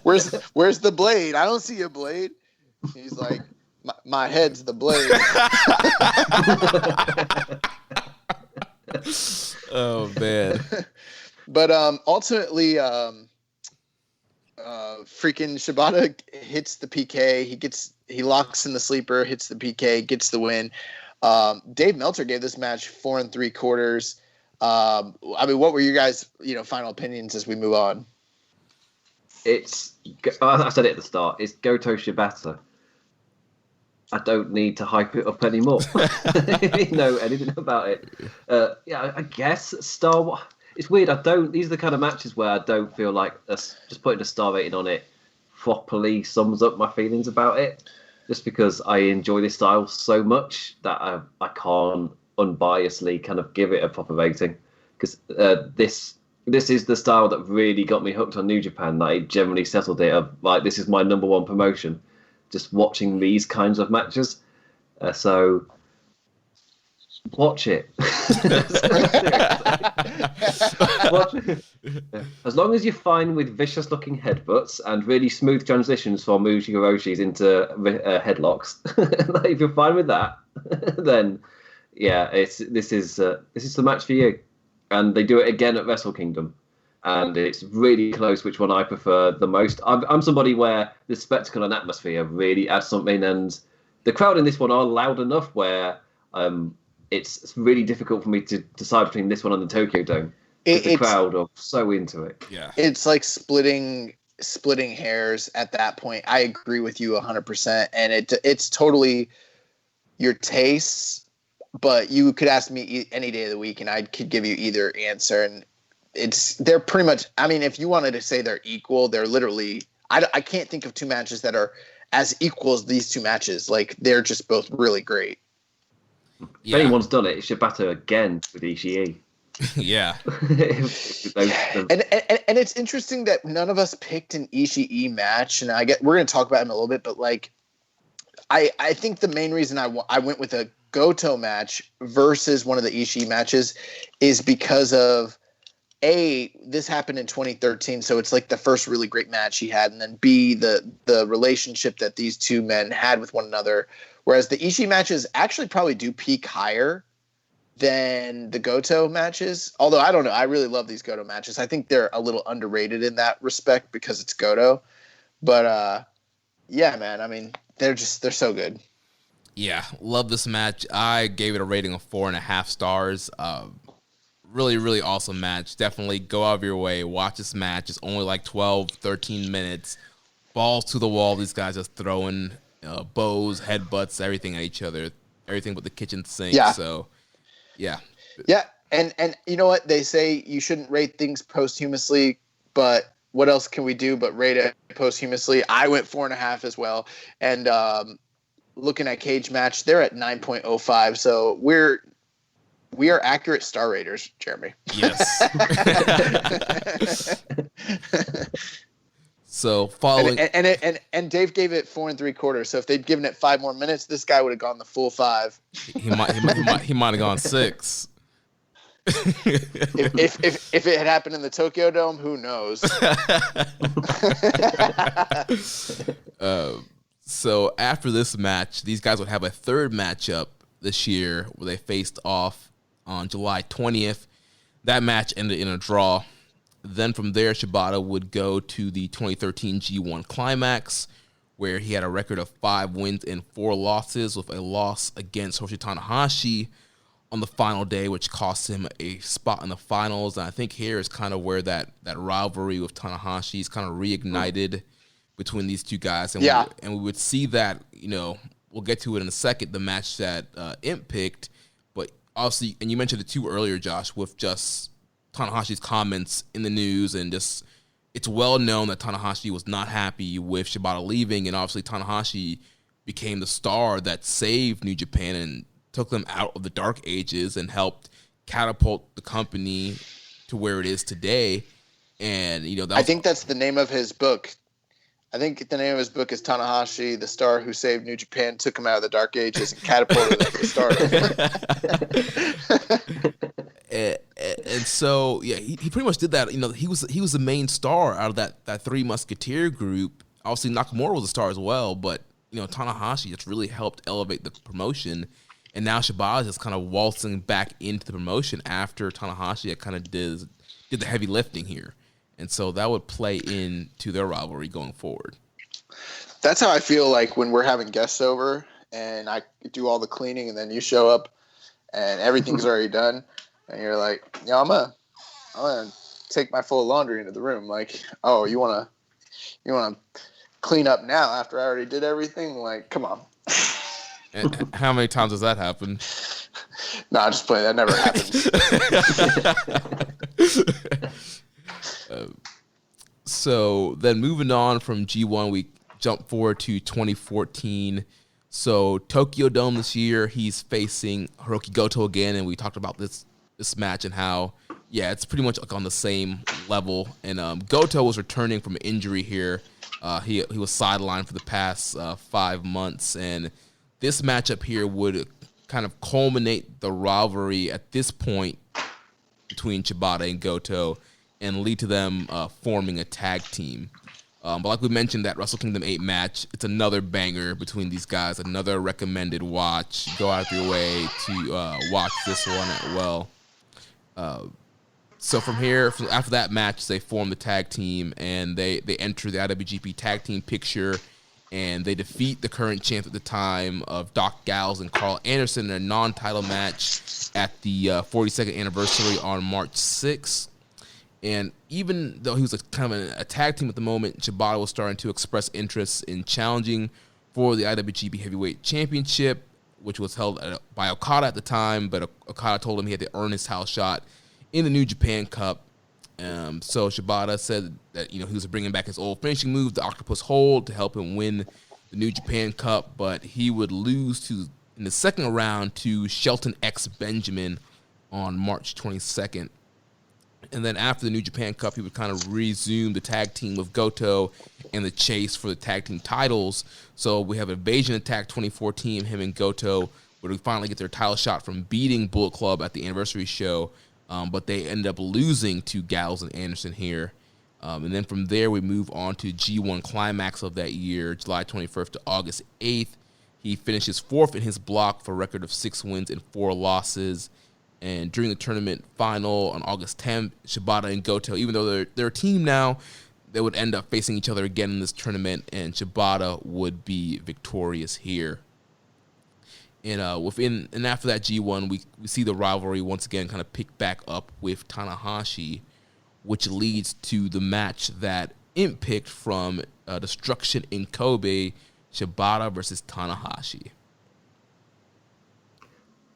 Where's the blade? I don't see a blade. He's like, my head's the blade. Oh man. But ultimately, freaking Shibata hits the PK. He locks in the sleeper, hits the PK, gets the win. Dave Meltzer gave this match 4 3/4. I mean, what were your guys' final opinions as we move on? I said it at the start. It's Goto Shibata. I don't need to hype it up anymore. If you know anything about it. I guess Star Wars. It's weird. These are the kind of matches where I don't feel like just putting a star rating on it properly sums up my feelings about it. Just because I enjoy this style so much that I can't unbiasedly kind of give it a proper rating. Because this is the style that really got me hooked on New Japan. That it generally settled it. Like this is my number one promotion. Just watching these kinds of matches. So watch it. Watch it. As long as you're fine with vicious looking headbutts and really smooth transitions from Uji Hiroshi's into headlocks, if you're fine with that, then yeah, this is the match for you. And they do it again at Wrestle Kingdom. And it's really close which one I prefer the most. I'm somebody where the spectacle and atmosphere really adds something, and the crowd in this one are loud enough where it's really difficult for me to decide between this one and the Tokyo Dome. The crowd are so into it. Yeah, it's like splitting hairs at that point. I agree with you 100%, and it's totally your tastes. But you could ask me any day of the week, and I could give you either answer, and they're pretty much, I mean, if you wanted to say they're equal, they're literally, I can't think of two matches that are as equal as these two matches. Like, they're just both really great. If anyone's done it, it's Shibata again with Ishii. Yeah. And it's interesting that none of us picked an Ishii match, and we're going to talk about him a little bit, but like, I think the main reason I went with a Goto match versus one of the Ishii matches is because of A, this happened in 2013, so it's like the first really great match he had, and then B, the relationship that these two men had with one another. Whereas the Ishii matches actually probably do peak higher than the Goto matches. Although I don't know, I really love these Goto matches. I think they're a little underrated in that respect because it's Goto. But yeah, man, I mean, they're so good. Yeah, love this match. I gave it a rating of 4.5 stars. Really, really awesome match. Definitely go out of your way. Watch this match. It's only like 12, 13 minutes. Balls to the wall. These guys just throwing bows, headbutts, everything at each other. Everything but the kitchen sink. Yeah. So, yeah. Yeah, and you know what? They say you shouldn't rate things posthumously, but what else can we do but rate it posthumously? I went 4.5 as well. And looking at Cage Match, they're at 9.05. So we are accurate star raters, Jeremy. Yes. So following, and Dave gave it 4 3/4. So if they'd given it 5 more minutes, this guy would have gone the full 5. he might have gone 6. if it had happened in the Tokyo Dome, who knows? So after this match, these guys would have a third matchup this year where they faced off on July 20th. That match ended in a draw. Then from there, Shibata would go to the 2013 G1 Climax, where he had a record of 5 wins and 4 losses, with a loss against Hiroshi Tanahashi on the final day, which cost him a spot in the finals. And I think here is kind of where that rivalry with Tanahashi is kind of reignited between these two guys. And yeah. We would see that, we'll get to it in a second, the match that Imp picked. But obviously, and you mentioned it too earlier, Josh, with just Tanahashi's comments in the news, and just it's well known that Tanahashi was not happy with Shibata leaving, and obviously Tanahashi became the star that saved New Japan and took them out of the dark ages and helped catapult the company to where it is today. And I think that's the name of his book. I think the name of his book is Tanahashi, the star who saved New Japan, took him out of the dark ages, and catapulted them to the star. And so, yeah, he pretty much did that. He was the main star out of that Three Musketeer group. Obviously, Nakamura was a star as well, but Tanahashi just really helped elevate the promotion. And now Shibata is just kind of waltzing back into the promotion after Tanahashi had kind of did the heavy lifting here. And so that would play into their rivalry going forward. That's how I feel like when we're having guests over and I do all the cleaning and then you show up and everything's already done. And you're like, I'm gonna take my full laundry into the room. Like, oh, you wanna clean up now after I already did everything? Like, come on. And how many times has that happened? No, I'm just playing. That never happens. So then moving on from G1, we jump forward to 2014. So Tokyo Dome this year, he's facing Hiroki Goto again, and we talked about this match and how, yeah, it's pretty much like on the same level. And Goto was returning from an injury here. He was sidelined for the past 5 months, and this matchup here would kind of culminate the rivalry at this point between Shibata and Goto and lead to them forming a tag team. But like we mentioned, that Wrestle Kingdom 8 match, it's another banger between these guys, another recommended watch. Go out of your way to watch this one as well. So from here, after that match, they form the tag team, and they enter the IWGP tag team picture, and they defeat the current champ at the time of Doc Gallows and Carl Anderson in a non-title match at the 42nd anniversary on March 6th. And even though he was kind of a tag team at the moment, Shibata was starting to express interest in challenging for the IWGP Heavyweight Championship, which was held by Okada at the time, but Okada told him he had to earn his title shot in the New Japan Cup. So Shibata said that he was bringing back his old finishing move, the Octopus Hold, to help him win the New Japan Cup, but he would lose in the second round to Shelton X Benjamin on March 22nd. And then after the New Japan Cup, he would kind of resume the tag team with Goto and the chase for the tag team titles. So we have Invasion Attack 2014, him and Goto, where we finally get their title shot from beating Bullet Club at the anniversary show but they ended up losing to Gallows and Anderson here. And then from there, we move on to G1 Climax of that year, July 21st to August 8th. He finishes fourth in his block for a record of 6 wins and 4 losses. And during the tournament final on August 10th, Shibata and Goto, even though they're a team now, they would end up facing each other again in this tournament, and Shibata would be victorious here. And after that G1, we see the rivalry once again kind of pick back up with Tanahashi, which leads to the match that Imp picked from Destruction in Kobe, Shibata versus Tanahashi.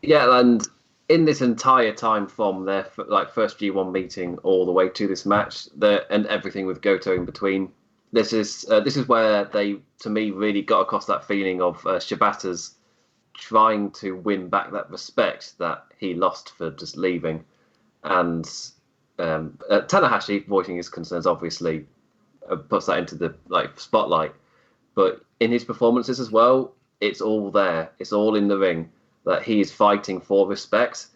Yeah, and in this entire time from their first G1 meeting all the way to this match, and everything with Goto in between, this is where they, to me, really got across that feeling of Shibata's trying to win back that respect that he lost for just leaving, and Tanahashi voicing his concerns obviously puts that into the spotlight, but in his performances as well, it's all there. It's all in the ring that he is fighting for respect.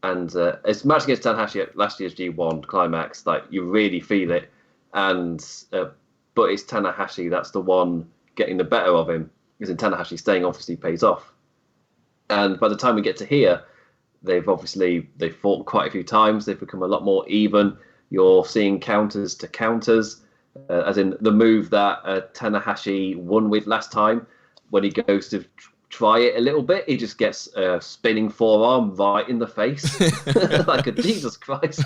And his match against Tanahashi at last year's G1 Climax, you really feel it. And but it's Tanahashi that's the one getting the better of him, because in Tanahashi staying obviously pays off. And by the time we get to here, they've fought quite a few times. They've become a lot more even. You're seeing counters to counters, as in the move that Tanahashi won with last time. When he goes to try it a little bit, he just gets a spinning forearm right in the face, like a Jesus Christ.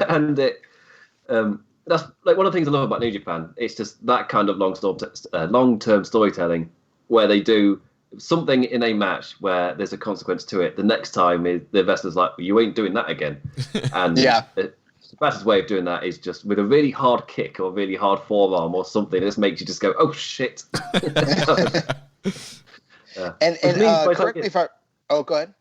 And that's one of the things I love about New Japan. It's just that kind of long-term storytelling, where they do something in a match where there's a consequence to it. The next time the wrestler's like, well, you ain't doing that again. And yeah. The best way of doing that is just with a really hard kick or really hard forearm or something. This makes you just go, oh shit. And correct me if I... Oh, go ahead.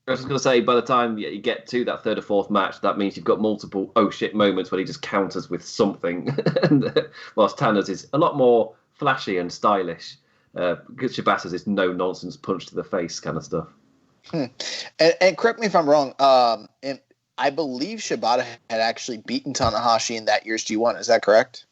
I was just going to say, by the time you get to that third or fourth match, that means you've got multiple oh shit moments where he just counters with something. Whilst Tanner's is a lot more flashy and stylish. Shibata's is no nonsense punch to the face kind of stuff. And correct me if I'm wrong. I believe Shibata had actually beaten Tanahashi in that year's G1. Is that correct?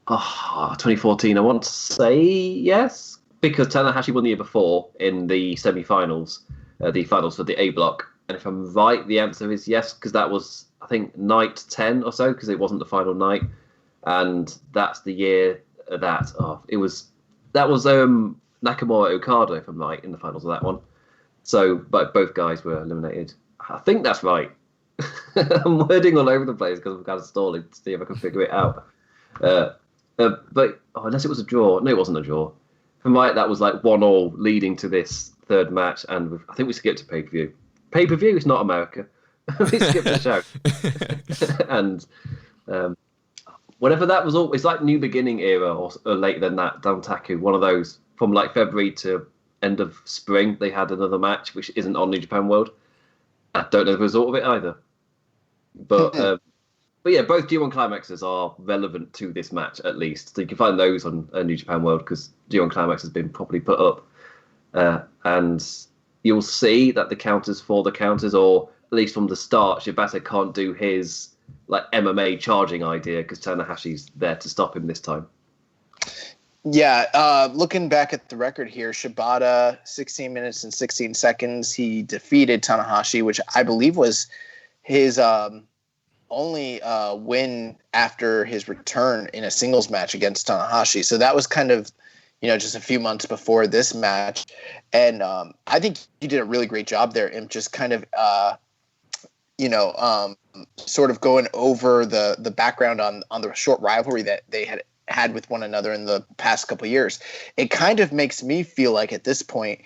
2014. I want to say yes, because Tanahashi won the year before in the semi-finals, the finals for the A block. And if I'm right, the answer is yes, because that was, I think, night 10 or so, because it wasn't the final night. And that's the year that was Nakamura Okada, if I'm right, in the finals of that one. So, but both guys were eliminated. I think that's right. I'm wording all over the place because I'm kind of stalling to see if I can figure it out. But unless it was a draw. No, it wasn't a draw. If I'm right, that was 1-1 leading to this third match, and I think we skipped to pay-per-view. Pay-per-view is not America. We skipped the show. And whatever that was, it's like New Beginning era or later than that, Dantaku, one of those from February to end of spring. They had another match which isn't on New Japan World. I don't know the result of it either. But yeah, both G1 Climaxes are relevant to this match at least. So you can find those on New Japan World because G1 Climax has been properly put up. And you'll see that the counters for the counters, or at least from the start, Shibata can't do his MMA charging idea because Tanahashi's there to stop him this time. Yeah, looking back at the record here, Shibata, 16 minutes and 16 seconds. He defeated Tanahashi, which I believe was his only win after his return in a singles match against Tanahashi. So that was kind of, just a few months before this match. And I think he did a really great job there in just kind of, sort of going over the background on the short rivalry that they had with one another in the past couple of years. It kind of makes me feel like at this point,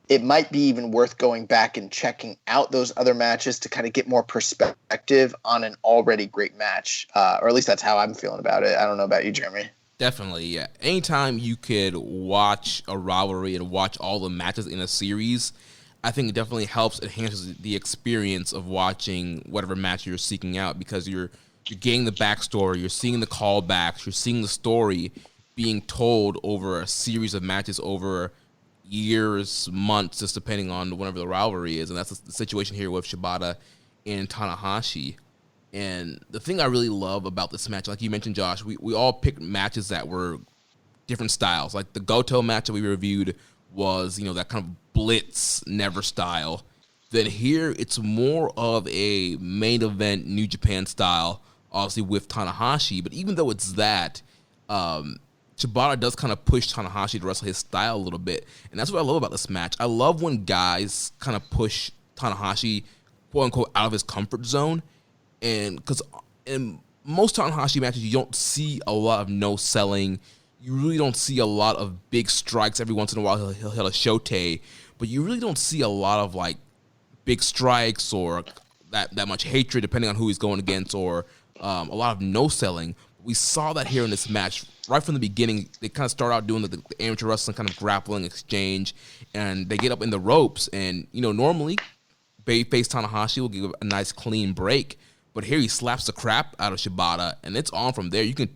it might be even worth going back and checking out those other matches to kind of get more perspective on an already great match. Or at least that's how I'm feeling about it. I don't know about you, Jeremy. Definitely, yeah. Anytime you could watch a rivalry and watch all the matches in a series, I think it definitely enhances the experience of watching whatever match you're seeking out, because you're getting the backstory, you're seeing the callbacks, you're seeing the story being told over a series of matches over years, months, just depending on whenever the rivalry is. And that's the situation here with Shibata and Tanahashi. And the thing I really love about this match, like you mentioned, Josh, we all picked matches that were different styles. Like the Goto match that we reviewed was, that kind of blitz, never style. Then here, it's more of a main event New Japan style, obviously with Tanahashi. But even though it's that, Shibata does kind of push Tanahashi to wrestle his style a little bit. And that's what I love about this match. I love when guys kind of push Tanahashi, quote unquote, out of his comfort zone. And because in most Tanahashi matches, you don't see a lot of no selling. You really don't see a lot of big strikes. Every once in a while, he'll hit a shote. But you really don't see a lot of, like, big strikes or that much hatred, depending on who he's going against, or a lot of no selling. We saw that here in this match. Right from the beginning, they kind of start out doing the amateur wrestling kind of grappling exchange, and they get up in the ropes. And, normally, babyface Tanahashi will give a nice clean break. But here he slaps the crap out of Shibata, and it's on from there. You can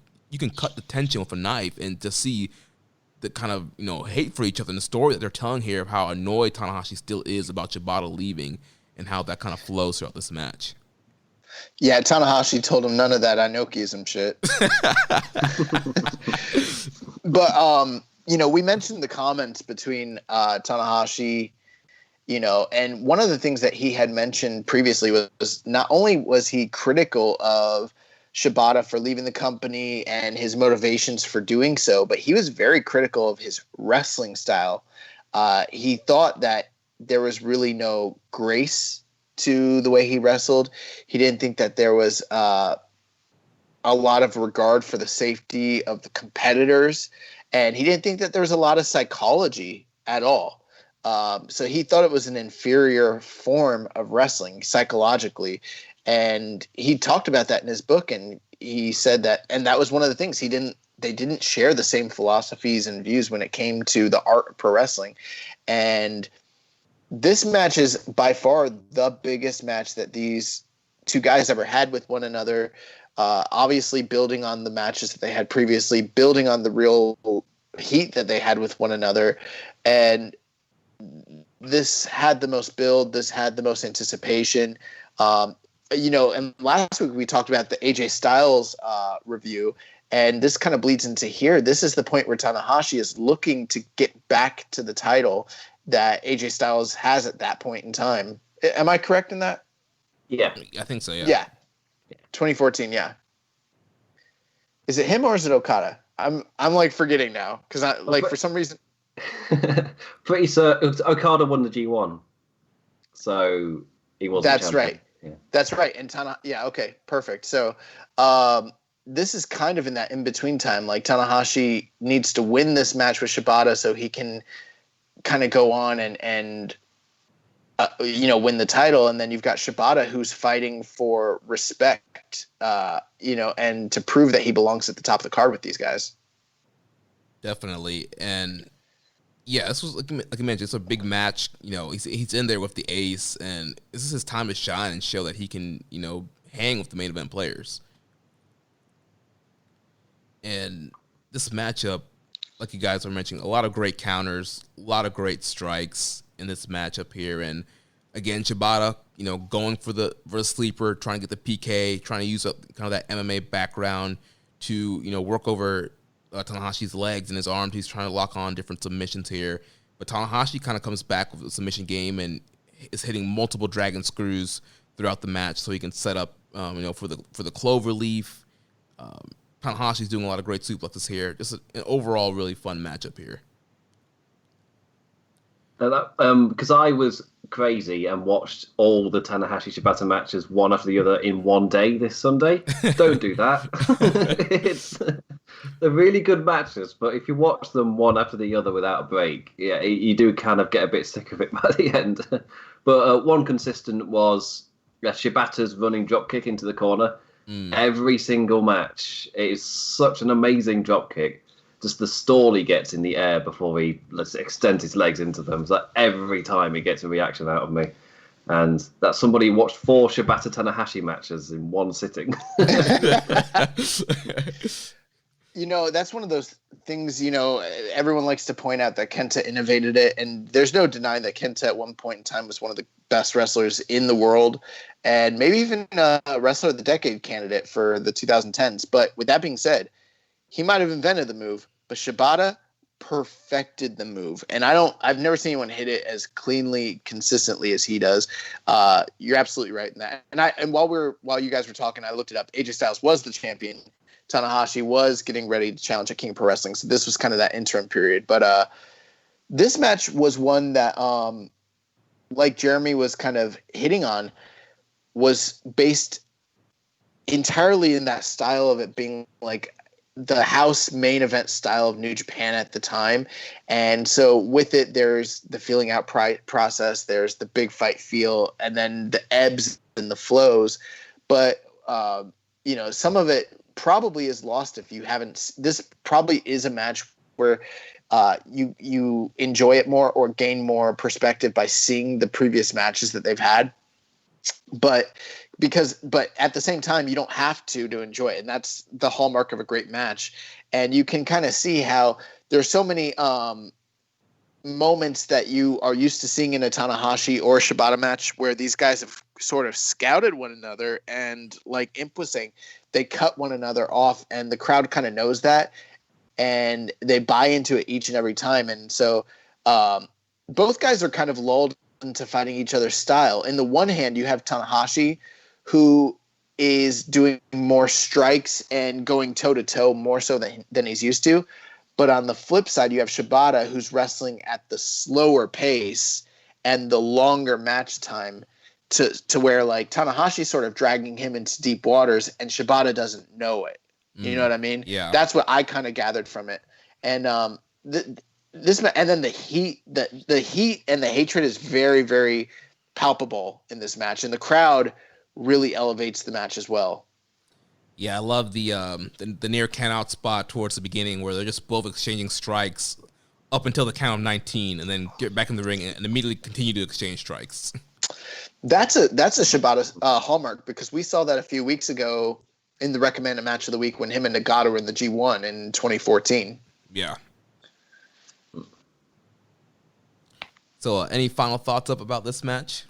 cut the tension with a knife, and to see the kind of, hate for each other and the story that they're telling here of how annoyed Tanahashi still is about Shibata leaving and how that kind of flows throughout this match. Yeah, Tanahashi told him none of that Inokism shit. But, we mentioned the comments between Tanahashi, and one of the things that he had mentioned previously was not only was he critical of Shibata for leaving the company and his motivations for doing so, but he was very critical of his wrestling style. He thought that there was really no grace to the way he wrestled. He didn't think that there was a lot of regard for the safety of the competitors, and he didn't think that there was a lot of psychology at all. So he thought it was an inferior form of wrestling psychologically. And he talked about that in his book, and he said that, and that was one of the things they didn't share the same philosophies and views when it came to the art of pro wrestling. And this match is by far the biggest match that these two guys ever had with one another. Obviously building on the matches that they had previously, building on the real heat that they had with one another. And this had the most build, this had the most anticipation. And last week we talked about the AJ Styles review, and this kind of bleeds into here. This is the point where Tanahashi is looking to get back to the title that AJ Styles has at that point in time. Am I correct in that? Yeah. I think so, yeah. Yeah. 2014, yeah. Is it him or is it Okada? I'm like forgetting now because for some reason. Pretty certain Okada won the G1, so he wasn't. That's champion. right. Yeah. That's right. And yeah, okay, perfect. So this is kind of in that in-between time. Like Tanahashi needs to win this match with Shibata so he can kind of go on and win the title. And then you've got Shibata who's fighting for respect, and to prove that he belongs at the top of the card with these guys. Definitely. And yeah, this was like I mentioned, it's a big match. He's in there with the ace, and this is his time to shine and show that he can, hang with the main event players. And this matchup, like you guys were mentioning, a lot of great counters, a lot of great strikes in this matchup here. And again, Shibata, going for the sleeper, trying to get the PK, trying to use up kind of that MMA background to, work over Tanahashi's legs and his arms. He's trying to lock on different submissions here. But Tanahashi kind of comes back with a submission game and is hitting multiple dragon screws throughout the match so he can set up, for the clover leaf. Tanahashi's doing a lot of great suplexes here. Just an overall really fun matchup here. Because I was crazy and watched all the Tanahashi Shibata matches one after the other in one day this Sunday. Don't do that. They're really good matches, but if you watch them one after the other without a break, yeah, you do kind of get a bit sick of it by the end. But one consistent was Shibata's running dropkick into the corner. Every single match. It is such an amazing dropkick. Just the stall he gets in the air before he extends his legs into them. It's like every time he gets a reaction out of me. And that's somebody who watched 4 Shibata Tanahashi matches in one sitting. that's one of those things, everyone likes to point out that Kenta innovated it. And there's no denying that Kenta at one point in time was one of the best wrestlers in the world and maybe even a wrestler of the decade candidate for the 2010s. But with that being said, he might have invented the move, but Shibata perfected the move. And I've never seen anyone hit it as cleanly, consistently as he does. You're absolutely right in that. And while you guys were talking, I looked it up. AJ Styles was the champion. Tanahashi was getting ready to challenge at King of Pro Wrestling. So this was kind of that interim period. But this match was one that, like Jeremy was kind of hitting on, was based entirely in that style of it being like the house main event style of New Japan at the time. And so with it, there's the feeling out process, there's the big fight feel, and then the ebbs and the flows. But, some of it probably is lost if you haven't. This probably is a match where you enjoy it more or gain more perspective by seeing the previous matches that they've had. But at the same time, you don't have to enjoy it. And that's the hallmark of a great match. And you can kind of see how there's so many moments that you are used to seeing in a Tanahashi or a Shibata match where these guys have sort of scouted one another. And like Imp was saying, they cut one another off and the crowd kind of knows that. And they buy into it each and every time. And so both guys are kind of lulled into fighting each other's style. In the one hand, you have Tanahashi, who is doing more strikes and going toe-to-toe more so than he's used to. But on the flip side, you have Shibata, who's wrestling at the slower pace and the longer match time to where, like, Tanahashi's sort of dragging him into deep waters, and Shibata doesn't know it. You know what I mean? Yeah. That's what I kind of gathered from it. And and then the heat and the hatred is very, very palpable in this match, and the crowd really elevates the match as well. Yeah, I love the near count out spot towards the beginning where they're just both exchanging strikes up until the count of 19, and then get back in the ring and immediately continue to exchange strikes. That's a Shibata hallmark, because we saw that a few weeks ago in the recommended match of the week when him and Nagata were in the G1 in 2014. Yeah. So, any final thoughts about this match?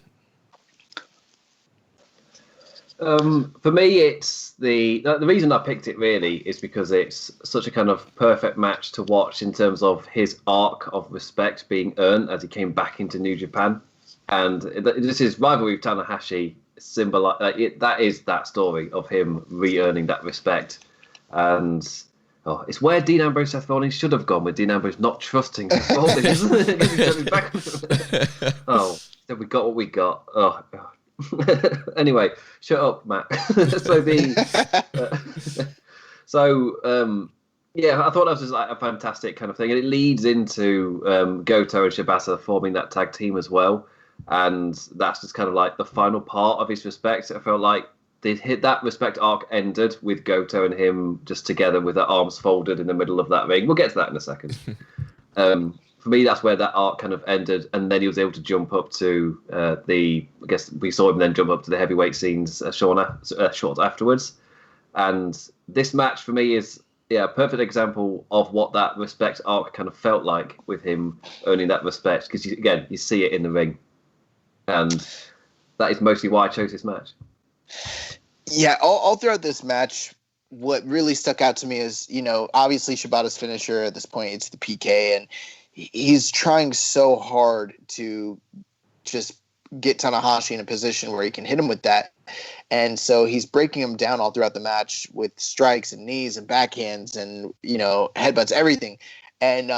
For me, it's the reason I picked it really is because it's such a kind of perfect match to watch in terms of his arc of respect being earned as he came back into New Japan, and this is rivalry with Tanahashi. That is that story of him re-earning that respect, and it's where Dean Ambrose Seth Rollins should have gone, with Dean Ambrose not trusting Seth Rollins. Then we got what we got. Oh God. Anyway, shut up, Matt. I thought that was just like a fantastic kind of thing, and it leads into Goto and Shibata forming that tag team as well. And that's just kind of like the final part of his respect. I felt like that respect arc ended with Goto and him just together with their arms folded in the middle of that ring. We'll get to that in a second. For me, that's where that arc kind of ended. And then he was able to jump up to I guess we saw him then jump up to the heavyweight scenes short afterwards. And this match for me is a perfect example of what that respect arc kind of felt like, with him earning that respect. Because, you see it in the ring. And that is mostly why I chose this match. Yeah, all throughout this match, what really stuck out to me is, obviously Shibata's finisher at this point, it's the PK, and he's trying so hard to just get Tanahashi in a position where he can hit him with that. And so he's breaking him down all throughout the match with strikes and knees and backhands and, headbutts, everything. And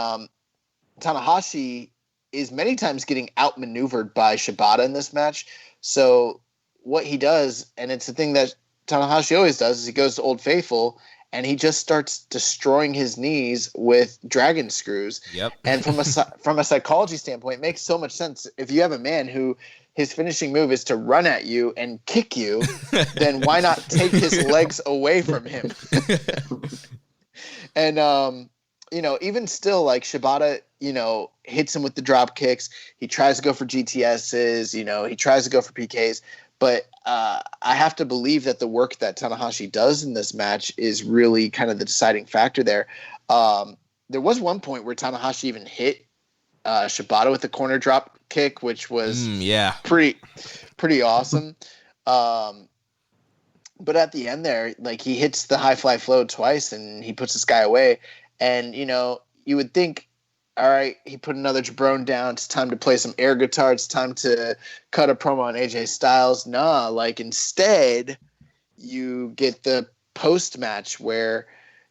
Tanahashi is many times getting outmaneuvered by Shibata in this match. So what he does, and it's the thing that Tanahashi always does, is he goes to Old Faithful and he just starts destroying his knees with dragon screws. Yep. And from a psychology standpoint, it makes so much sense. If you have a man who his finishing move is to run at you and kick you, then why not take his legs away from him? And even still, like, Shibata hits him with the drop kicks. He tries to go for GTSs, he tries to go for PKs. But I have to believe that the work that Tanahashi does in this match is really kind of the deciding factor there. There was one point where Tanahashi even hit Shibata with a corner drop kick, which was pretty awesome. But at the end there, like, he hits the high fly flow twice and he puts this guy away. And, you would think, all right, he put another jabron down. It's time to play some air guitar. It's time to cut a promo on AJ Styles. Nah, like, instead you get the post match where,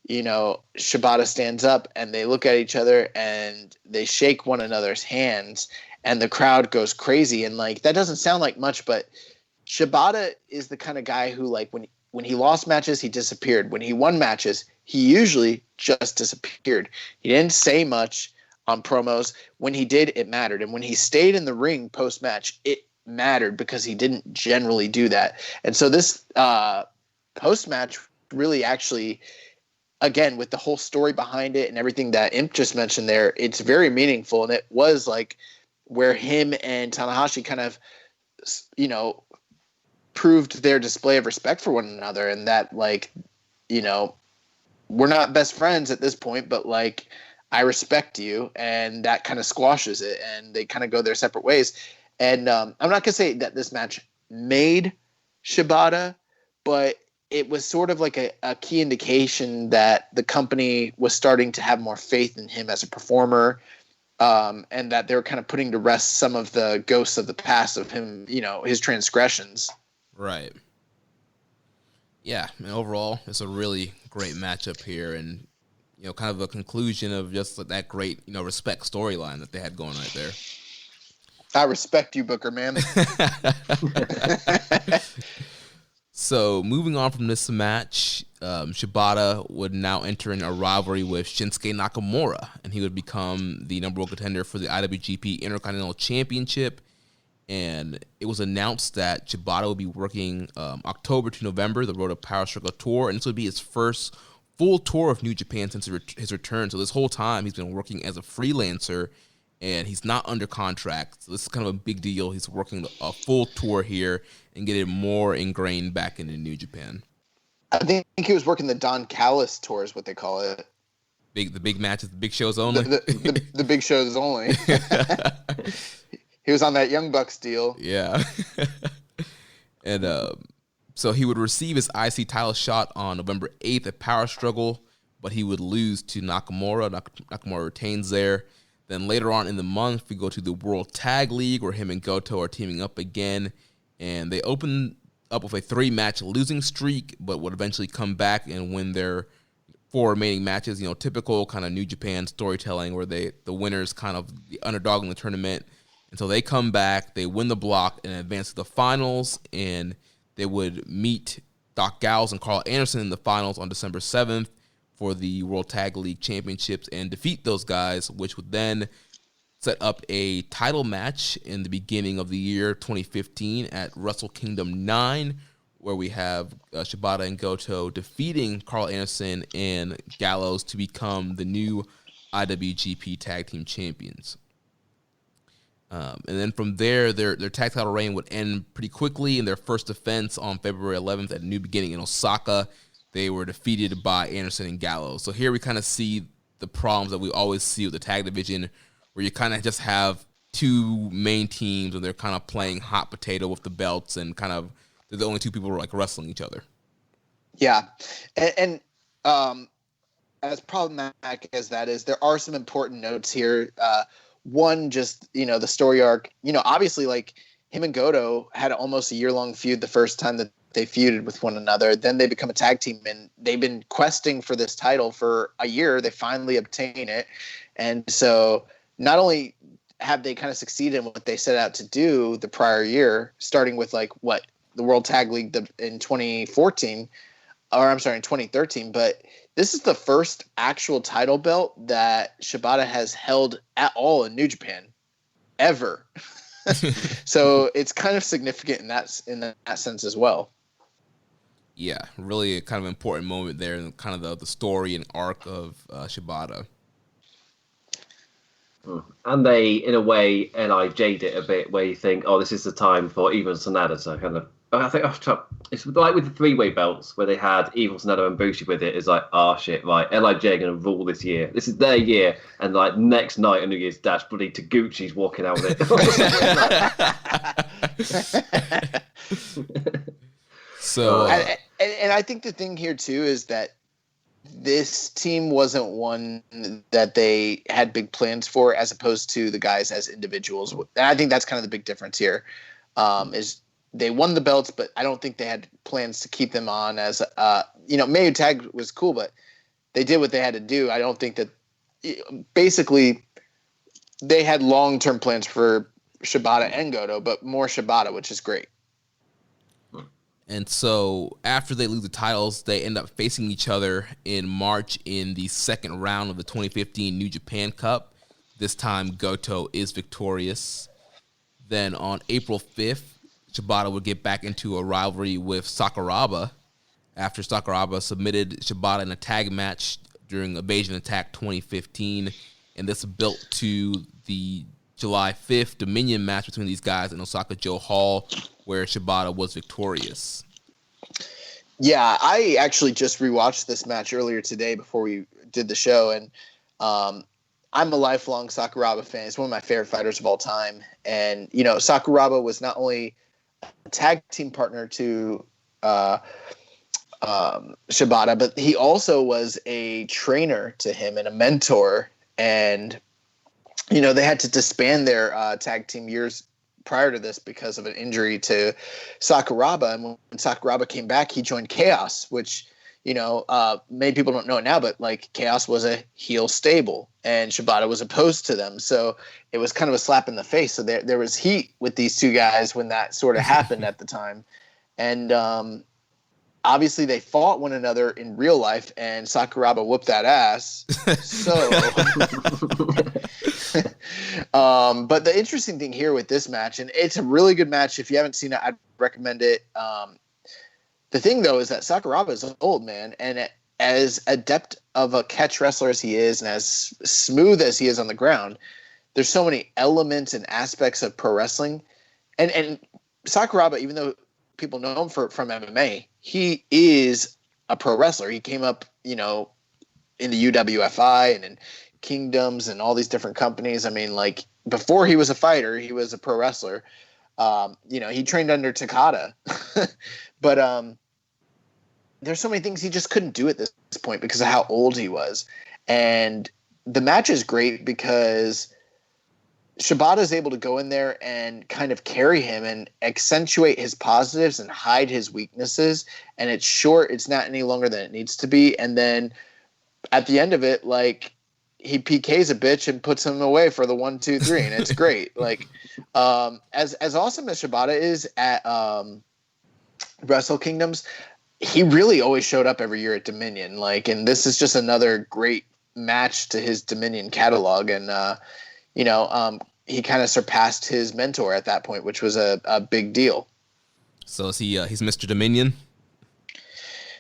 Shibata stands up and they look at each other and they shake one another's hands and the crowd goes crazy. And, like, that doesn't sound like much, but Shibata is the kind of guy who, like, when he lost matches, he disappeared. When he won matches, he usually just disappeared. He didn't say much on promos. When he did, it mattered. And when he stayed in the ring post-match, it mattered because he didn't generally do that. And so this post-match really actually, again, with the whole story behind it and everything that Imp just mentioned there, it's very meaningful. And it was like where him and Tanahashi kind of, proved their display of respect for one another, and that, like, we're not best friends at this point, but, like, I respect you, and that kind of squashes it, and they kind of go their separate ways. And I'm not going to say that this match made Shibata, but it was sort of like a key indication that the company was starting to have more faith in him as a performer, and that they were kind of putting to rest some of the ghosts of the past of him, his transgressions. Right. Yeah, and overall, it's a really great matchup here, and kind of a conclusion of just that great, respect storyline that they had going right there. I respect you, Booker, man. So, moving on from this match, Shibata would now enter in a rivalry with Shinsuke Nakamura, and he would become the number one contender for the IWGP Intercontinental Championship. And it was announced that Shibata would be working October to November, the Road to Power Struggle Tour, and this would be his first full tour of New Japan since his return. So this whole time, he's been working as a freelancer, and he's not under contract. So this is kind of a big deal. He's working a full tour here and getting more ingrained back into New Japan. I think he was working the Don Callis tour is what they call it. The big matches, the big shows only? The big shows only. He was on that Young Bucks deal. Yeah. And so he would receive his IC title shot on November 8th at Power Struggle, but he would lose to Nakamura. Nakamura retains there. Then later on in the month, we go to the World Tag League where him and Goto are teaming up again. And they open up with a 3-match losing streak, but would eventually come back and win their 4 remaining matches. Typical kind of New Japan storytelling where the winner's kind of the underdog in the tournament. And so they come back, they win the block, and advance to the finals, and they would meet Doc Gallows and Carl Anderson in the finals on December 7th for the World Tag League Championships and defeat those guys, which would then set up a title match in the beginning of the year 2015 at Wrestle Kingdom 9, where we have Shibata and Goto defeating Carl Anderson and Gallows to become the new IWGP Tag Team Champions. And then from there, their tag title reign would end pretty quickly in their first defense on February 11th at New Beginning in Osaka. They were defeated by Anderson and Gallows. So here we kind of see the problems that we always see with the tag division, where you kind of just have 2 main teams and they're kind of playing hot potato with the belts, and kind of they're the only 2 people who are like wrestling each other. Yeah. And as problematic as that is, there are some important notes here. One, just, the story arc, obviously, like, him and Goto had almost a year-long feud the first time that they feuded with one another. Then they become a tag team, and they've been questing for this title for a year. They finally obtain it. And so not only have they kind of succeeded in what they set out to do the prior year, starting with, like, the World Tag League in 2013, but this is the first actual title belt that Shibata has held at all in New Japan, ever. So it's kind of significant in that sense as well. Yeah, really a kind of important moment there, and kind of the story and arc of Shibata. And they, in a way, LIJ'd it a bit, where you think, oh, this is the time for Evil Sonata to kind of. I think it's like with the three-way belts where they had Evil Sonata and Bushi with it. It's like, oh shit, right? LIJ are going to rule this year. This is their year, and like next night on New Year's Dash, bloody Taguchi's walking out with it. So, and I think the thing here too is that this team wasn't one that they had big plans for, as opposed to the guys as individuals. And I think that's kind of the big difference here. Is they won the belts, but I don't think they had plans to keep them on as, Mayu Tag was cool, but they did what they had to do. I don't think that basically they had long-term plans for Shibata and Goto, but more Shibata, which is great. And so after they lose the titles, they end up facing each other in March in the second round of the 2015 New Japan Cup. This time, Goto is victorious. Then on April 5th, Shibata would get back into a rivalry with Sakuraba after Sakuraba submitted Shibata in a tag match during Evasion Attack 2015. And this built to the July 5th Dominion match between these guys in Osaka-jo Hall, where Shibata was victorious. Yeah, I actually just rewatched this match earlier today before we did the show, and I'm a lifelong Sakuraba fan. He's one of my favorite fighters of all time. And, Sakuraba was not only a tag team partner to Shibata, but he also was a trainer to him and a mentor. And, they had to disband their tag team years prior to this because of an injury to Sakuraba. And when Sakuraba came back, he joined Chaos, which, many people don't know it now, but like Chaos was a heel stable and Shibata was opposed to them. So it was kind of a slap in the face. So there was heat with these two guys when that sort of happened at the time. And obviously they fought one another in real life and Sakuraba whooped that ass. So, but the interesting thing here with this match, and it's a really good match. If you haven't seen it, I'd recommend it. The thing, though, is that Sakuraba is old, man, and as adept of a catch wrestler as he is and as smooth as he is on the ground, there's so many elements and aspects of pro wrestling. And Sakuraba, even though people know him from MMA, he is a pro wrestler. He came up, in the UWFI and in Kingdoms and all these different companies. I mean, like, before he was a fighter, he was a pro wrestler. He trained under Takada. But there's so many things he just couldn't do at this point because of how old he was. And the match is great because Shibata is able to go in there and kind of carry him and accentuate his positives and hide his weaknesses. And it's short. It's not any longer than it needs to be. And then at the end of it, like, he PKs a bitch and puts him away for the 1, 2, 3. And it's great. Like, as awesome as Shibata is at Wrestle Kingdoms, he really always showed up every year at Dominion. Like, and this is just another great match to his Dominion catalog. And, he kind of surpassed his mentor at that point, which was a big deal. So is he? He's Mr. Dominion.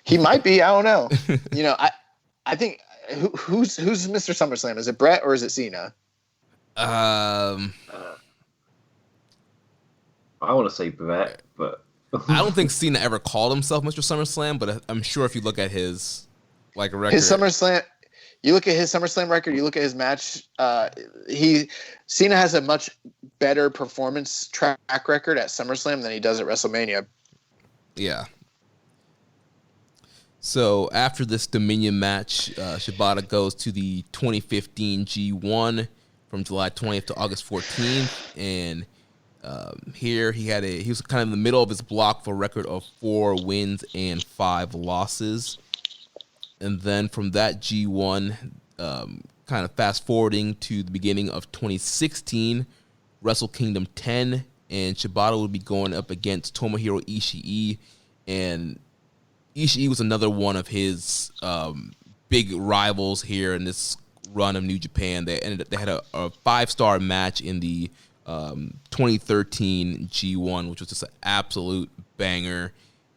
He might be. I don't know. I think who's Mr. SummerSlam? Is it Brett or is it Cena? I want to say Brett, but I don't think Cena ever called himself Mr. SummerSlam. But I'm sure if you look at his record, his SummerSlam. You look at his SummerSlam record, you look at his match, Cena has a much better performance track record at SummerSlam than he does at WrestleMania. Yeah. So after this Dominion match, Shibata goes to the 2015 G1 from July 20th to August 14th. And here he was kind of in the middle of his block for a record of 4 wins and 5 losses. And then from that G1, kind of fast forwarding to the beginning of 2016, Wrestle Kingdom 10, and Shibata would be going up against Tomohiro Ishii. And Ishii was another one of his big rivals here in this run of New Japan. They had a 5-star match in the 2013 G1, which was just an absolute banger.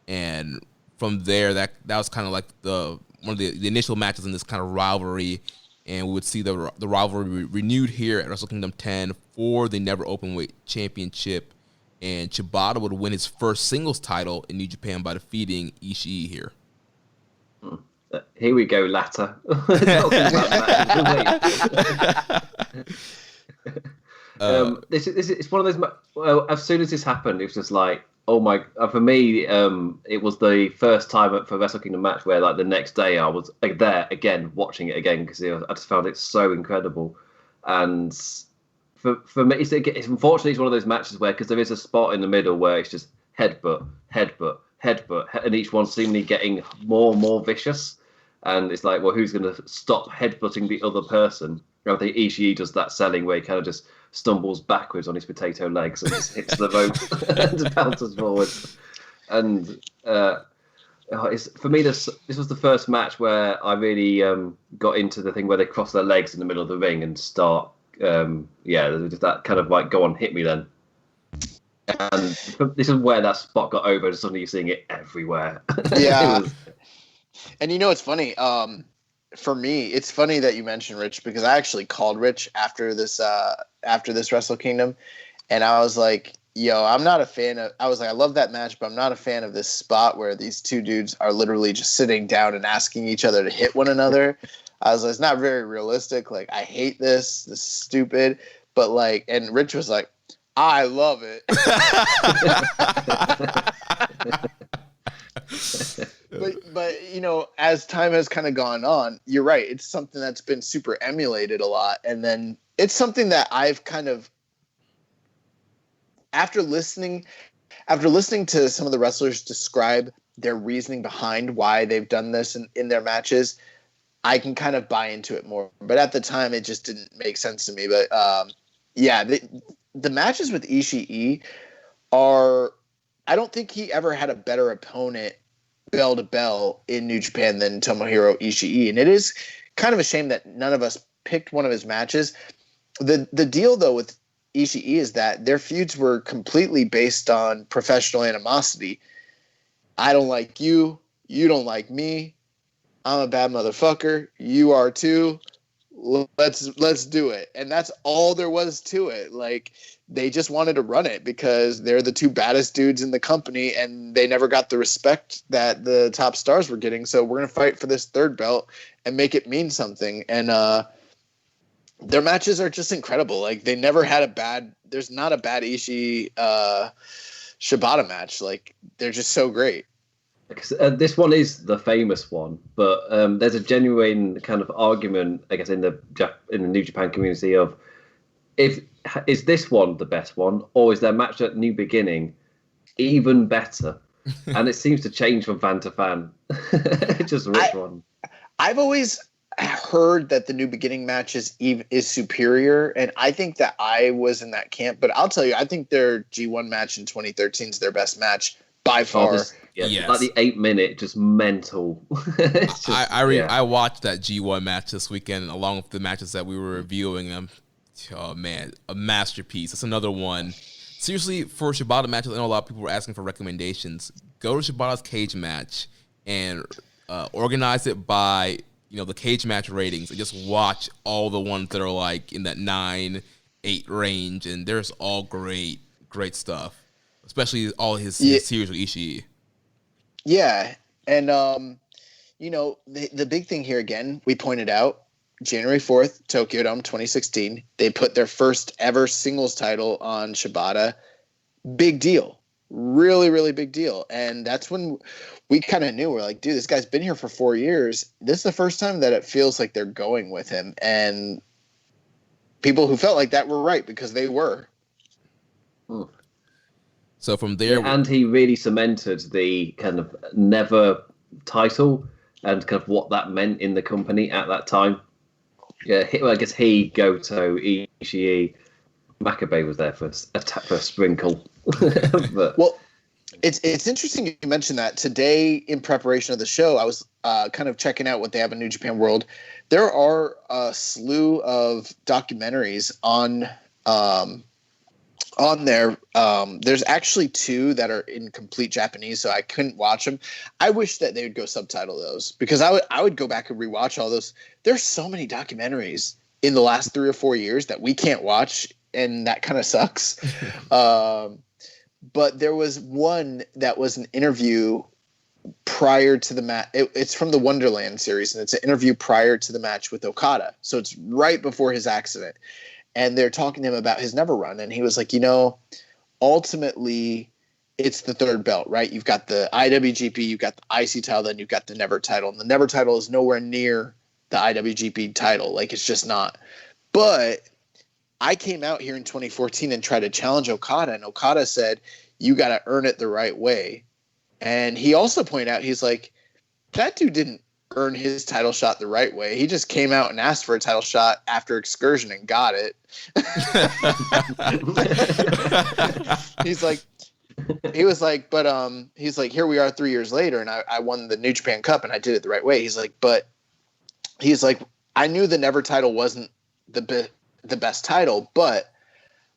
And from there, that was kind of like one of the initial matches in this kind of rivalry. and we would see the rivalry renewed here at Wrestle Kingdom 10 for the Never Openweight Championship, and Shibata would win his first singles title in New Japan by defeating Ishii here. Here we go, latter. Talking about matches. This is one of those. Well, as soon as this happened, it was just like, oh my! For me, it was the first time for Wrestle Kingdom match where, like, the next day I was there again, watching it again because I just found it so incredible. And for me, it's unfortunately it's one of those matches where, because there is a spot in the middle where it's just headbutt, and each one seemingly getting more and more vicious. And it's like, well, who's going to stop headbutting the other person? I think Ishii does that selling where he kind of just stumbles backwards on his potato legs and just hits the rope and bounces forward. And for me, this was the first match where I really got into the thing where they cross their legs in the middle of the ring and start, just that kind of like, go on, hit me then. And this is where that spot got over, and suddenly you're seeing it everywhere. Yeah. And you know, it's funny. For me, it's funny that you mentioned Rich, because I actually called Rich after this Wrestle Kingdom, and I was like, "Yo, I'm not a fan of." I was like, "I love that match, but I'm not a fan of this spot where these two dudes are literally just sitting down and asking each other to hit one another." I was like, "It's not very realistic. Like, I hate this. This is stupid." But like, and Rich was like, "I love it." But you know, as time has kind of gone on, you're right. It's something that's been super emulated a lot, and then it's something that I've kind of, after listening to some of the wrestlers describe their reasoning behind why they've done this in their matches, I can kind of buy into it more. But at the time, it just didn't make sense to me. But the matches with Ishii are, I don't think he ever had a better opponent bell to bell in New Japan than Tomohiro Ishii. And it is kind of a shame that none of us picked one of his matches. The deal, though, with Ishii is that their feuds were completely based on professional animosity. I don't like you. You don't like me. I'm a bad motherfucker. You are too. Let's do it. And that's all there was to it. Like, they just wanted to run it because they're the two baddest dudes in the company, and they never got the respect that the top stars were getting. So we're going to fight for this third belt and make it mean something. And their matches are just incredible. Like, they never had there's not a bad Ishii Shibata match. Like, they're just so great. This one is the famous one, but there's a genuine kind of argument, I guess, in the New Japan community of, is this one the best one, or is their match at New Beginning even better? And it seems to change from fan to fan. Just which one? I've always heard that the New Beginning match is superior, and I think that I was in that camp. But I'll tell you, I think their G1 match in 2013 is their best match by far. Yes. Like the 8-minute, just mental. I watched that G1 match this weekend along with the matches that we were reviewing. Oh man, a masterpiece. That's another one. Seriously, for Shibata matches, I know a lot of people were asking for recommendations. Go to Shibata's cage match and organize it by, you know, the cage match ratings, and just watch all the ones that are like in that 9-8 range, and there's all great stuff. Especially all his series with Ishii. Yeah, and you know, the big thing here again, we pointed out, January 4th, Tokyo Dome 2016, they put their first ever singles title on Shibata. Big deal. Really, really big deal. And that's when we kind of knew, we're like, dude, this guy's been here for 4 years. This is the first time that it feels like they're going with him. And people who felt like that were right, because they were. So from there... Yeah, and he really cemented the kind of never title and kind of what that meant in the company at that time. Yeah, I guess Goto, Ishii, Makabe was there for a sprinkle. But, well, it's interesting you mentioned that. Today, in preparation of the show, I was kind of checking out what they have in New Japan World. There are a slew of documentaries on on there. There's actually 2 that are in complete Japanese, so I couldn't watch them. I wish that they would go subtitle those, because I would go back and rewatch all those. There's so many documentaries in the last 3 or 4 years that we can't watch, and that kind of sucks. But there was one that was an interview prior to the match. It's from the Wonderland series, and it's an interview prior to the match with Okada. So it's right before his accident. And they're talking to him about his Never run. And he was like, ultimately it's the 3rd belt, right? You've got the IWGP, you've got the IC title, then you've got the Never title. And the Never title is nowhere near the IWGP title. Like, it's just not. But I came out here in 2014 and tried to challenge Okada, and Okada said, you got to earn it the right way. And he also pointed out, he's like, that dude didn't earn his title shot the right way. He just came out and asked for a title shot after Excursion and got it. He's like, here we are 3 years later, and I won the New Japan Cup, and I did it the right way. He's like, I knew the Never title wasn't the best title, but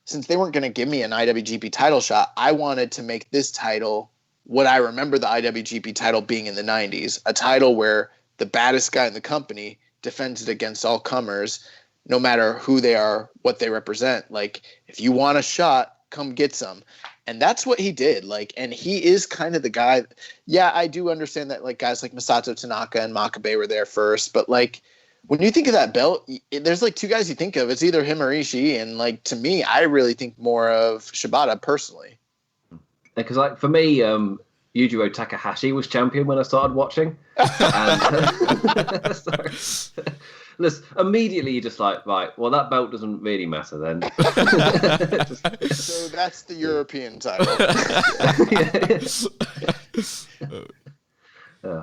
since they weren't going to give me an IWGP title shot, I wanted to make this title what I remember the IWGP title being in the 90s, a title where the baddest guy in the company defends it against all comers, no matter who they are, what they represent. Like, if you want a shot, come get some. And that's what he did. Like, and he is kind of the guy. Yeah, I do understand that, like, guys like Masato Tanaka and Makabe were there first, but, like, when you think of that belt, there's like 2 guys you think of. It's either him or Ishii, and, like, to me, I really think more of Shibata personally. Because, like, for me, Yujiro Takahashi was champion when I started watching. And listen, immediately you're just like, right, well, that belt doesn't really matter then. So that's the European title.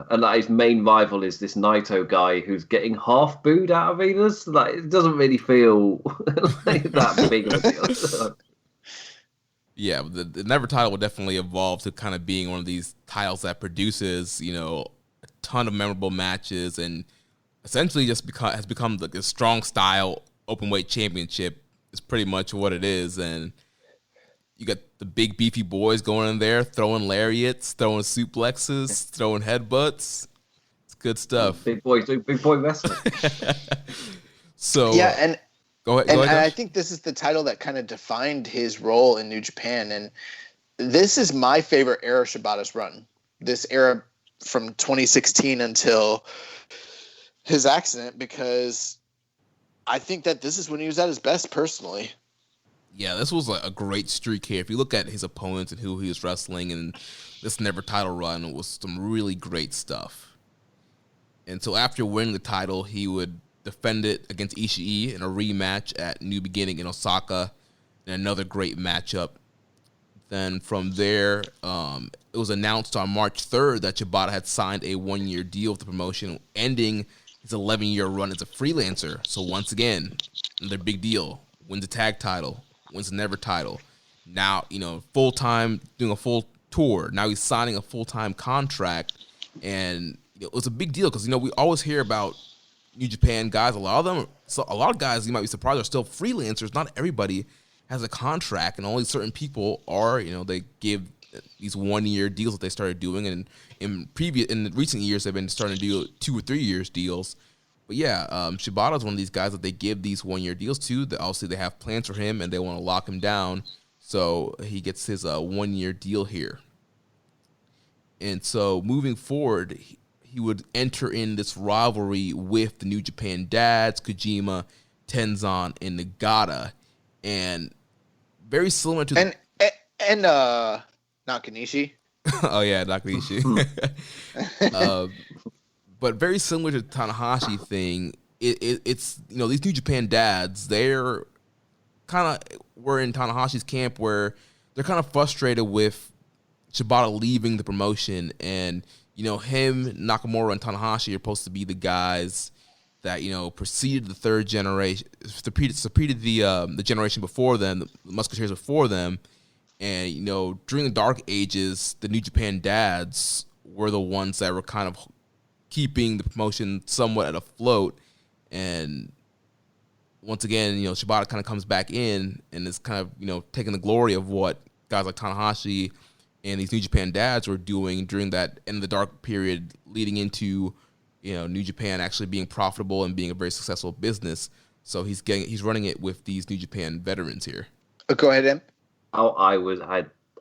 And like, his main rival is this Naito guy who's getting half booed out of arenas. Like, it doesn't really feel like that big of a deal. Yeah, the Never title will definitely evolve to kind of being one of these titles that produces, a ton of memorable matches, and essentially just has become like a strong style openweight championship is pretty much what it is. And you got the big beefy boys going in there, throwing lariats, throwing suplexes, throwing headbutts. It's good stuff. Big boys do big boy wrestling. So yeah, and Go ahead. And I think this is the title that kind of defined his role in New Japan. And this is my favorite era of Shibata's run. This era from 2016 until his accident, because I think that this is when he was at his best personally. Yeah, this was a great streak here. If you look at his opponents and who he was wrestling in this Never title run, it was some really great stuff. And so after winning the title, he would defend it against Ishii in a rematch at New Beginning in Osaka, and another great matchup. Then from there, it was announced on March 3rd that Shibata had signed a 1-year deal with the promotion, ending his 11-year run as a freelancer. So once again, another big deal. Wins a tag title, wins the Never title. Now, full-time, doing a full tour. Now he's signing a full-time contract, and it was a big deal because, we always hear about New Japan guys. A lot of guys, you might be surprised, are still freelancers. Not everybody has a contract, and only certain people are. They give these 1-year deals that they started doing, and in recent years they've been starting to do 2 or 3 years deals. But yeah, Shibata is one of these guys that they give these 1-year deals to. That obviously they have plans for him and they want to lock him down, so he gets his 1-year deal here. And so moving forward, he would enter in this rivalry with the New Japan dads, Kojima, Tenzan, and Nagata. And very similar to... And Nakanishi. Oh, yeah, Nakanishi. But very similar to the Tanahashi thing, it's, these New Japan dads, they're kind of... were in Tanahashi's camp where they're kind of frustrated with Shibata leaving the promotion, and him, Nakamura, and Tanahashi are supposed to be the guys that preceded the third generation, preceded the generation before them, the Musketeers before them, and during the Dark Ages, the New Japan dads were the ones that were kind of keeping the promotion somewhat at afloat, and once again, Shibata kind of comes back in and is kind of, taking the glory of what guys like Tanahashi and these New Japan dads were doing during that end of the dark period leading into, New Japan actually being profitable and being a very successful business. So he's running it with these New Japan veterans here. Go ahead, Em. Oh, I was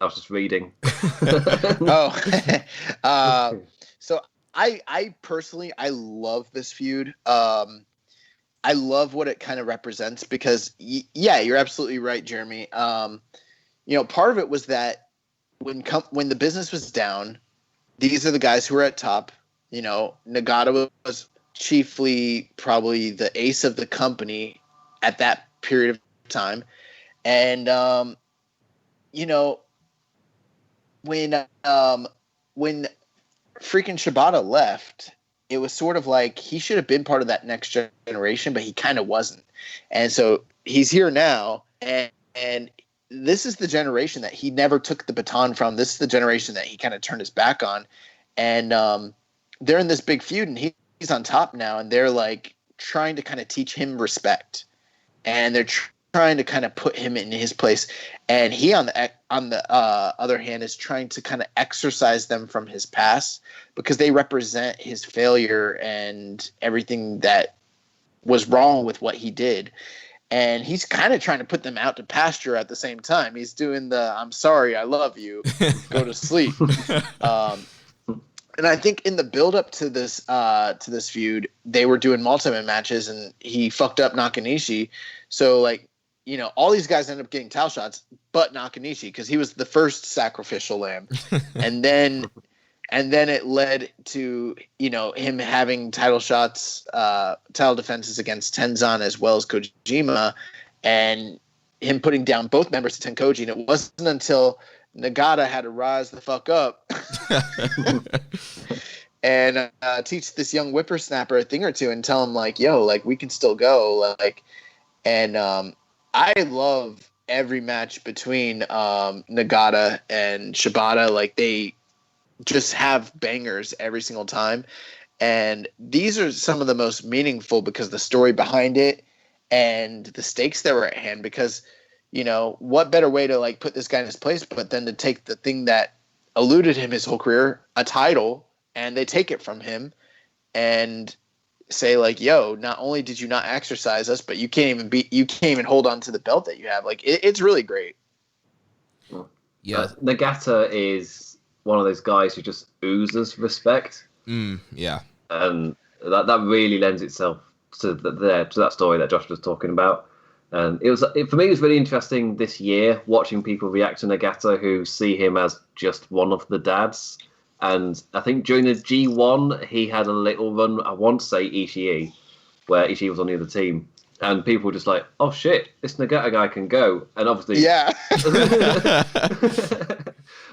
just reading. So I personally, I love this feud. I love what it kind of represents because, yeah, you're absolutely right, Jeremy. Part of it was that when the business was down, these are the guys who were at top. Nagata was chiefly probably the ace of the company at that period of time. And, when freaking Shibata left, it was sort of like he should have been part of that next generation, but he kind of wasn't. And so he's here now, and this is the generation that he never took the baton from. This is the generation that he kind of turned his back on. And they're in this big feud, and he's on top now, and they're like trying to kind of teach him respect. And they're trying to kind of put him in his place, and he on the other hand is trying to kind of exorcise them from his past because they represent his failure and everything that was wrong with what he did. And he's kind of trying to put them out to pasture at the same time. He's doing the "I'm sorry, I love you, go to sleep." And I think in the build up to this feud, they were doing multi-man matches, and he fucked up Nakanishi. So all these guys ended up getting title shots, but Nakanishi, because he was the first sacrificial lamb. and then it led to, him having title shots, title defenses against Tenzan as well as Kojima, and him putting down both members of Tenkoji. And it wasn't until Nagata had to rise the fuck up and teach this young whippersnapper a thing or two and tell him we can still go. I love every match between Nagata and Shibata. They just have bangers every single time. And these are some of the most meaningful because the story behind it and the stakes that were at hand. Because, what better way to put this guy in his place but then to take the thing that eluded him his whole career, a title, and they take it from him and say yo, not only did you not exercise us, but you can't even hold on to the belt that you have. It's really great. Yeah. Nagata is one of those guys who just oozes respect. Yeah. And that really lends itself to that story that Josh was talking about. And for me, it was really interesting this year watching people react to Nagata who see him as just one of the dads. And I think during the G1, he had a little run, I want to say Ishii, where Ishii was on the other team. And people were just like, oh shit, this Nagata guy can go. And obviously... Yeah.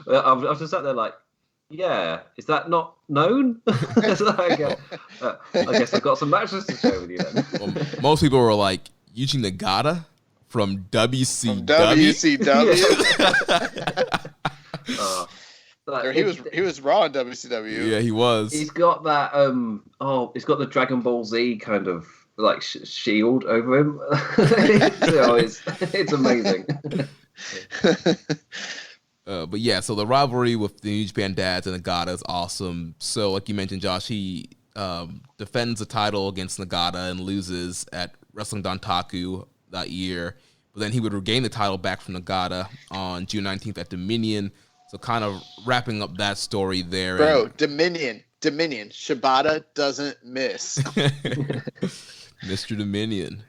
I was just sat there yeah, is that not known? I guess I've got some matches to share with you then. Well, most people were like, Yuji Nagata from WCW? From WCW? He was raw in WCW. Yeah, he was. He's got that. He's got the Dragon Ball Z kind of shield over him. It's amazing. But yeah, so the rivalry with the New Japan dads and Nagata is awesome. So, like you mentioned, Josh, he defends the title against Nagata and loses at Wrestling Dontaku that year. But then he would regain the title back from Nagata on June 19th at Dominion. So kind of wrapping up that story there. Bro, Dominion. Shibata doesn't miss. Mr. Dominion.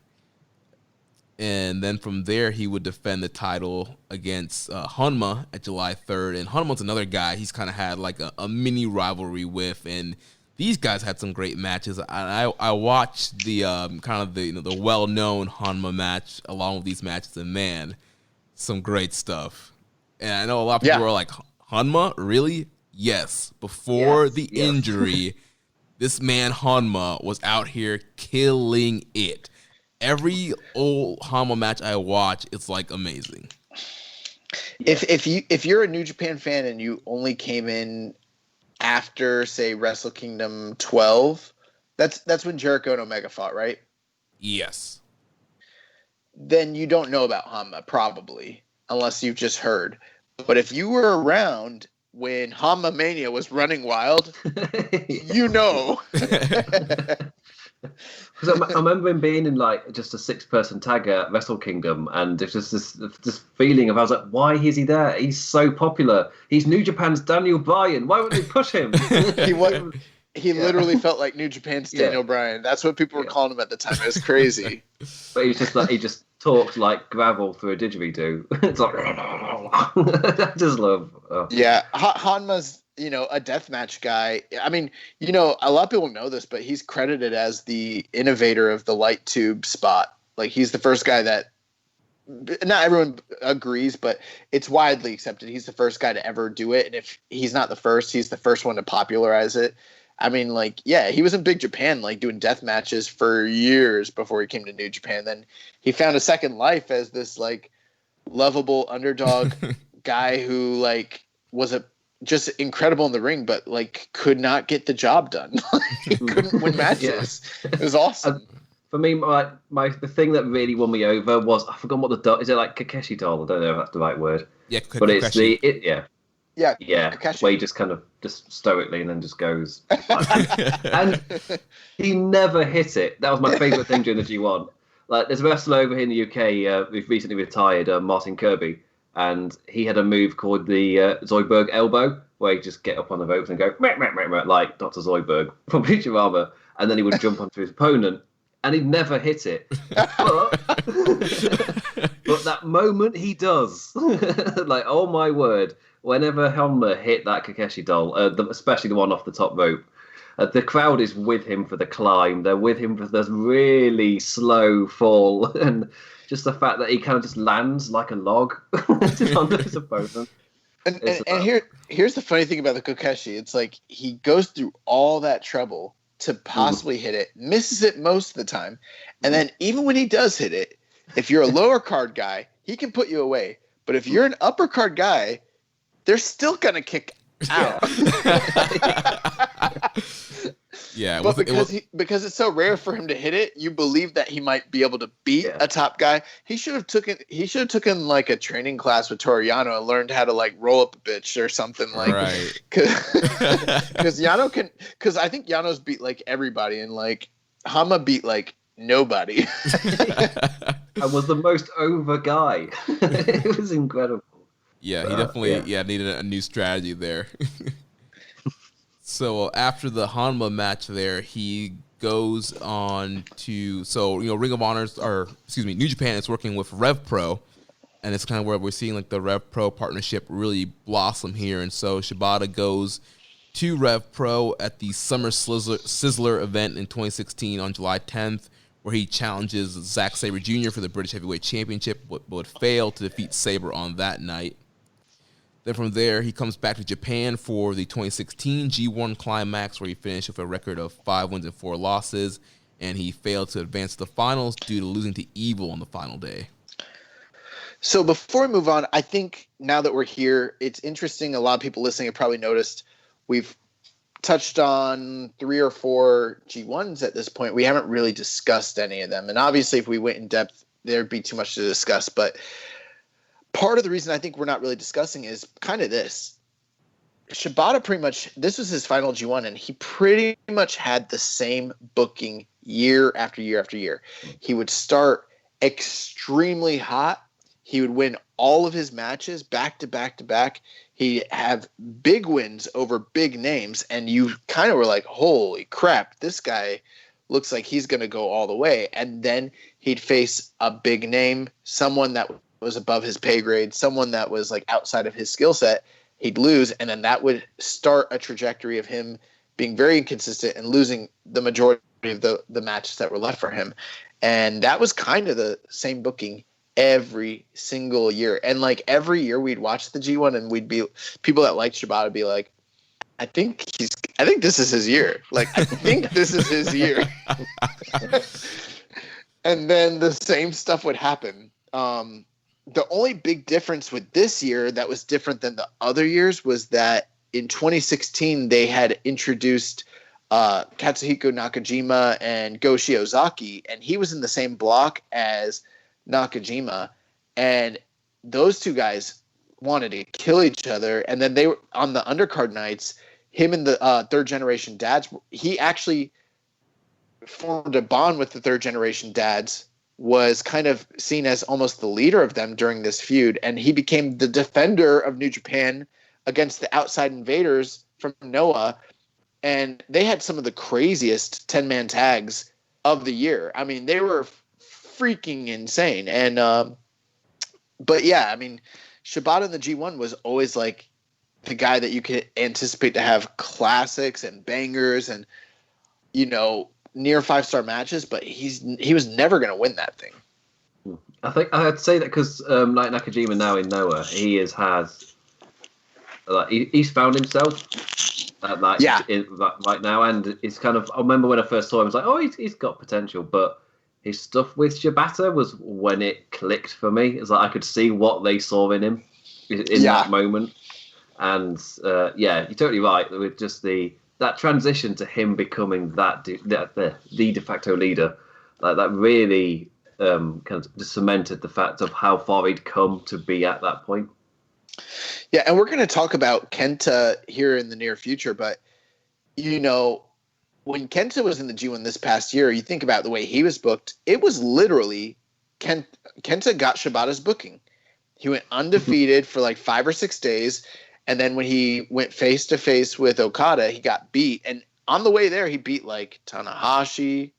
And then from there, he would defend the title against Honma at July 3rd. And Honma's another guy he's kind of had a mini rivalry with. And these guys had some great matches. I watched the the well-known Honma match along with these matches. And man, some great stuff. And I know a lot of people are like, Honma? Really? Yes. Before the injury, this man Honma was out here killing it. Every old Honma match I watch, it's amazing. If you're a New Japan fan and you only came in after, say, Wrestle Kingdom 12, that's when Jericho and Omega fought, right? Yes. then you don't know about Hanma, probably, unless you've just heard. But if you were around when Hanma Mania was running wild, you know. Because I remember him being in like just a 6-person tag at Wrestle Kingdom, and it's just this feeling of, I was like, why is he there? He's so popular. He's New Japan's Daniel Bryan. Why wouldn't they push him? He literally felt like New Japan's Daniel Bryan. That's what people were calling him at the time. It was crazy. But he just talked like gravel through a didgeridoo. It's like I just love. Oh. Yeah, Hanma's a deathmatch guy. I mean, a lot of people know this, but he's credited as the innovator of the light tube spot. Like, he's the first guy that, not everyone agrees, but it's widely accepted. He's the first guy to ever do it. And if he's not the first, he's the first one to popularize it. I mean, he was in Big Japan, doing death matches for years before he came to New Japan. Then he found a second life as this, lovable underdog guy who, was just incredible in the ring, but, could not get the job done. He couldn't win matches. It was awesome. For me, the thing that really won me over was, I forgot what the doll is. It Kakeshi doll? I don't know if that's the right word. Yeah, but it's Yeah, where he just kind of just stoically and then just goes. And he never hit it. That was my favourite thing during the G1. There's a wrestler over here in the UK who's recently retired, Martin Kirby, and he had a move called the Zoidberg elbow, where he'd just get up on the ropes and go meh, meh, meh, meh, like Dr. Zoidberg from Futurama, and then he would jump onto his opponent, and he'd never hit it. But that moment he does. Oh my word. Whenever Hanma hit that Kakeshi doll, especially the one off the top rope, the crowd is with him for the climb. They're with him for this really slow fall. And just the fact that he kind of just lands like a log under his opponent. And here's the funny thing about the Kakeshi. It's he goes through all that trouble to possibly hit it, misses it most of the time. And then even when he does hit it, if you're a lower card guy, he can put you away. But if you're an upper card guy, they're still gonna kick out. Yeah, but because it's so rare for him to hit it, you believe that he might be able to beat a top guy. He should have taken a training class with Toru Yano and learned how to roll up a bitch or something right. Because Yano can. Because I think Yano's beat everybody, and Hanma beat nobody. I was the most over guy. It was incredible. Yeah, he definitely needed a new strategy there. So after the Hanma match there, he goes on to Ring of Honor New Japan is working with Rev Pro, and it's kind of where we're seeing the Rev Pro partnership really blossom here. And so Shibata goes to Rev Pro at the Summer Sizzler event in 2016 on July 10th, where he challenges Zack Sabre Jr. for the British Heavyweight Championship, but would fail to defeat Sabre on that night. Then from there, he comes back to Japan for the 2016 G1 Climax, where he finished with a record of 5 wins and 4 losses, and he failed to advance to the finals due to losing to Evil on the final day. So before we move on, I think now that we're here, it's interesting. A lot of people listening have probably noticed we've touched on 3 or 4 G1s at this point. We haven't really discussed any of them. And obviously, if we went in depth, there'd be too much to discuss. But part of the reason I think we're not really discussing is kind of this. Shibata this was his final G1, and he pretty much had the same booking year after year after year. He would start extremely hot. He would win all of his matches back to back to back. He'd have big wins over big names, and you kind of were like, holy crap, this guy looks like he's going to go all the way. And then he'd face a big name, someone that was above his pay grade, someone that was outside of his skill set. He'd lose, and then that would start a trajectory of him being very inconsistent and losing the majority of the matches that were left for him. And that was kind of the same booking every single year. And every year we'd watch the G1, and we'd be people that liked Shibata be like, I think this is his year. I think this is his year. And then the same stuff would happen. The only big difference with this year that was different than the other years was that in 2016 they had introduced Katsuhiko Nakajima and Go Shiozaki, and he was in the same block as Nakajima, and those two guys wanted to kill each other. And then they were on the undercard nights. Him and the third generation dads. He actually formed a bond with the third generation dads. Was kind of seen as almost the leader of them during this feud, and he became the defender of New Japan against the outside invaders from Noah. And they had some of the craziest 10-man tags of the year. I mean, they were freaking insane. And, but yeah, I mean, Shibata in the G1 was always like the guy that you could anticipate to have classics and bangers and, you know, near 5-star matches, but he was never going to win that thing. I think I'd say that because like Nakajima now in Noah, he has he's found himself right now, and it's kind of. I remember when I first saw him, I was like, oh, he's got potential, but his stuff with Shibata was when it clicked for me. It's like I could see what they saw in him in that moment, and you're totally right with just that transition to him becoming the de facto leader, like that really kind of cemented the fact of how far he'd come to be at that point. Yeah, and we're going to talk about Kenta here in the near future, but, you know, when Kenta was in the G1 this past year, you think about the way he was booked, it was literally Kenta got Shibata's booking. He went undefeated for like 5 or 6 days. And then when he went face-to-face with Okada, he got beat. And on the way there, he beat, like, Tanahashi,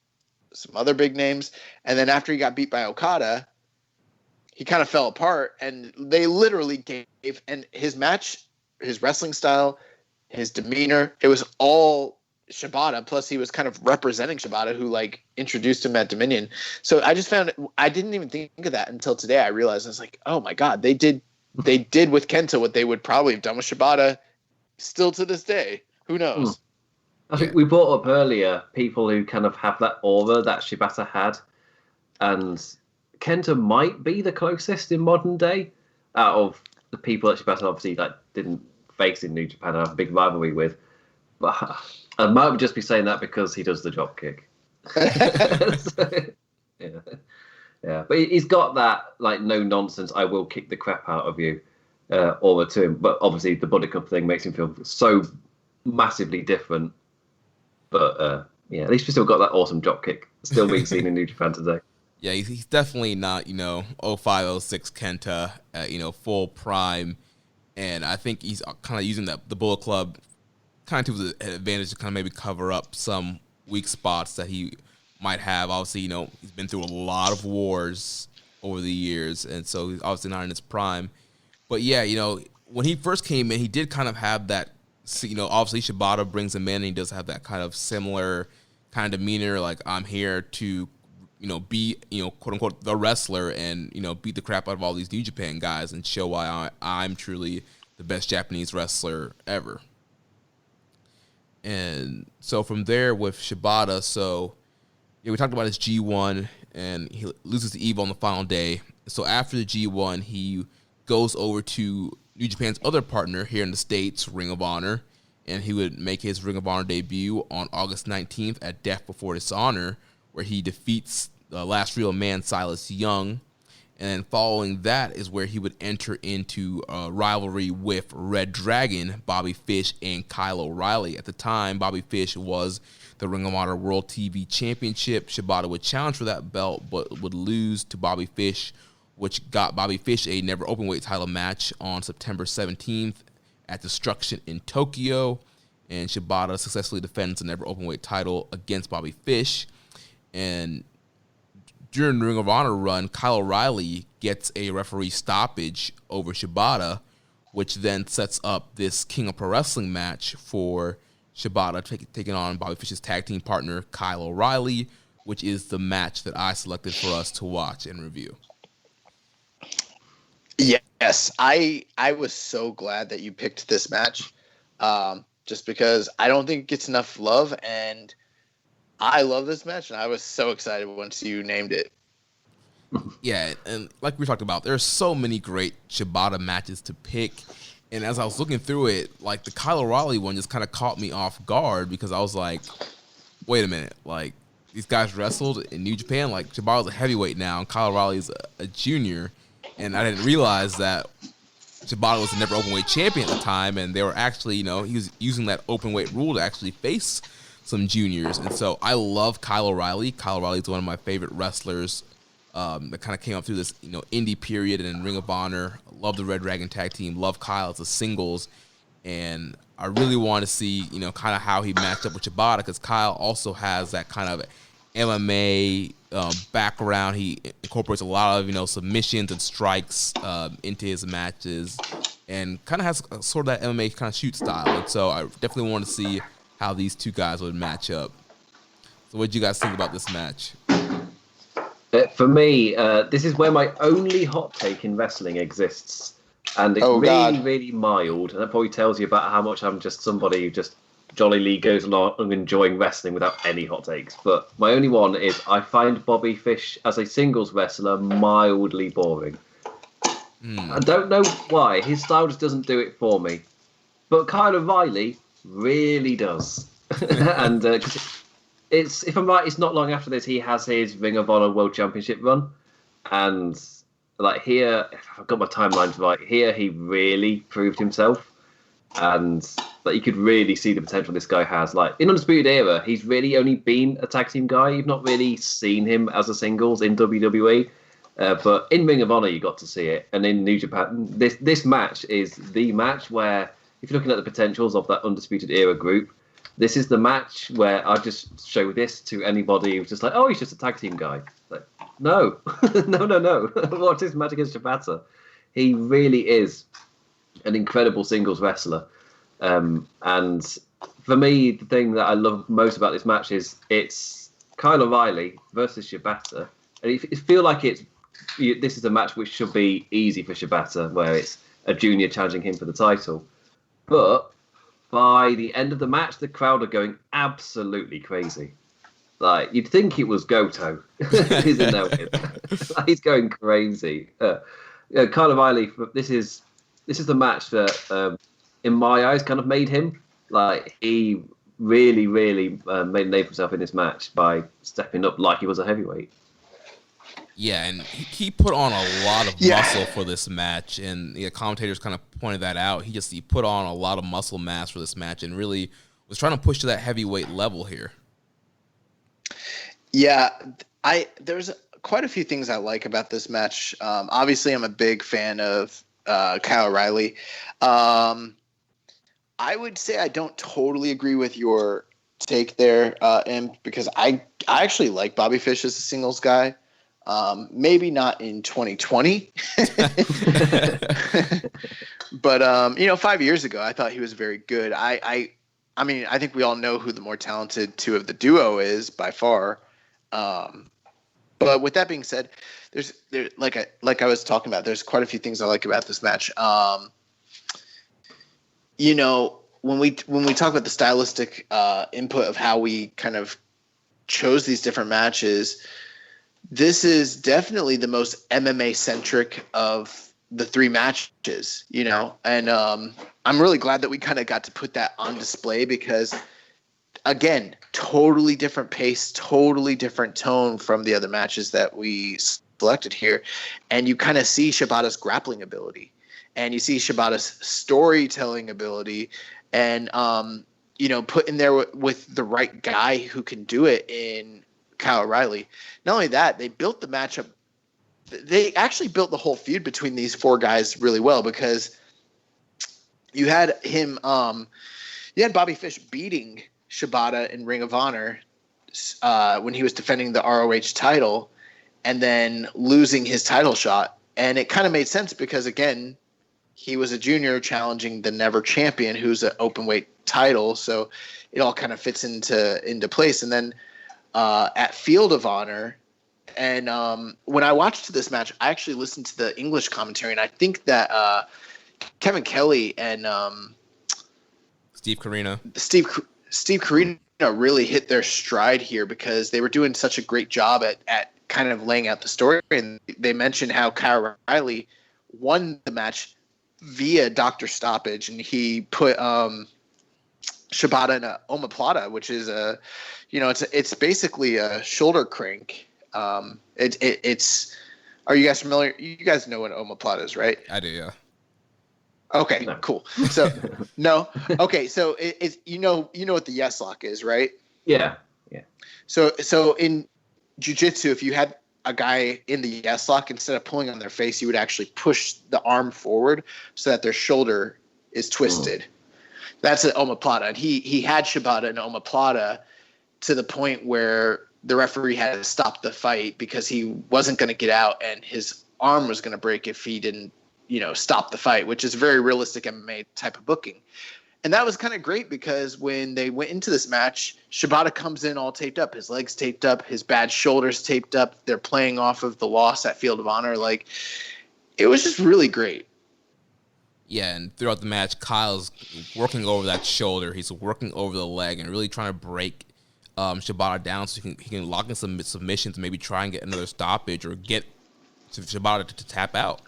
some other big names. And then after he got beat by Okada, he kind of fell apart. And they literally gave – and his match, his wrestling style, his demeanor, it was all Shibata. Plus, he was kind of representing Shibata, who, like, introduced him at Dominion. So I just found – I didn't even think of that until today. I realized, I was like, oh, my God, they did with Kenta what they would probably have done with Shibata still to this day. Who knows? I think we brought up earlier people who kind of have that aura that Shibata had. And Kenta might be the closest in modern day out of the people that Shibata obviously didn't face in New Japan and have a big rivalry with. But I might just be saying that because he does the drop kick. Yeah, but he's got that no nonsense. I will kick the crap out of you, aura to him. But obviously, the body cup thing makes him feel so massively different. But at least we still got that awesome drop kick still being seen in New Japan today. Yeah, he's definitely not 05, 06 Kenta at full prime, and I think he's kind of using the Bullet Club kind of to his advantage to kind of maybe cover up some weak spots that he might have. Obviously, he's been through a lot of wars over the years, and so he's obviously not in his prime. But yeah, when he first came in, he did kind of have that. Obviously Shibata brings him in, and he does have that kind of similar kind of demeanor, like I'm here to, be, quote unquote, the wrestler, and beat the crap out of all these New Japan guys and show why I'm truly the best Japanese wrestler ever. And so from there with Shibata, we talked about his G1, and he loses to Evil on the final day. So after the G1, he goes over to New Japan's other partner here in the States, Ring of Honor, and he would make his Ring of Honor debut on August 19th at Death Before Dishonor, where he defeats the last real man, Silas Young. And then following that is where he would enter into a rivalry with Red Dragon, Bobby Fish, and Kyle O'Reilly. At the time, Bobby Fish was the Ring of Honor World TV Championship. Shibata would challenge for that belt, but would lose to Bobby Fish, which got Bobby Fish a never openweight title match on September 17th at Destruction in Tokyo. And Shibata successfully defends the never openweight title against Bobby Fish. And during the Ring of Honor run, Kyle O'Reilly gets a referee stoppage over Shibata, which then sets up this King of Pro Wrestling match for Shibata taking on Bobby Fish's tag team partner, Kyle O'Reilly, which is the match that I selected for us to watch and review. Yes, I was so glad that you picked this match, just because I don't think it gets enough love, and I love this match, and I was so excited once you named it. Yeah, and like we talked about, there's so many great Shibata matches to pick, and as I was looking through it, the Kyle O'Reilly one just kind of caught me off guard because I was like, wait a minute, these guys wrestled in New Japan. Like, Shibata's a heavyweight now, and Kyle O'Reilly's a junior. And I didn't realize that Shibata was the never openweight champion at the time, and they were actually, he was using that openweight rule to actually face some juniors. And so I love Kyle O'Reilly. Kyle O'Reilly is one of my favorite wrestlers that kind of came up through this, indie period and in Ring of Honor. I love the Red Dragon tag team. Love Kyle as a singles. And I really want to see, kind of how he matched up with Shibata, because Kyle also has that kind of MMA background. He incorporates a lot of, submissions and strikes into his matches, and kind of has sort of that MMA kind of shoot style. And so I definitely want to see how these two guys would match up. So what did you guys think about this match? For me, this is where my only hot take in wrestling exists. And it's really mild, and that probably tells you about how much I'm just somebody who just jollily goes along enjoying wrestling without any hot takes. But my only one is I find Bobby Fish as a singles wrestler mildly boring. I don't know why. His style just doesn't do it for me. But Kyle O'Reilly really does. And it's, if I'm right, it's not long after this he has his Ring of Honor World Championship run. And like here, if I've got my timelines right, here he really proved himself, and you could really see the potential this guy has. Like in Undisputed Era, he's really only been a tag team guy. You've not really seen him as a singles in WWE, but in Ring of Honor you got to see it. And in New Japan, this match is the match where, if you're looking at the potentials of that Undisputed Era group, this is the match where I just show this to anybody who's just like, oh, he's just a tag team guy. Like, no, no. Watch this match against Shibata. He really is an incredible singles wrestler. And for me, the thing that I love most about this match is it's Kyle O'Reilly versus Shibata. And it feel like this is a match which should be easy for Shibata, where it's a junior challenging him for the title. But by the end of the match, the crowd are going absolutely crazy. Like, you'd think it was Goto. He's in there with. He's going crazy. Kyle O'Reilly, this is the match that, in my eyes, kind of made him. Like, he really, really made a name for himself in this match by stepping up like he was a heavyweight. Yeah, and he put on a lot of muscle for this match, and the commentators kind of pointed that out. He put on a lot of muscle mass for this match, and really was trying to push to that heavyweight level here. Yeah, there's quite a few things I like about this match. Obviously, I'm a big fan of Kyle O'Reilly. I would say I don't totally agree with your take there, Imp, because I actually like Bobby Fish as a singles guy. Maybe not in 2020, but 5 years ago, I thought he was very good. I mean, I think we all know who the more talented two of the duo is by far. But with that being said, there's like I was talking about, there's quite a few things I like about this match. When we talk about the stylistic input of how we kind of chose these different matches, this is definitely the most MMA centric of the three matches, and I'm really glad that we kind of got to put that on display, because again, totally different pace, totally different tone from the other matches that we selected here. And you kind of see Shibata's grappling ability, and you see Shibata's storytelling ability, and put in there with the right guy who can do it in Kyle O'Reilly. Not only that, they built the matchup. They actually built the whole feud between these four guys really well, because you had him, you had Bobby Fish beating Shibata in Ring of Honor when he was defending the ROH title, and then losing his title shot. And it kind of made sense because, again, he was a junior challenging the never champion, who's an open weight title. So it all kind of fits into place. And then at Field of Honor, and when I watched this match, I actually listened to the English commentary, and I think that Kevin Kelly and Steve Corino really hit their stride here, because they were doing such a great job at kind of laying out the story. And they mentioned how Kyle O'Reilly won the match via doctor stoppage, and he put Shibata and a omoplata, which is it's basically a shoulder crank. It's are you guys familiar? You guys know what omoplata is, right? I do, yeah. Okay, No. cool. So no, okay, so it's you know what the yes lock is, right? Yeah. So in jiu-jitsu, if you had a guy in the yes lock, instead of pulling on their face, you would actually push the arm forward so that their shoulder is twisted. That's an omoplata. And he had Shibata and omoplata to the point where the referee had to stop the fight because he wasn't going to get out and his arm was going to break if he didn't, stop the fight, which is very realistic MMA type of booking. And that was kind of great because when they went into this match, Shibata comes in all taped up, his legs taped up, his bad shoulders taped up. They're playing off of the loss at Field of Honor. Like, it was just really great. Yeah, and throughout the match, Kyle's working over that shoulder. He's working over the leg and really trying to break Shibata down so he can lock in some submissions, maybe try and get another stoppage or get Shibata to tap out.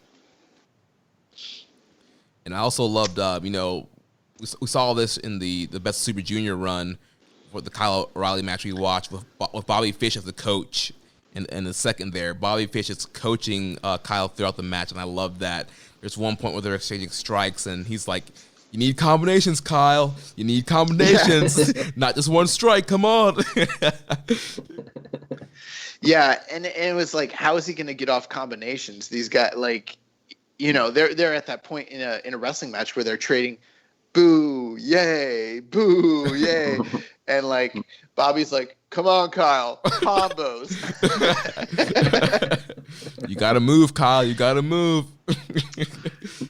And I also loved, we saw this in the Best Super Junior run for the Kyle O'Reilly match we watched with Bobby Fish as the coach. And the second there, Bobby Fish is coaching Kyle throughout the match, and I love that. There's one point where they're exchanging strikes, and he's like, "You need combinations, Kyle. You need combinations, not just one strike. Come on." Yeah, and it was like, how is he going to get off combinations? These guys, like, they're at that point in a wrestling match where they're trading, boo, yay, and like Bobby's like, "Come on, Kyle, combos." You gotta move, Kyle. You gotta move.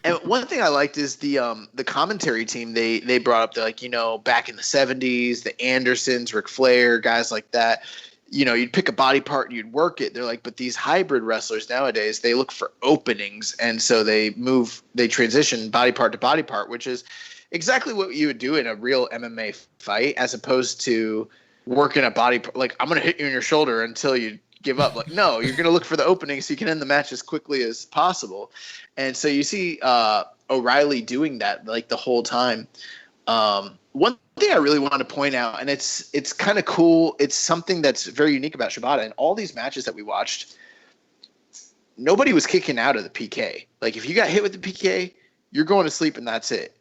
And one thing I liked is the commentary team. They brought up, they're like, back in the 70s, the Andersons, Ric Flair, guys like that. You'd pick a body part and you'd work it. They're like, but these hybrid wrestlers nowadays, they look for openings, and so they transition body part to body part, which is exactly what you would do in a real MMA fight, as opposed to working a body part. Like, I'm going to hit you in your shoulder until you give up. Like, no, you're going to look for the opening so you can end the match as quickly as possible. And so you see O'Reilly doing that like the whole time. One thing I really want to point out, and it's kind of cool, it's something that's very unique about Shibata. In all these matches that we watched, nobody was kicking out of the PK. Like, if you got hit with the PK, you're going to sleep and that's it.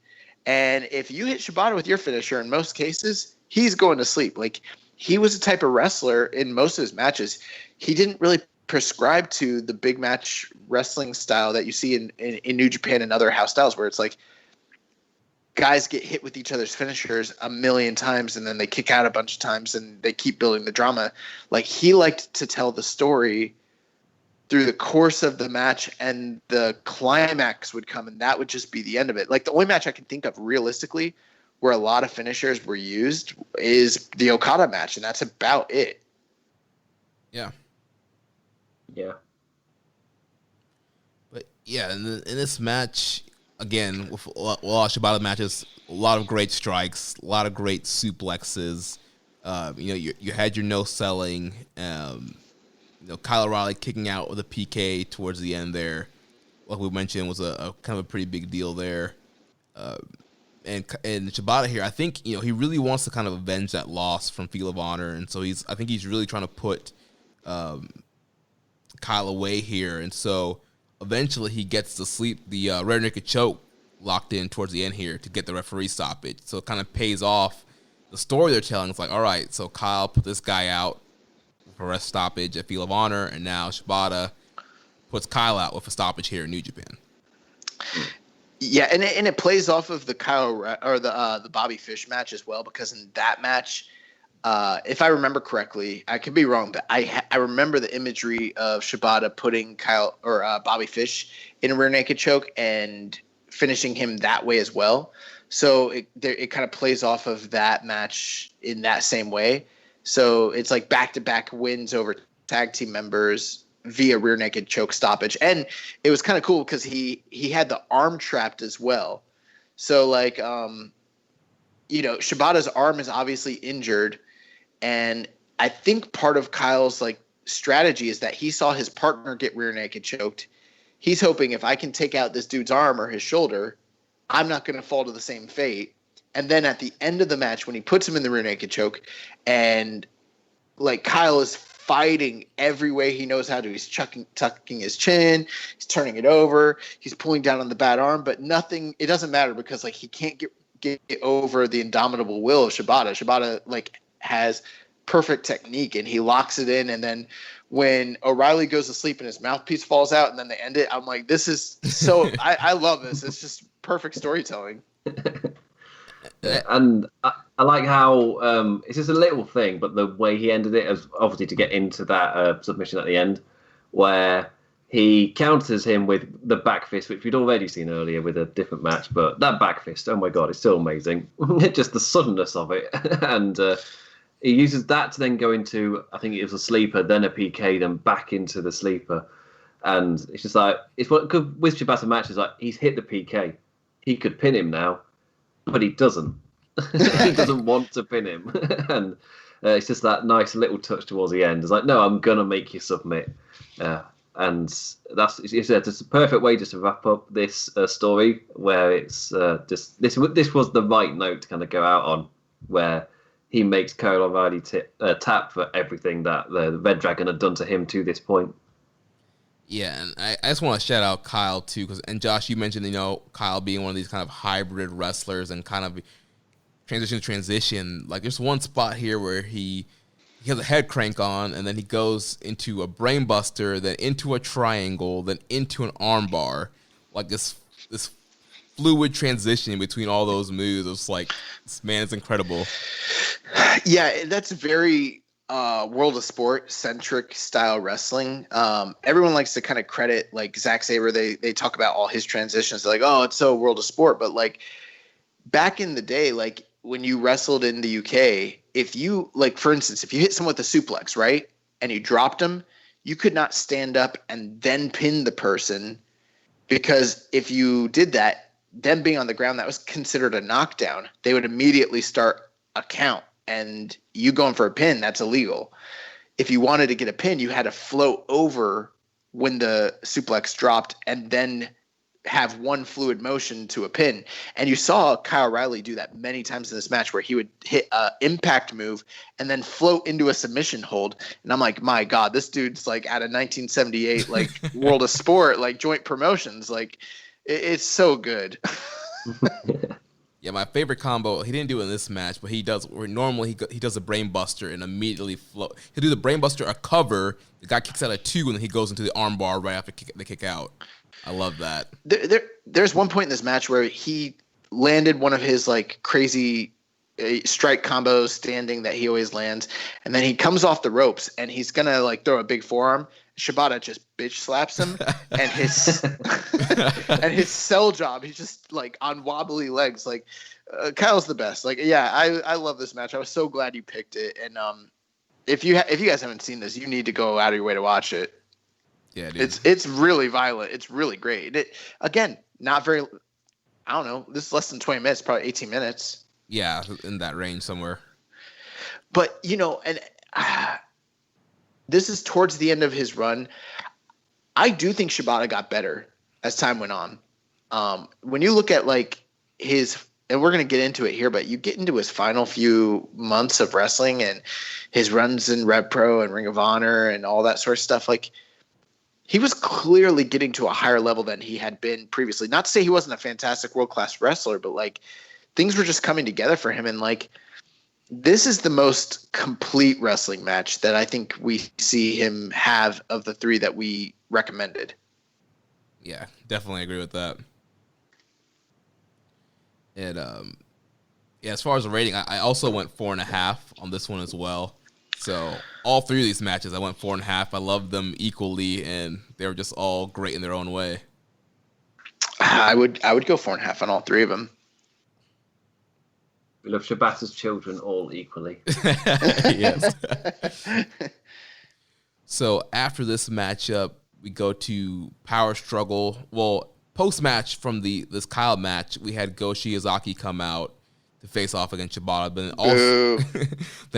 And if you hit Shibata with your finisher, in most cases, he's going to sleep. Like, he was the type of wrestler in most of his matches. He didn't really prescribe to the big match wrestling style that you see in New Japan and other house styles, where it's like guys get hit with each other's finishers a million times and then they kick out a bunch of times and they keep building the drama. Like, he liked to tell the story through the course of the match, and the climax would come and that would just be the end of it. Like, the only match I can think of realistically where a lot of finishers were used is the Okada match, and that's about it. Yeah. But yeah, in this match, again, with a lot of Shibata matches, a lot of great strikes, a lot of great suplexes. You had your no selling. Kyle O'Reilly kicking out with a PK towards the end there, like we mentioned, was a kind of a pretty big deal there. And Shibata here, I think he really wants to kind of avenge that loss from Field of Honor, and so I think he's really trying to put Kyle away here, and so eventually he gets the rear naked choke locked in towards the end here to get the referee stoppage. So it kind of pays off the story they're telling. It's like, all right, so Kyle put this guy out for rest stoppage at Field of Honor, and now Shibata puts Kyle out with a stoppage here in New Japan. Yeah, and it plays off of the Kyle or the Bobby Fish match as well, because in that match, if I remember correctly, I could be wrong, but I remember the imagery of Shibata putting Kyle or Bobby Fish in a rear naked choke and finishing him that way as well. So it kind of plays off of that match in that same way. So it's like back-to-back wins over tag team members via rear naked choke stoppage. And it was kind of cool because he had the arm trapped as well. So like, Shibata's arm is obviously injured. And I think part of Kyle's like strategy is that he saw his partner get rear naked choked. He's hoping, if I can take out this dude's arm or his shoulder, I'm not going to fall to the same fate. And then at the end of the match, when he puts him in the rear naked choke, and like Kyle is fighting every way he knows how to. He's tucking his chin, he's turning it over, he's pulling down on the bad arm, but nothing. It doesn't matter because like he can't get over the indomitable will of Shibata. Shibata like has perfect technique, and he locks it in, and then when O'Reilly goes to sleep and his mouthpiece falls out and then they end it, I'm like, this is so I love this. It's just perfect storytelling. And I like how it's just a little thing, but the way he ended it is obviously to get into that submission at the end, where he counters him with the back fist, which we'd already seen earlier with a different match. But that back fist, oh my God, it's still amazing. Just the suddenness of it. And he uses that to then go into, I think it was a sleeper, then a PK, then back into the sleeper. And it's just like, it's what could with Shibata matches, like he's hit the PK. He could pin him now, but he doesn't. He doesn't want to pin him. And it's just that nice little touch towards the end. It's like, no, I'm going to make you submit. And that's it's a perfect way just to wrap up this story, where it's just this was the right note to kind of go out on, where he makes Kyle O'Reilly tap for everything that the Red Dragon had done to him to this point. Yeah, and I just want to shout out Kyle too, and Josh, you mentioned Kyle being one of these kind of hybrid wrestlers and kind of transition. Like there's one spot here where he has a head crank on, and then he goes into a brain buster, then into a triangle, then into an arm bar. Like this fluid transition between all those moves. It's like, this man is incredible. Yeah, that's very World of Sport centric style wrestling. Everyone likes to kind of credit like Zack Sabre. They talk about all his transitions. They're like, oh, it's so World of Sport. But like back in the day, like when you wrestled in the UK, if you like, for instance, if you hit someone with a suplex, right, and you dropped them, you could not stand up and then pin the person, because if you did that, them being on the ground, that was considered a knockdown. They would immediately start a count, and you going for a pin, that's illegal. If you wanted to get a pin, you had to float over when the suplex dropped and then have one fluid motion to a pin. And you saw Kyle O'Reilly do that many times in this match, where he would hit an impact move and then float into a submission hold. And I'm like, my God, this dude's like out of 1978, like World of Sport, like joint promotions. Like it's so good. Yeah, my favorite combo, he didn't do it in this match, but he does, where normally he does a brain buster and immediately float. He'll do the brain buster, a cover, the guy kicks out at 2, and then he goes into the arm bar right after they kick out. I love that. There's one point in this match where he landed one of his like crazy strike combos standing that he always lands, and then he comes off the ropes and he's gonna like throw a big forearm. Shibata just bitch slaps him, and his and his cell job, he's just like on wobbly legs. Like Kyle's the best. Like, yeah, I love this match. I was so glad you picked it. And if you guys haven't seen this, you need to go out of your way to watch it. Yeah, dude. It's really violent. It's really great. Again, not very. I don't know. This is less than 20 minutes, probably 18 minutes. Yeah, in that range somewhere. But and this is towards the end of his run. I do think Shibata got better as time went on. When you look at like his, and we're going to get into it here, but you get into his final few months of wrestling and his runs in Rev Pro and Ring of Honor and all that sort of stuff, like he was clearly getting to a higher level than he had been previously. Not to say he wasn't a fantastic world-class wrestler, but like things were just coming together for him. And like, this is the most complete wrestling match that I think we see him have of the 3 that we recommended. Yeah, definitely agree with that. And yeah, as far as the rating, I also went 4.5 on this one as well. So all 3 of these matches, I went 4.5. I loved them equally, and they were just all great in their own way. I would go 4.5 on all 3 of them. We love Shibata's children all equally. Yes. So after this matchup, we go to Power Struggle. Well, post-match from this Kyle match, we had Go Shiozaki come out to face off against Shibata. But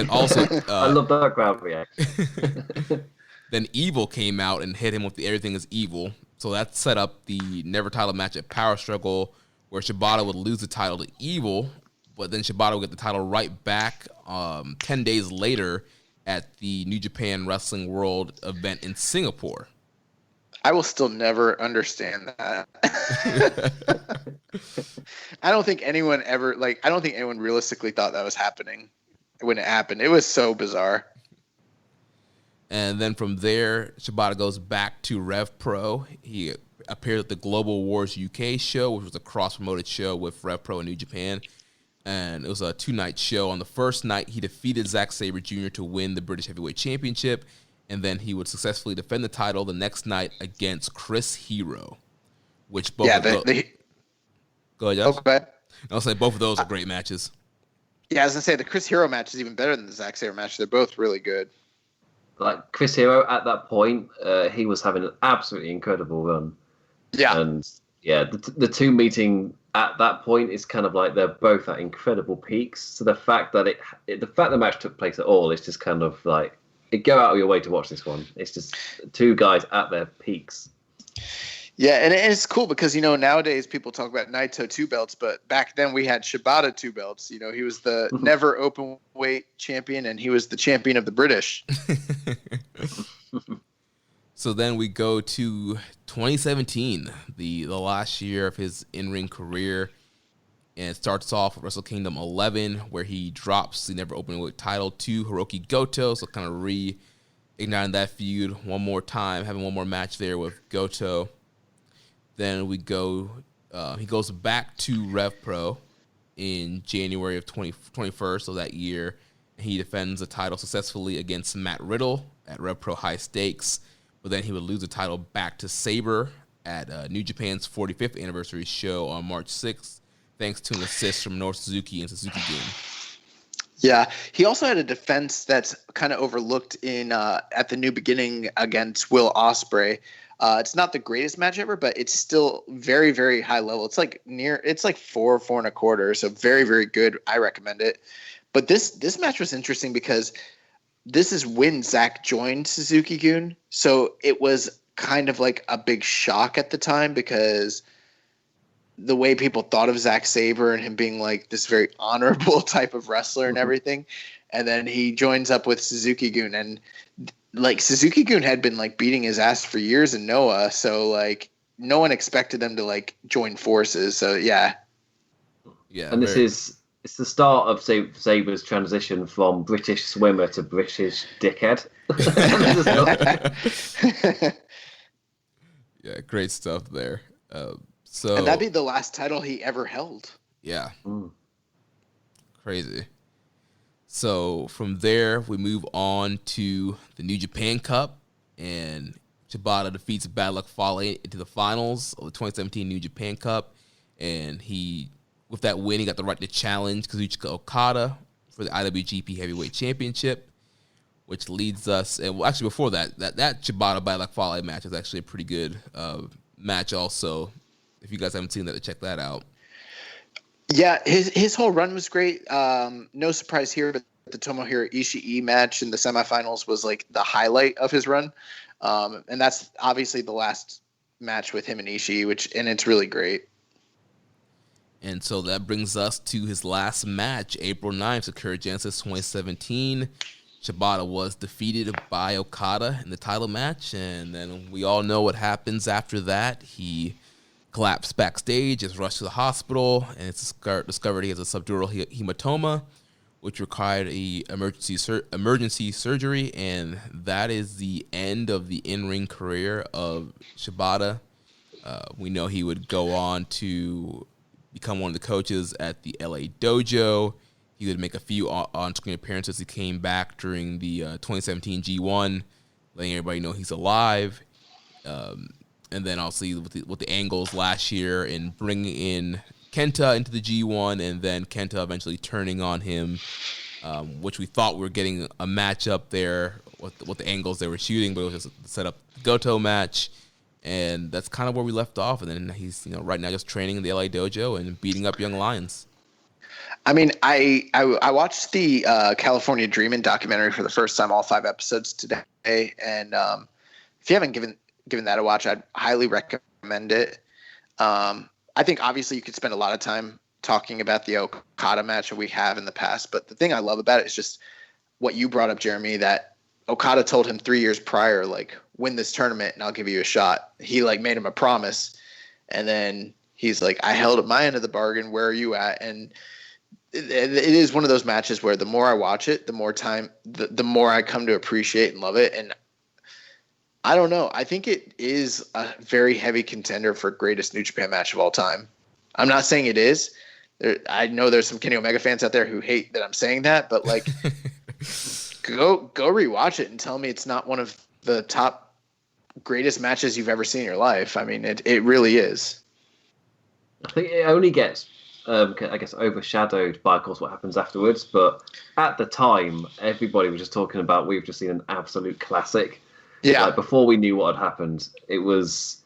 also, I love that crowd reaction. Then Evil came out and hit him with the Everything is Evil. So that set up the Never title match at Power Struggle, where Shibata would lose the title to Evil. but then Shibata will get the title right back 10 days later at the New Japan Wrestling World event in Singapore. I will still never understand that. I don't think anyone realistically thought that was happening when it happened. It was so bizarre. And then from there, Shibata goes back to Rev Pro. He appeared at the Global Wars UK show, which was a cross-promoted show with Rev Pro and New Japan. And it was a 2-night show. On the first night, he defeated Zack Sabre Jr. to win the British Heavyweight Championship. And then he would successfully defend the title the next night against Chris Hero, which both Go ahead, Josh. Okay. I'll say both of those are great matches. Yeah, I was going to say the Chris Hero match is even better than the Zack Sabre match. They're both really good. Like Chris Hero at that point, he was having an absolutely incredible run. Yeah. And yeah, the two meeting at that point is kind of like they're both at incredible peaks. So the fact that the match took place at all is just kind of like, go out of your way to watch this one. It's just two guys at their peaks. Yeah, and it's cool because, nowadays people talk about Naito 2 belts, but back then we had Shibata 2 belts. He was the never open weight champion, and he was the champion of the British. So then we go to 2017, the last year of his in-ring career, and it starts off with Wrestle Kingdom 11, where he drops the never open weight title to Hiroki Goto, so kind of reigniting that feud one more time, having one more match there with Goto. Then we go, he goes back to Rev Pro in January of 2021 of that year. He defends the title successfully against Matt Riddle at Rev Pro High Stakes, but then he would lose the title back to Sabre at New Japan's 45th anniversary show on March 6th, thanks to an assist from Minoru Suzuki and Suzuki-gun. Yeah, he also had a defense that's kind of overlooked in at the New Beginning against Will Ospreay. It's not the greatest match ever, but it's still very, very high level. It's like 4 1/4, so very, very good. I recommend it. But this match was interesting because this is when Zack joined Suzuki-gun, so it was kind of like a big shock at the time because the way people thought of Zack Sabre and him being like this very honorable type of wrestler and everything. And then he joins up with Suzuki-gun, and like Suzuki-gun had been like beating his ass for years in Noah. So like no one expected them to like join forces. So yeah. Yeah. And it's the start of Sabre's transition from British swimmer to British dickhead. Yeah. Great stuff there. And that'd be the last title he ever held. Yeah. Crazy. So from there, we move on to the New Japan Cup, and Shibata defeats Bad Luck Fale into the finals of the 2017 New Japan Cup, and with that win, he got the right to challenge Kazuchika Okada for the IWGP Heavyweight Championship, which leads us, and well, actually before that Shibata Bad Luck Fale match is actually a pretty good match also. If you guys haven't seen that, check that out. Yeah, his whole run was great. No surprise here, but the Tomohiro Ishii match in the semifinals was like the highlight of his run. And that's obviously the last match with him and Ishii, and it's really great. And so that brings us to his last match, April 9th, Sakura Genesis 2017. Shibata was defeated by Okada in the title match, and then we all know what happens after that. He collapsed backstage, is rushed to the hospital, and it's discovered he has a subdural hematoma, which required a emergency surgery, and that is the end of the in-ring career of Shibata. We know he would go on to become one of the coaches at the LA Dojo. He would make a few on-screen appearances. He came back during the 2017 G1, letting everybody know he's alive. And then obviously with the angles last year and bringing in Kenta into the G1, and then Kenta eventually turning on him, which we thought we were getting a matchup there with the angles they were shooting, but it was just set up the Goto match. And that's kind of where we left off. And then he's right now just training in the LA Dojo and beating up young lions. I mean, I watched the California Dreamin' documentary for the first time, all 5 episodes today. And if you haven't given that a watch, I'd highly recommend it. I think obviously you could spend a lot of time talking about the Okada match that we have in the past. But the thing I love about it is just what you brought up, Jeremy, that Okada told him 3 years prior, like, win this tournament and I'll give you a shot. He like made him a promise. And then he's like, I held up my end of the bargain. Where are you at? And it is one of those matches where the more I watch it, the more I come to appreciate and love it. And I don't know. I think it is a very heavy contender for greatest New Japan match of all time. I'm not saying it is. I know there's some Kenny Omega fans out there who hate that I'm saying that, but like, go rewatch it and tell me it's not one of the top greatest matches you've ever seen in your life. I mean, it really is. I think it only gets, I guess, overshadowed by, of course, what happens afterwards. But at the time, everybody was just talking about, we've just seen an absolute classic. Yeah. Like, before we knew what had happened, it was,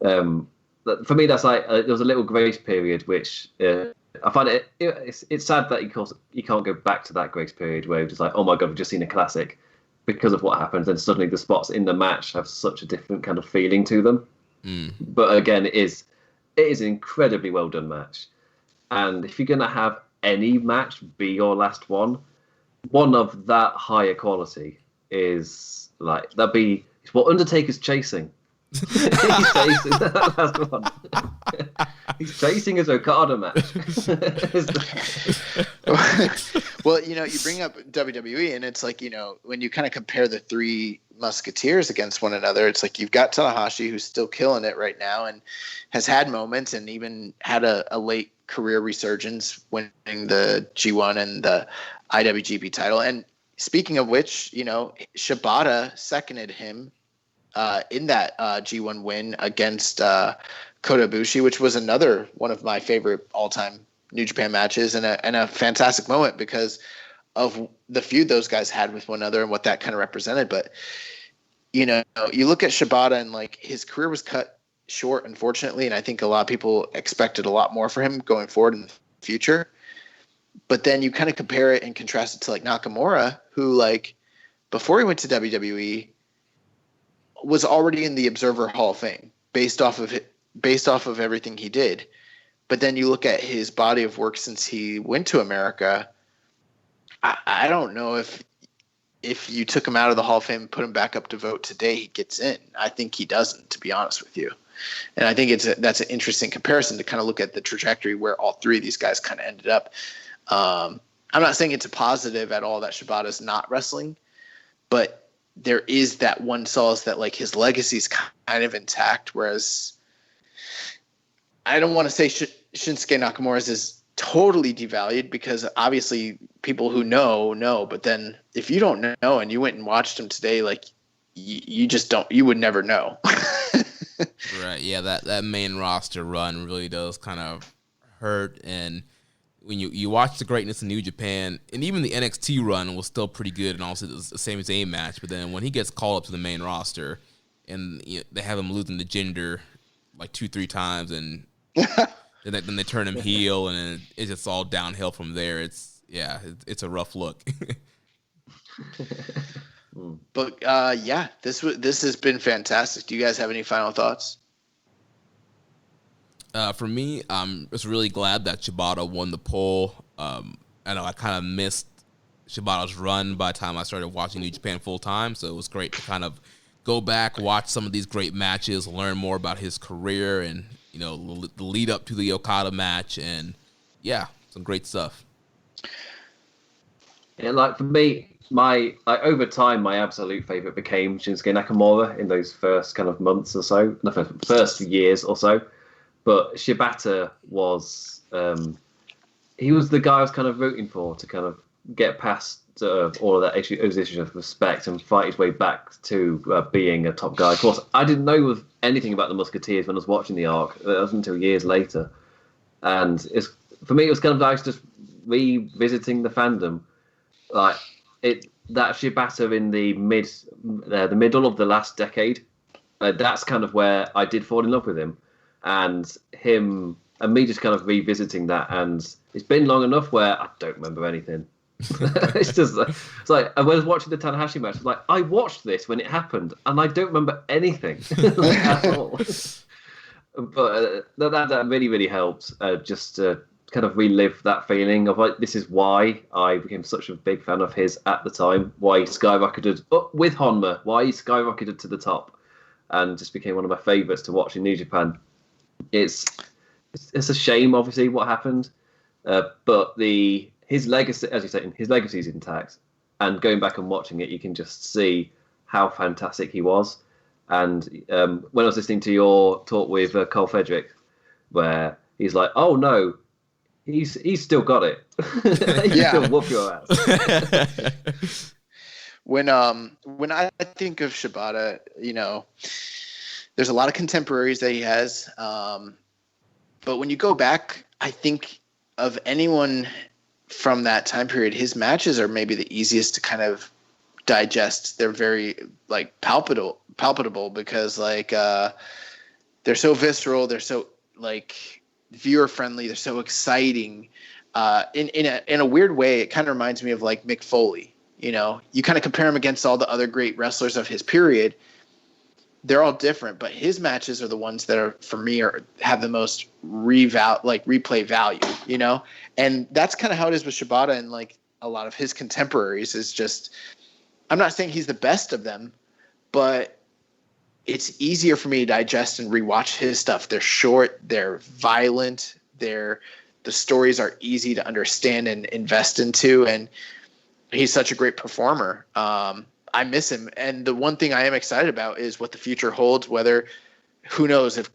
for me, that's like, there was a little grace period, which I find it's sad that you can't go back to that grace period where it's just like, oh my God, we've just seen a classic because of what happens. And suddenly the spots in the match have such a different kind of feeling to them. But again, it is an incredibly well done match. And if you're going to have any match be your last one of that higher quality is like, it's what Undertaker's chasing. He's chasing that last one. He's chasing his Okada match. Well, you bring up WWE, and it's like, when you kind of compare the three Musketeers against one another, it's like you've got Tanahashi, who's still killing it right now and has had moments and even had a late career resurgence, winning the G1 and the IWGP title. And speaking of which, Shibata seconded him in that G1 win against Kota Ibushi, which was another one of my favorite all-time New Japan matches, and a fantastic moment because of the feud those guys had with one another and what that kind of represented. But you look at Shibata, and like, his career was cut short, unfortunately, and I think a lot of people expected a lot more for him going forward in the future. But then you kind of compare it and contrast it to like Nakamura, who, like, before he went to WWE, was already in the Observer Hall of Fame based off of everything he did. But then you look at his body of work since he went to America. I don't know if you took him out of the Hall of Fame and put him back up to vote today, he gets in. I think he doesn't, to be honest with you. And I think that's an interesting comparison to kind of look at the trajectory where all three of these guys kind of ended up. I'm not saying it's a positive at all that Shibata's not wrestling, but there is that one solace that, like, his legacy is kind of intact, whereas I don't want to say Shinsuke Nakamura's is totally devalued, because obviously people who know, but then if you don't know and you went and watched him today, like, you just don't, you would never know. Right. Yeah. That main roster run really does kind of hurt. And when you watch the greatness in New Japan, and even the NXT run was still pretty good, and also the Sami Zayn match. But then when he gets called up to the main roster, and they have him losing to Jinder like 2-3 times, and then they turn him heel, and then it's just all downhill from there. It's a rough look. But this has been fantastic. Do you guys have any final thoughts? For me, I'm just really glad that Shibata won the poll. I know I kind of missed Shibata's run by the time I started watching New Japan full time, so it was great to kind of go back, watch some of these great matches, learn more about his career, and the lead up to the Okada match, and some great stuff. Yeah, like, for me, over time, my absolute favorite became Shinsuke Nakamura in those first kind of months or so, the first years or so. But Shibata was, he was the guy I was kind of rooting for to kind of get past all of those issues of respect and fight his way back to being a top guy. Of course, I didn't know anything about the Musketeers when I was watching the arc. That was until years later. And for me, it was kind of nice just revisiting the fandom. Like, that Shibata in the middle of the last decade, that's kind of where I did fall in love with him. And him and me just kind of revisiting that, and it's been long enough where I don't remember anything. It's like I was watching the Tanahashi match. It's like, I watched this when it happened, and I don't remember anything at all. But that really, really helped. Just to kind of relive that feeling of like, this is why I became such a big fan of his at the time, why he skyrocketed up with Honma, why he skyrocketed to the top and just became one of my favourites to watch in New Japan. It's a shame, obviously, what happened, but his legacy, as you say, his legacy is intact. And going back and watching it, you can just see how fantastic he was. And when I was listening to your talk with Cole Frederick, where he's like, "Oh no, he's still got it. He still whoop your ass." When I think of Shibata, there's a lot of contemporaries that he has. But when you go back, I think of anyone from that time period, his matches are maybe the easiest to kind of digest. They're very like palpable because like they're so visceral, they're so like viewer friendly, they're so exciting. In a weird way, it kind of reminds me of like Mick Foley. You kind of compare him against all the other great wrestlers of his period. They're all different, but his matches are the ones that are, for me, have the most replay value, and that's kind of how it is with Shibata and like a lot of his contemporaries. Is just, I'm not saying he's the best of them, but it's easier for me to digest and rewatch his stuff. They're short, they're violent, the stories are easy to understand and invest into, and he's such a great performer. I miss him. And the one thing I am excited about is what the future holds, who knows if,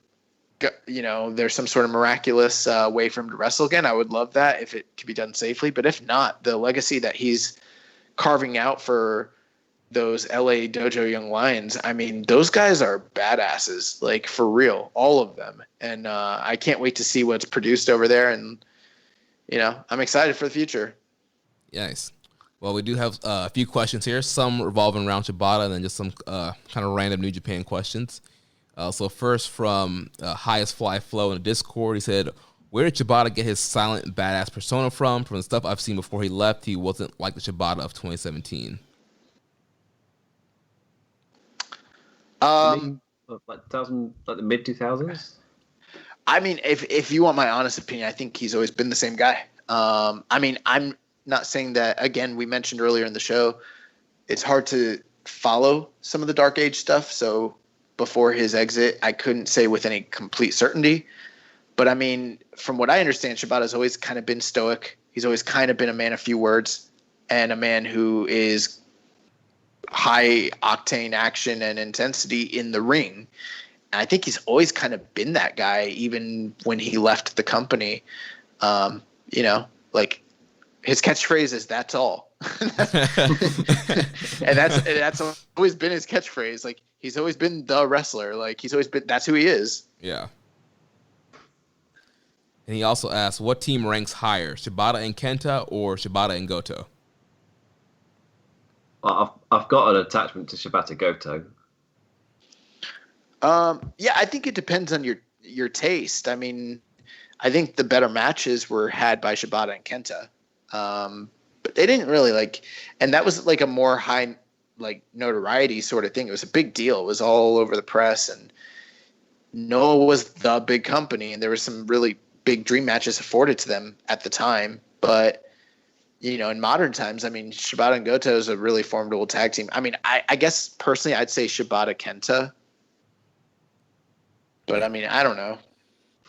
there's some sort of miraculous way for him to wrestle again. I would love that if it could be done safely. But if not, the legacy that he's carving out for those LA Dojo Young Lions, I mean, those guys are badasses, like for real, all of them. And I can't wait to see what's produced over there. And, I'm excited for the future. Nice. Well, we do have a few questions here, some revolving around Shibata and then just some kind of random New Japan questions. So first from Highest Fly Flow in the Discord, he said, where did Shibata get his silent badass persona from? From the stuff I've seen before he left, he wasn't like the Shibata of 2017. Like the mid 2000s. I mean, if you want my honest opinion, I think he's always been the same guy. I mean, I'm not saying that, again, we mentioned earlier in the show, it's hard to follow some of the Dark Age stuff. So before his exit, I couldn't say with any complete certainty. But I mean, from what I understand, Shibata's always kind of been stoic. He's always kind of been a man of few words and a man who is high octane action and intensity in the ring. And I think he's always kind of been that guy, even when he left the company. Like his catchphrase is "That's all," and that's always been his catchphrase. Like he's always been the wrestler. Like he's always been. That's who he is. Yeah. And he also asked, what team ranks higher, Shibata and Kenta or Shibata and Goto? I've got an attachment to Shibata Goto. Yeah, I think it depends on your taste. I mean, I think the better matches were had by Shibata and Kenta. But they didn't really and that was like a more high, notoriety sort of thing. It was a big deal. It was all over the press, and Noah was the big company, and there was some really big dream matches afforded to them at the time. But, in modern times, I mean, Shibata and Goto is a really formidable tag team. I mean, I guess personally I'd say Shibata Kenta. But I mean, I don't know.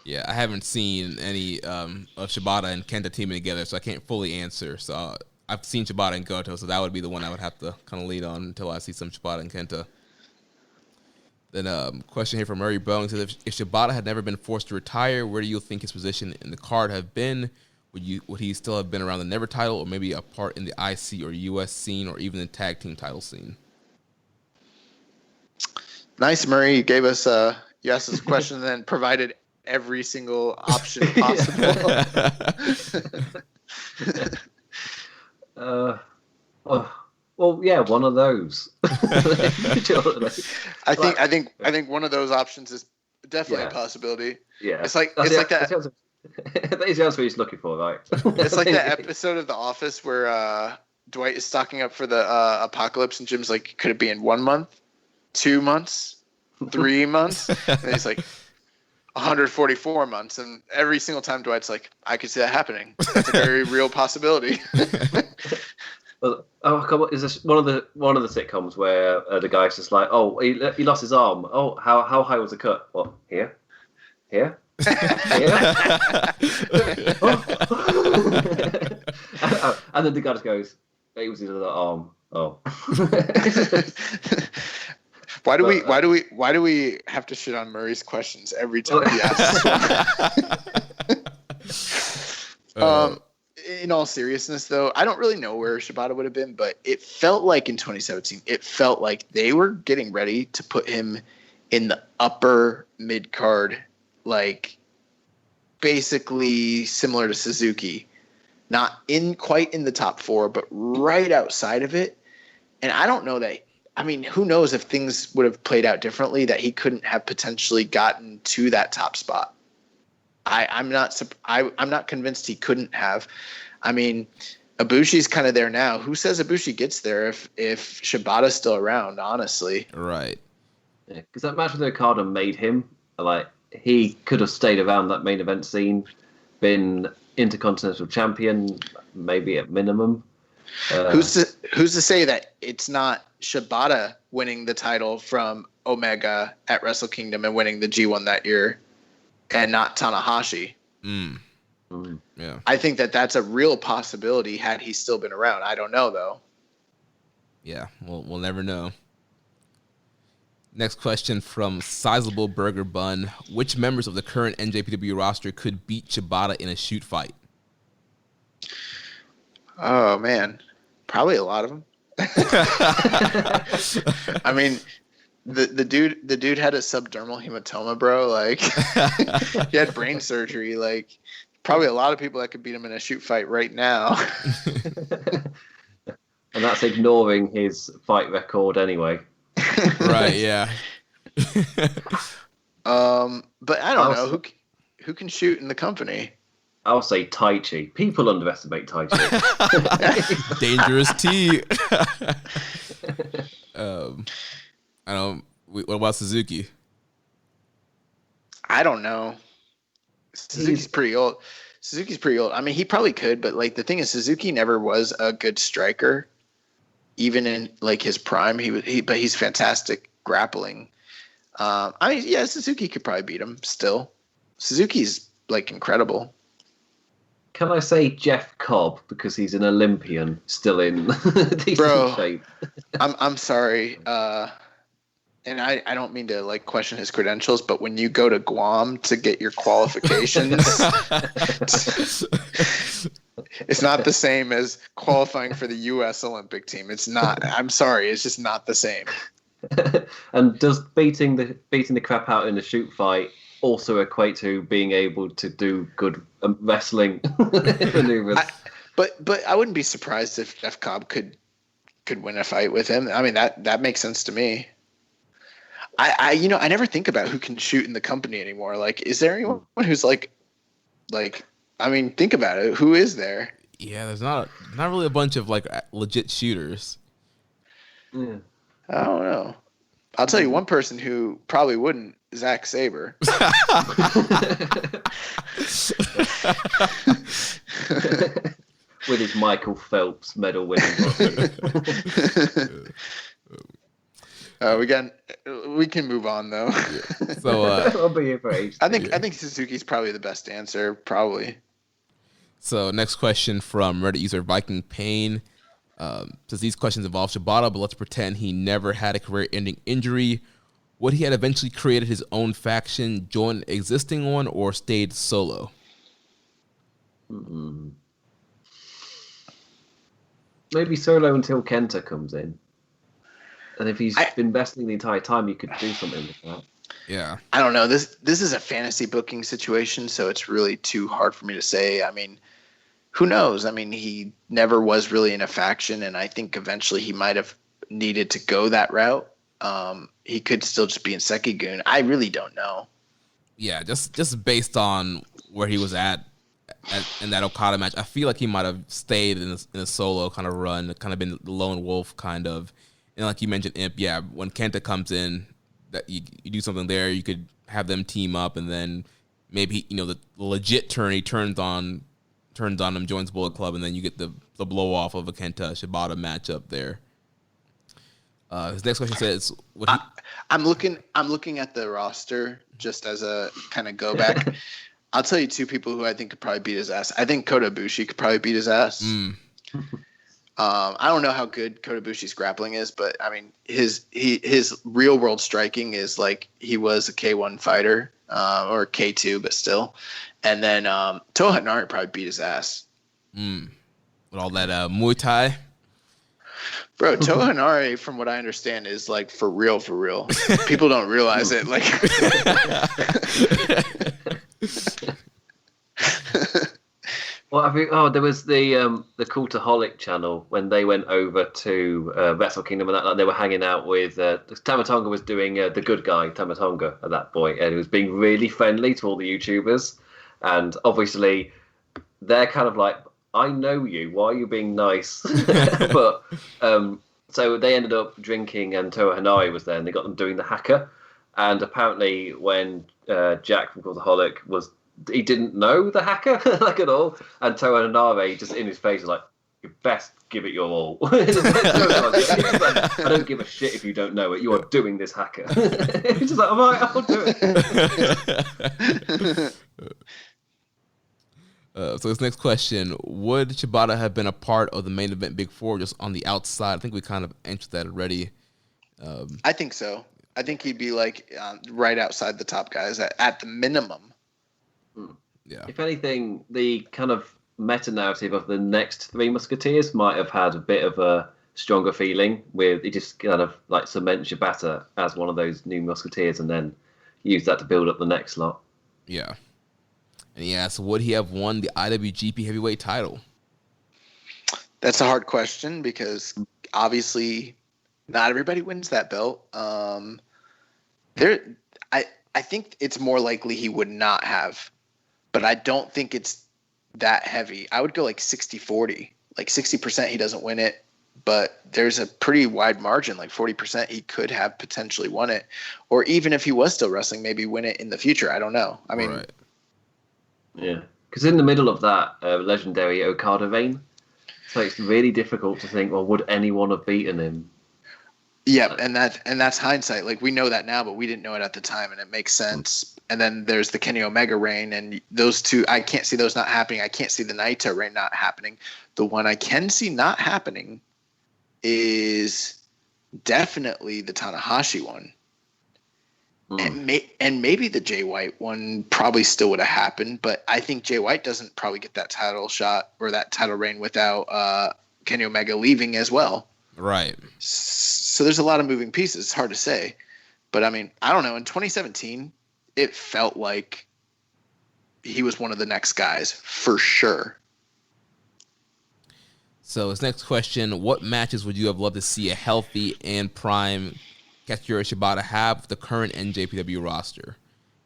Yeah, I haven't seen any of Shibata and Kenta teaming together, so I can't fully answer. So I've seen Shibata and Goto, so that would be the one I would have to kind of lead on until I see some Shibata and Kenta. Then question here from Murray Bones says, if Shibata had never been forced to retire, where do you think his position in the card have been? Would he still have been around the Never title, or maybe a part in the IC or US scene, or even the tag team title scene? Nice, Murray. You gave us you asked us a question and then provided every single option possible. Well, yeah, one of those. I think one of those options is definitely a possibility. Yeah, it's like that. That is the answer he's looking for, right? It's like that episode of The Office where Dwight is stocking up for the apocalypse, and Jim's like, "Could it be in 1 month, 2 months, 3 months?" And he's like, 144 months, and every single time Dwight's like, I could see that happening. That's a very real possibility. Come on, is this one of the sitcoms where the guy's just like, oh, he lost his arm. Oh, how high was the cut? What, here? Here? And then the guy just goes, it was his other arm. Oh. Why do we have to shit on Murray's questions every time he asks? In all seriousness, though, I don't really know where Shibata would have been, but it felt like in 2017, it felt like they were getting ready to put him in the upper mid card, like basically similar to Suzuki, not quite in the top 4, but right outside of it. And I don't know that. I mean, who knows if things would have played out differently, that he couldn't have potentially gotten to that top spot. I'm not convinced he couldn't have. I mean, Ibushi's kind of there now. Who says Ibushi gets there if Shibata's still around, honestly? Right. Yeah, because that match with Okada made him, like, he could have stayed around that main event scene, been Intercontinental Champion, maybe at minimum. Who's to say that it's not Shibata winning the title from Omega at Wrestle Kingdom and winning the G1 that year, and not Tanahashi? Yeah, I think that's a real possibility had he still been around. I don't know, though. Yeah, we'll never know. Next question from Sizable Burger Bun. Which members of the current NJPW roster could beat Shibata in a shoot fight? Oh, man. Probably a lot of them. I mean, the dude had a subdermal hematoma, bro. Like, he had brain surgery. Like, probably a lot of people that could beat him in a shoot fight right now. And that's ignoring his fight record anyway. Right, yeah. But I don't know who can shoot in the company. I'll say Tai Chi. People underestimate Tai Chi. Dangerous T. I don't. What about Suzuki? I don't know. Suzuki's pretty old. I mean, he probably could, but like the thing is, Suzuki never was a good striker, even in like his prime. But he's fantastic grappling. I mean, yeah, Suzuki could probably beat him still. Suzuki's like incredible. Can I say Jeff Cobb because he's an Olympian still in decent shape? I'm sorry. And I don't mean to like question his credentials, but when you go to Guam to get your qualifications, it's not the same as qualifying for the U.S. Olympic team. It's not. I'm sorry. It's just not the same. And does beating the crap out in the shoot fight also equate to being able to do good wrestling maneuvers? But I wouldn't be surprised if Jeff Cobb could win a fight with him. I mean, that makes sense to me. I never think about who can shoot in the company anymore. Like, is there anyone who's like, I mean, think about it. Who is there? Yeah, there's not really a bunch of like legit shooters. Yeah. I don't know. I'll tell you one person who probably wouldn't. Zack Sabre. With his Michael Phelps medal winning. We can move on though. Yeah. So I'll be here for ages. I think Suzuki's probably the best answer. Probably. So next question from Reddit user Viking Pain. Says these questions involve Shibata, but let's pretend he never had a career-ending injury. Would he had eventually created his own faction, joined an existing one, or stayed solo? Maybe solo until Kenta comes in. And if he's been wrestling the entire time, you could do something with that. Yeah. I don't know. This is a fantasy booking situation, so it's really too hard for me to say. I mean, who knows? I mean, he never was really in a faction, and I think eventually he might have needed to go that route. He could still just be in Sekigun. I really don't know. Yeah, just based on where he was at in that Okada match, I feel like he might have stayed in a solo kind of run, kind of been the lone wolf kind of. And like you mentioned, Imp, yeah, when Kenta comes in, that you do something there. You could have them team up, and then maybe the legit turn he turns on him, joins Bullet Club, and then you get the blow off of a Kenta Shibata matchup there. His next question says, I'm looking at the roster just as a kind of go back. I'll tell you two people who I think could probably beat his ass. I think Kota Ibushi could probably beat his ass. I don't know how good Kota Ibushi's grappling is, but I mean his real world striking is like he was a K1 fighter or K2, but still. And then Toa Henare probably beat his ass. With all that Muay Thai. Bro, Toa Henare, from what I understand, is like for real. People don't realize it. Like, well, I think there was the Cultaholic channel when they went over to Wrestle Kingdom, and that, like, they were hanging out with Tamatonga was doing the good guy Tamatonga at that point, and he was being really friendly to all the YouTubers, and obviously they're kind of like, I know you. Why are you being nice? But so they ended up drinking, and Toa Henare was there, and they got them doing the hacker. And apparently, when Jack from Cultaholic he didn't know the hacker like at all, and Toa Henare just in his face was like, "You best give it your all." I don't give a shit if you don't know it. You are doing this hacker. He's just like, all right, I'll do it. So this next question, would Shibata have been a part of the main event Big Four just on the outside? I think we kind of answered that already. I think so. I think he'd be like right outside the top guys at the minimum. Yeah. If anything, the kind of meta-narrative of the next Three Musketeers might have had a bit of a stronger feeling with it, just kind of like cement Shibata as one of those new Musketeers and then use that to build up the next lot. Yeah. And he asks, would he have won the IWGP Heavyweight title? That's a hard question because obviously not everybody wins that belt. I think it's more likely he would not have, but I don't think it's that heavy. I would go like 60-40, like 60% he doesn't win it, but there's a pretty wide margin, like 40% he could have potentially won it, or even if he was still wrestling, maybe win it in the future. I don't know. I mean, right. Yeah, because in the middle of that legendary Okada reign, so it's really difficult to think, well, would anyone have beaten him? Yeah, and that's hindsight. Like, we know that now, but we didn't know it at the time, and it makes sense. And then there's the Kenny Omega reign, and those two, I can't see those not happening. I can't see the Naito reign not happening. The one I can see not happening is definitely the Tanahashi one. And maybe the Jay White one probably still would have happened, but I think Jay White doesn't probably get that title shot or that title reign without Kenny Omega leaving as well. Right. So there's a lot of moving pieces. It's hard to say. But, I mean, I don't know. In 2017, it felt like he was one of the next guys for sure. So his next question, what matches would you have loved to see a healthy and prime Katsuyori Shibata have with the current NJPW roster?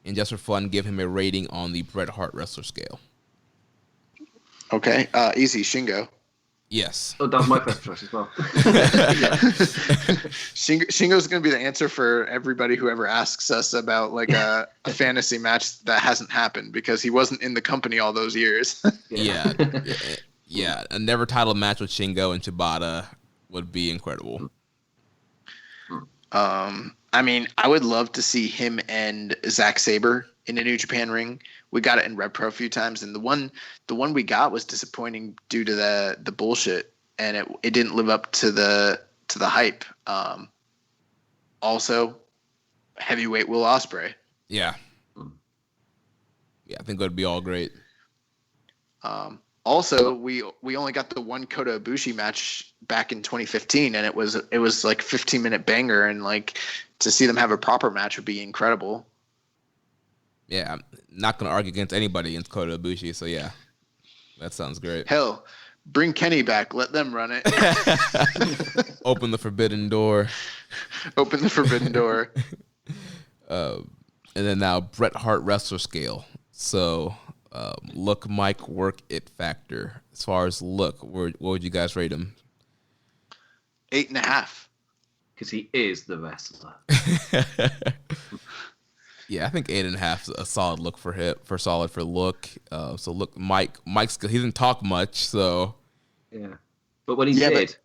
And just for fun, give him a rating on the Bret Hart wrestler scale. Okay. Easy. Shingo. Yes. Oh, that's my first choice as well. Shingo's going to be the answer for everybody who ever asks us about like a fantasy match that hasn't happened because he wasn't in the company all those years. Yeah. A never title match with Shingo and Shibata would be incredible. I mean, I would love to see him and Zack Sabre in a New Japan ring. We got it in Rev Pro a few times, and the one we got was disappointing due to the bullshit, and it didn't live up to the hype. Also, heavyweight Will Ospreay. Yeah, I think that would be all great. Also, we only got the one Kota Ibushi match back in 2015, and it was like 15-minute banger, and like to see them have a proper match would be incredible. Yeah, I'm not going to argue against anybody against Kota Ibushi, so yeah, that sounds great. Hell, bring Kenny back. Let them run it. Open the forbidden door. Open the forbidden door. And then now Bret Hart wrestler scale. So look, Mike, work, it factor. As far as look, what would you guys rate him? 8.5. because he is the wrestler. Yeah, I think 8.5 is a solid look for him. For look. So look, Mike's he didn't talk much, so yeah. But when he did,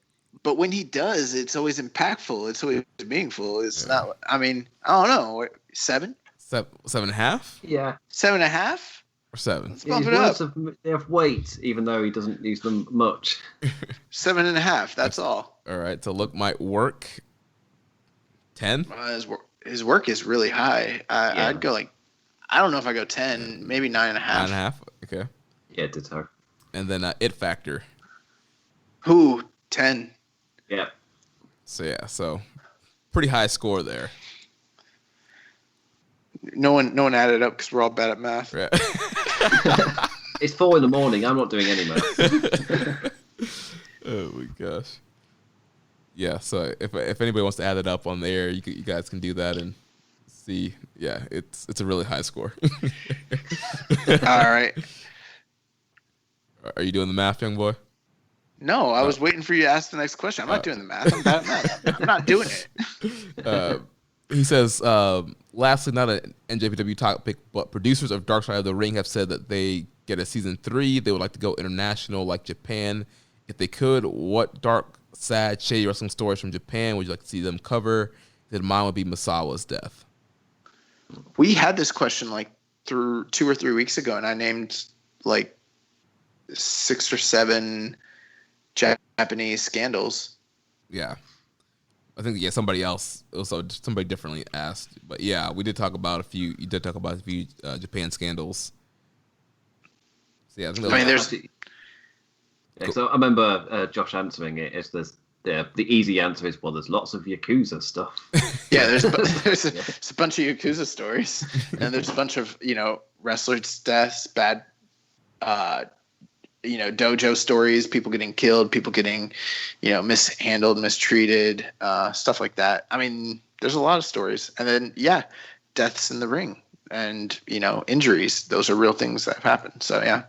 but when he does, it's always impactful. It's always meaningful. It's not. I mean, I don't know. 7? 7.5? Yeah, 7.5 or 7? Let's bump it up. They have weight, even though he doesn't use them much. 7.5. That's all. All right, so look might work. 10? His work is really high. I'd go I don't know if I go 10, maybe 9.5. 9.5. Okay. Yeah, ditto. And then it factor. Who 10? Yeah. So pretty high score there. No one added up because we're all bad at math. Right. It's 4 a.m. I'm not doing any math. Oh my gosh. Yeah, so if anybody wants to add it up on the air, you guys can do that and see. Yeah, it's a really high score. All right. Are you doing the math, young boy? No, I was waiting for you to ask the next question. I'm not doing the math. I'm bad at math. I'm not doing it. He says, lastly, not an NJPW topic, but producers of Dark Side of the Ring have said that they get a season 3. They would like to go international like Japan. If they could, what dark, sad, shady wrestling stories from Japan would you like to see them cover? Then mine would be Misawa's death. We had this question through 2 or 3 weeks ago, and I named 6 or 7 Japanese scandals. Yeah. I think somebody else, also somebody differently asked, but yeah, we did talk about a few. You did talk about a few Japan scandals. So yeah, there's. Yeah, so I remember Josh answering it. The easy answer is, well, there's lots of Yakuza stuff. Yeah, there's a bunch of Yakuza stories, and there's a bunch of wrestlers' deaths, bad, dojo stories, people getting killed, people getting, mishandled, mistreated, stuff like that. I mean, there's a lot of stories, and then deaths in the ring and injuries. Those are real things that have happened. So yeah.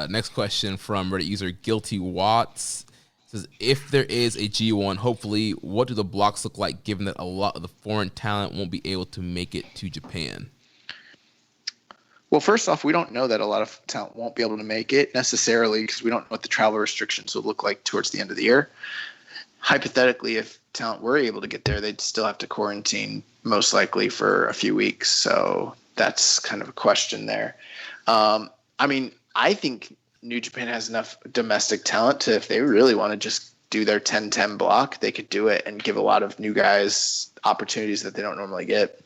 Next question from Reddit user Guilty Watts says, if there is a G1, hopefully, what do the blocks look like given that a lot of the foreign talent won't be able to make it to Japan? Well, first off, we don't know that a lot of talent won't be able to make it necessarily because we don't know what the travel restrictions will look like towards the end of the year. Hypothetically, if talent were able to get there, they'd still have to quarantine most likely for a few weeks. So that's kind of a question there. I think New Japan has enough domestic talent to, if they really want to just do their 10-10 block, they could do it and give a lot of new guys opportunities that they don't normally get.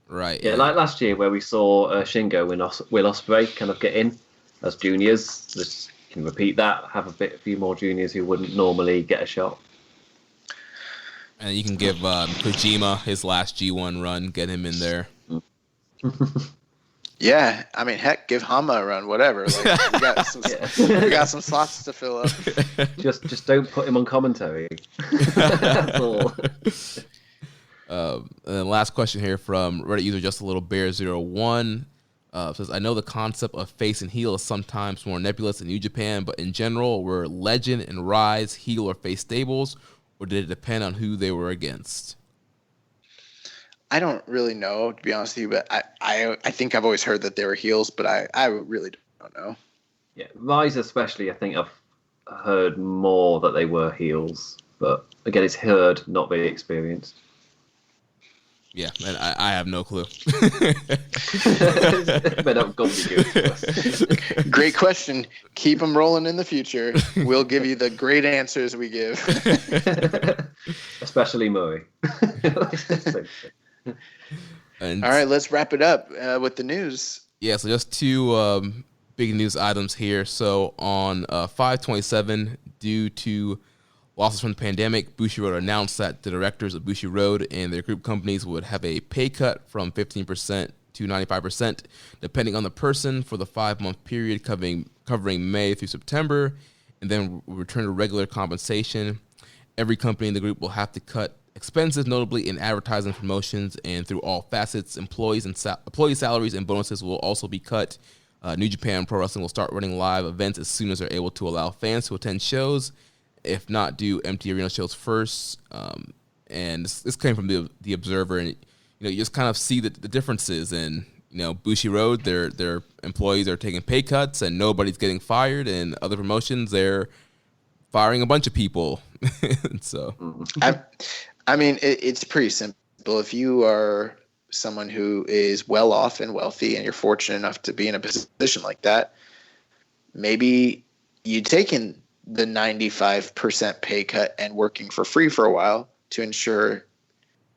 Right. Yeah, like last year where we saw Shingo and Will Ospreay kind of get in as juniors. Just can repeat that, have a few more juniors who wouldn't normally get a shot. And you can give Kojima his last G1 run, get him in there. Yeah, heck, give Hama a run, whatever. We got some slots to fill up. Just don't put him on commentary. That's all. And then last question here from Reddit user Just a Little Bear 01 says, I know the concept of face and heel is sometimes more nebulous in New Japan, but in general, were Legend and Rise heel or face stables, or did it depend on who they were against? I don't really know, to be honest with you, but I think I've always heard that they were heels, but I really don't know. Yeah, Rise especially, I think I've heard more that they were heels, but again, it's heard, not very experienced. Yeah, and I have no clue. Great question. Keep them rolling in the future. We'll give you the great answers we give. Especially Murray. All right, let's wrap it up with the news. Yeah, so just 2 big news items here. So on 5/27, due to losses from the pandemic, Bushiroad announced that the directors of Bushiroad and their group companies would have a pay cut from 15% to 95%, depending on the person, for the 5-month period covering May through September, and then return to regular compensation. Every company in the group will have to cut expenses, notably in advertising, promotions, and through all facets. Employee salaries and bonuses will also be cut. New Japan Pro Wrestling will start running live events as soon as they're able to allow fans to attend shows. if not do empty arena shows first. And this came from the Observer, and you just kind of see the differences in Bushi Road. Their employees are taking pay cuts and nobody's getting fired, and other promotions they're firing a bunch of people. So I mean, it's pretty simple. If you are someone who is well off and wealthy and you're fortunate enough to be in a position like that, maybe you taking the 95% pay cut and working for free for a while to ensure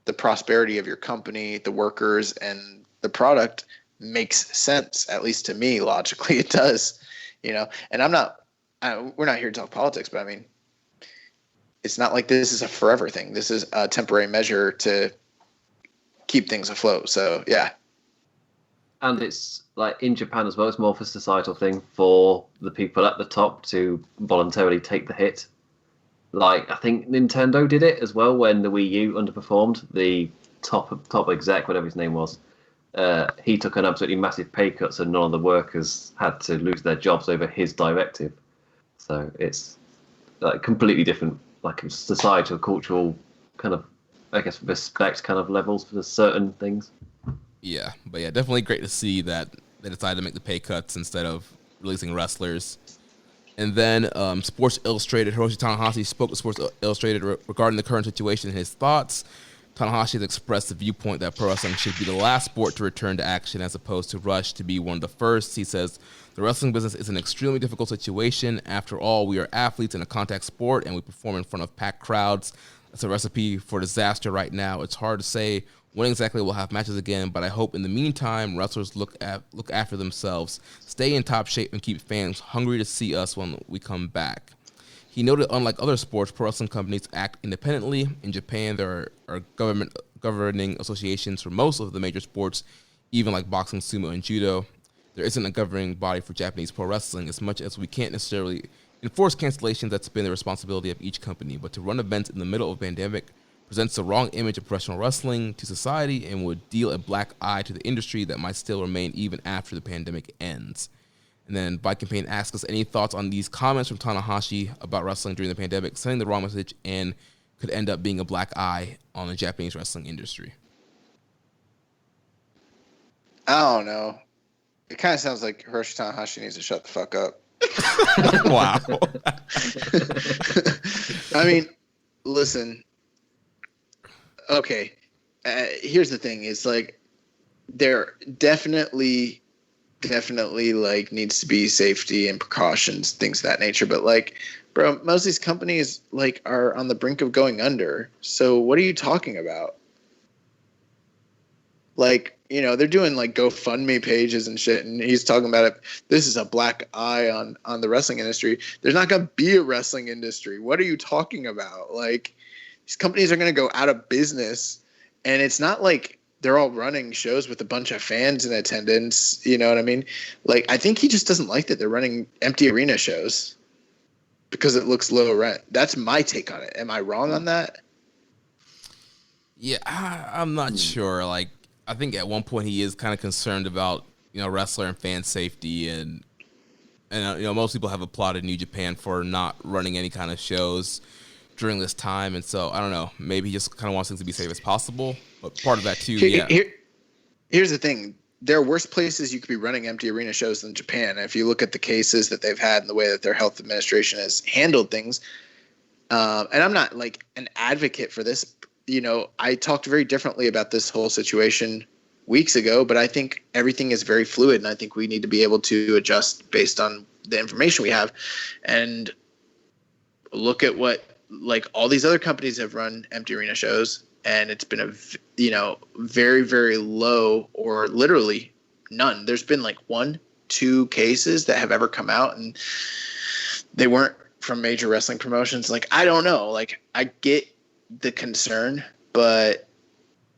the prosperity of your company, the workers, and the product makes sense. At least to me, logically, it does. And we're not here to talk politics, but I mean, it's not like this is a forever thing. This is a temporary measure to keep things afloat. So, yeah. And it's like in Japan as well, it's more of a societal thing for the people at the top to voluntarily take the hit. Like, I think Nintendo did it as well when the Wii U underperformed. The top exec, whatever his name was, he took an absolutely massive pay cut, so none of the workers had to lose their jobs over his directive. So it's like completely different, like societal, cultural kind of, I guess, respect kind of levels for certain things. Yeah, but yeah, definitely great to see that they decided to make the pay cuts instead of releasing wrestlers. And then Sports Illustrated, Hiroshi Tanahashi spoke to Sports Illustrated regarding the current situation and his thoughts. Tanahashi has expressed the viewpoint that pro wrestling should be the last sport to return to action as opposed to rush to be one of the first. He says, the wrestling business is an extremely difficult situation. After all, we are athletes in a contact sport and we perform in front of packed crowds. That's a recipe for disaster right now. It's hard to say when exactly we'll have matches again, but I hope in the meantime, wrestlers look after themselves, stay in top shape, and keep fans hungry to see us when we come back. He noted, unlike other sports, pro wrestling companies act independently. In Japan, there are governing associations for most of the major sports, even like boxing, sumo, and judo. There isn't a governing body for Japanese pro wrestling, as much as we can't necessarily enforce cancellations. That's been the responsibility of each company. But to run events in the middle of a pandemic presents the wrong image of professional wrestling to society and would deal a black eye to the industry that might still remain even after the pandemic ends. And then Bike Campaign asks us any thoughts on these comments from Tanahashi about wrestling during the pandemic, sending the wrong message and could end up being a black eye on the Japanese wrestling industry. I don't know. It kind of sounds like Hiroshi Tanahashi needs to shut the fuck up. Wow. I mean, listen. Okay. Here's the thing. It's like there definitely like needs to be safety and precautions, things of that nature. But like, bro, most of these companies like are on the brink of going under. So what are you talking about? Like, they're doing like GoFundMe pages and shit, and he's talking about it. This is a black eye on the wrestling industry. There's not going to be a wrestling industry. What are you talking about? Like, these companies are going to go out of business, and it's not like they're all running shows with a bunch of fans in attendance. You know what I mean? Like, I think he just doesn't like that they're running empty arena shows because it looks low rent. That's my take on it. Am I wrong on that? Yeah, I'm not sure. Like, I think at one point he is kind of concerned about, wrestler and fan safety, and most people have applauded New Japan for not running any kind of shows during this time, and so I don't know, maybe he just kind of wants things to be safe as possible. But part of that too, Here's the thing: there are worse places you could be running empty arena shows than Japan. And if you look at the cases that they've had and the way that their health administration has handled things, and I'm not like an advocate for this. I talked very differently about this whole situation weeks ago, but I think everything is very fluid, and I think we need to be able to adjust based on the information we have, and look at what like all these other companies have run empty arena shows, and it's been a very, very low or literally none. There's been like 1-2 cases that have ever come out, and they weren't from major wrestling promotions. Like, I don't know. Like, I get the concern, but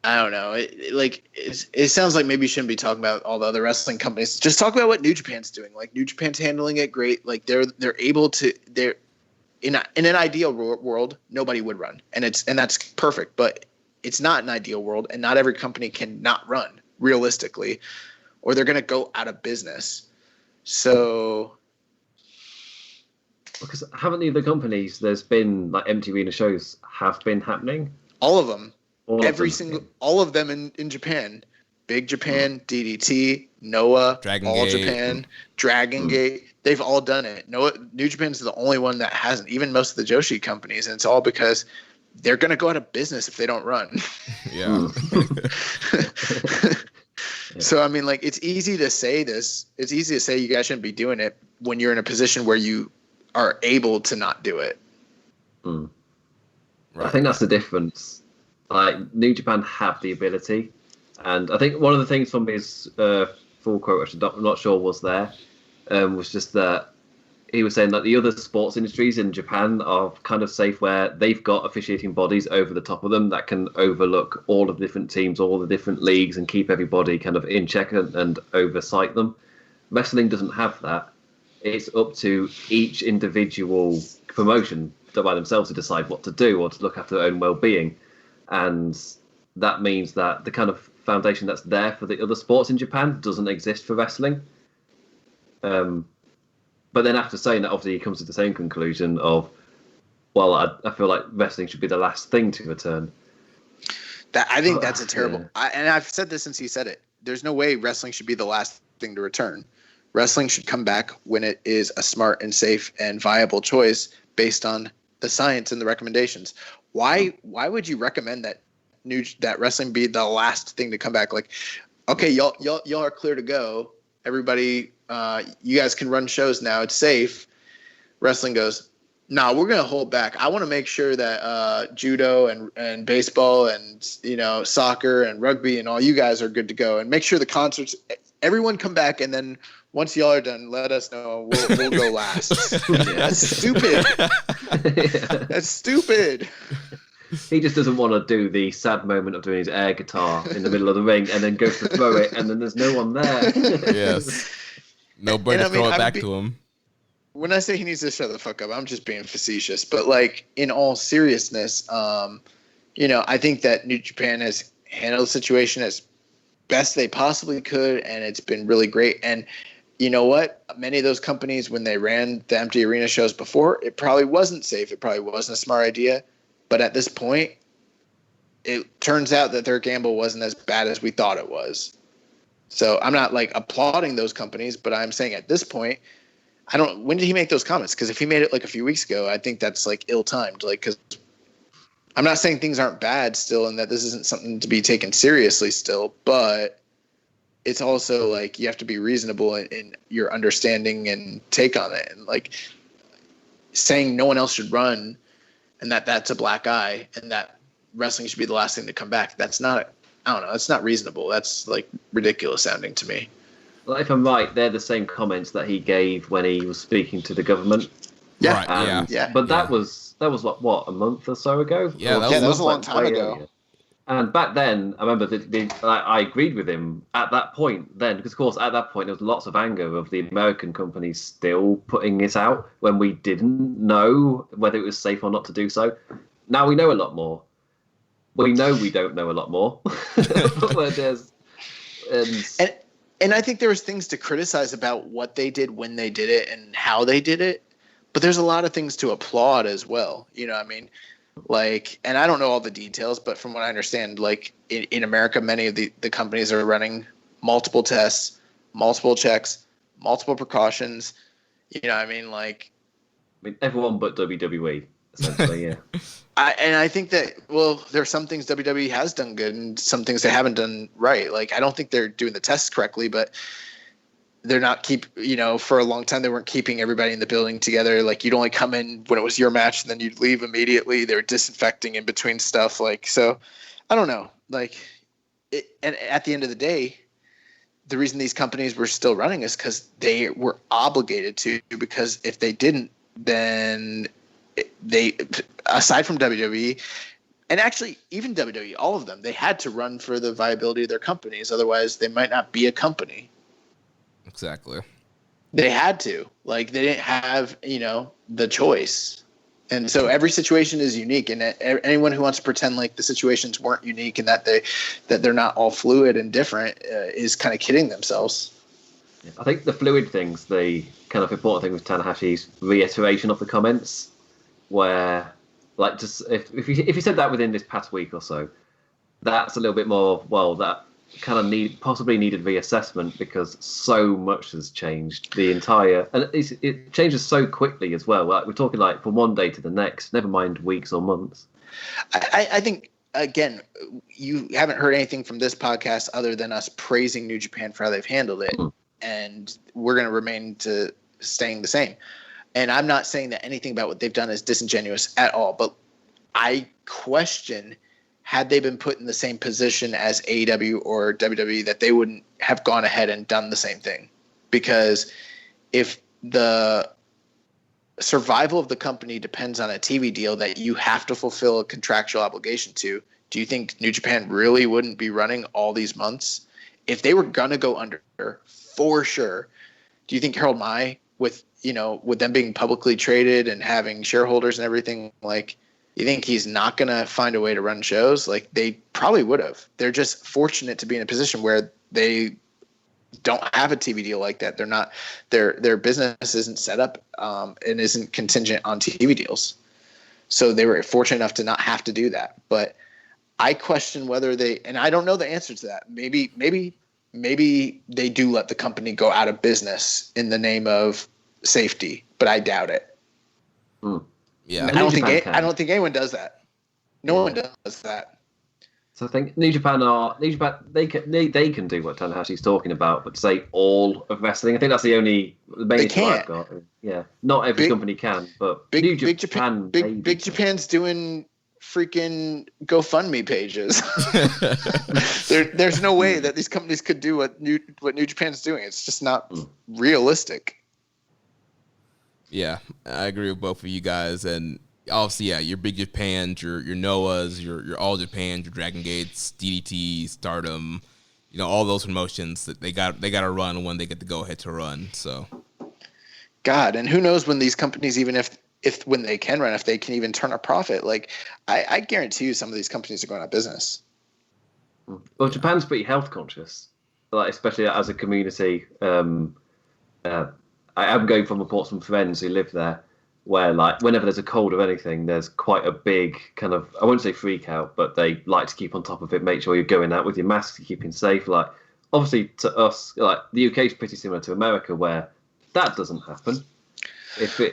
I don't know. It sounds like maybe you shouldn't be talking about all the other wrestling companies. Just talk about what New Japan's doing. Like, New Japan's handling it great. Like, they're able to. They're in an ideal world, nobody would run, and that's perfect. But it's not an ideal world, and not every company can not run realistically, or they're going to go out of business. So Because haven't the other companies, there's been like empty arena shows have been happening? All of them. All of them in Japan. Big Japan, DDT, Noah, Dragon All Gate. Japan, Dragon Gate. They've all done it. New Japan's the only one that hasn't, even most of the Joshi companies, and it's all because they're going to go out of business if they don't run. Yeah. So, I mean, like, it's easy to say this. It's easy to say you guys shouldn't be doing it when you're in a position where you are able to not do it. Right. I think that's the difference. Like, New Japan have the ability. And I think one of the things from his full quote, which I'm not sure was there, was just that he was saying that the other sports industries in Japan are kind of safe where they've got officiating bodies over the top of them that can overlook all of the different teams, all the different leagues, and keep everybody kind of in check and oversight them. Wrestling doesn't have that. It's up to each individual promotion by themselves to decide what to do or to look after their own well-being. And that means that the kind of foundation that's there for the other sports in Japan doesn't exist for wrestling. But then after saying that, obviously he comes to the same conclusion of, well, I feel like wrestling should be the last thing to return. I think that's a terrible... and I've said this since he said it. There's no way wrestling should be the last thing to return. Wrestling should come back when it is a smart and safe and viable choice based on the science and the recommendations. Why would you recommend that wrestling be the last thing to come back? Like, okay, y'all are clear to go. Everybody, you guys can run shows now. It's safe. Wrestling goes, no, we're going to hold back. I want to make sure that judo and baseball and, soccer and rugby and all you guys are good to go, and make sure the concerts, everyone come back. And then once y'all are done, let us know. We'll go last. That's stupid. That's stupid. He just doesn't want to do the sad moment of doing his air guitar in the middle of the ring and then goes to throw it and then there's no one there. Yes. Nobody to throw it back to him. When I say he needs to shut the fuck up, I'm just being facetious. But, like, in all seriousness, I think that New Japan has handled the situation as best they possibly could, and it's been really great. And you know what? Many of those companies, when they ran the empty arena shows before, it probably wasn't safe. It probably wasn't a smart idea. But at this point, it turns out that their gamble wasn't as bad as we thought it was. So I'm not, like, applauding those companies, but I'm saying at this point, when did he make those comments? Because if he made it like a few weeks ago, I think that's, like, ill-timed. Like, because I'm not saying things aren't bad still and that this isn't something to be taken seriously still, but it's also, like, you have to be reasonable in your understanding and take on it. And, like, saying no one else should run and that's a black eye and that wrestling should be the last thing to come back, that's not reasonable. That's, like, ridiculous sounding to me. Well, if I'm right, they're the same comments that he gave when he was speaking to the government. Yeah, right, yeah. But that was what, a month or so ago? Yeah, that was a long time ago. Earlier. And back then, I remember I agreed with him at that point then, because, of course, at that point, there was lots of anger of the American companies still putting it out when we didn't know whether it was safe or not to do so. Now we know a lot more. We know we don't know a lot more. And I think there was things to criticize about what they did, when they did it, and how they did it. But there's a lot of things to applaud as well. You know what I mean? Like, and I don't know all the details, but from what I understand, like, in America, many of the companies are running multiple tests, multiple checks, multiple precautions. You know what I mean? Like, everyone but WWE, essentially, yeah. I think that, well, there are some things WWE has done good and some things they haven't done right. Like, I don't think they're doing the tests correctly, but they're not for a long time, they weren't keeping everybody in the building together. Like, you'd only come in when it was your match and then you'd leave immediately. They were disinfecting in between stuff. Like, so I don't know. Like, and at the end of the day, the reason these companies were still running is because they were obligated to, because if they didn't, then they, aside from WWE, and actually even WWE, all of them, they had to run for the viability of their companies. Otherwise, they might not be a company. Exactly. They had to. Like, they didn't have, the choice. And so every situation is unique. And anyone who wants to pretend like the situations weren't unique and that they're not all fluid and different is kind of kidding themselves. I think the fluid thing's the kind of important thing with Tanahashi's reiteration of the comments, where, like, just if you said that within this past week or so, that's a little bit more, well, that kind of possibly needed reassessment because so much has changed. And it changes so quickly as well. Like, we're talking like from one day to the next, never mind weeks or months. I think, again, you haven't heard anything from this podcast other than us praising New Japan for how they've handled it. And we're going to remain to staying the same. And I'm not saying that anything about what they've done is disingenuous at all, but I question, had they been put in the same position as AEW or WWE, that they wouldn't have gone ahead and done the same thing. Because if the survival of the company depends on a TV deal that you have to fulfill a contractual obligation to, do you think New Japan really wouldn't be running all these months? If they were going to go under, for sure, do you think Harold Mai, with them being publicly traded and having shareholders and everything, like, you think he's not going to find a way to run shows? Like, they probably would have. They're just fortunate to be in a position where they don't have a TV deal like that. They're not, their business isn't set up and isn't contingent on TV deals. So they were fortunate enough to not have to do that. But I question whether and I don't know the answer to that. Maybe they do let the company go out of business in the name of safety, but I doubt it. Yeah, I don't think anyone does that. No one does that. So I think New Japan they can do what Tanahashi's talking about, but to say all of wrestling, I think that's the main issue I've got. Yeah, not every company can, but New Japan. Big Japan's doing freaking GoFundMe pages. There's no way that these companies could do what New Japan's doing. It's just not realistic. Yeah, I agree with both of you guys, and obviously, yeah, your Big Japans, your Noahs, your All Japans, your Dragon Gates, DDT, Stardom, all those promotions that they got to run when they get to go ahead to run. So, God, and who knows when these companies, even if when they can run, if they can even turn a profit. Like, I guarantee you, some of these companies are going out of business. Well, Japan's pretty health conscious, like, especially as a community. I'm going from reports from friends who live there, where, like, whenever there's a cold or anything, there's quite a big kind of, I won't say freak out, but they like to keep on top of it, make sure you're going out with your mask, keeping safe. Like, obviously to us, like, the UK is pretty similar to America, where that doesn't happen.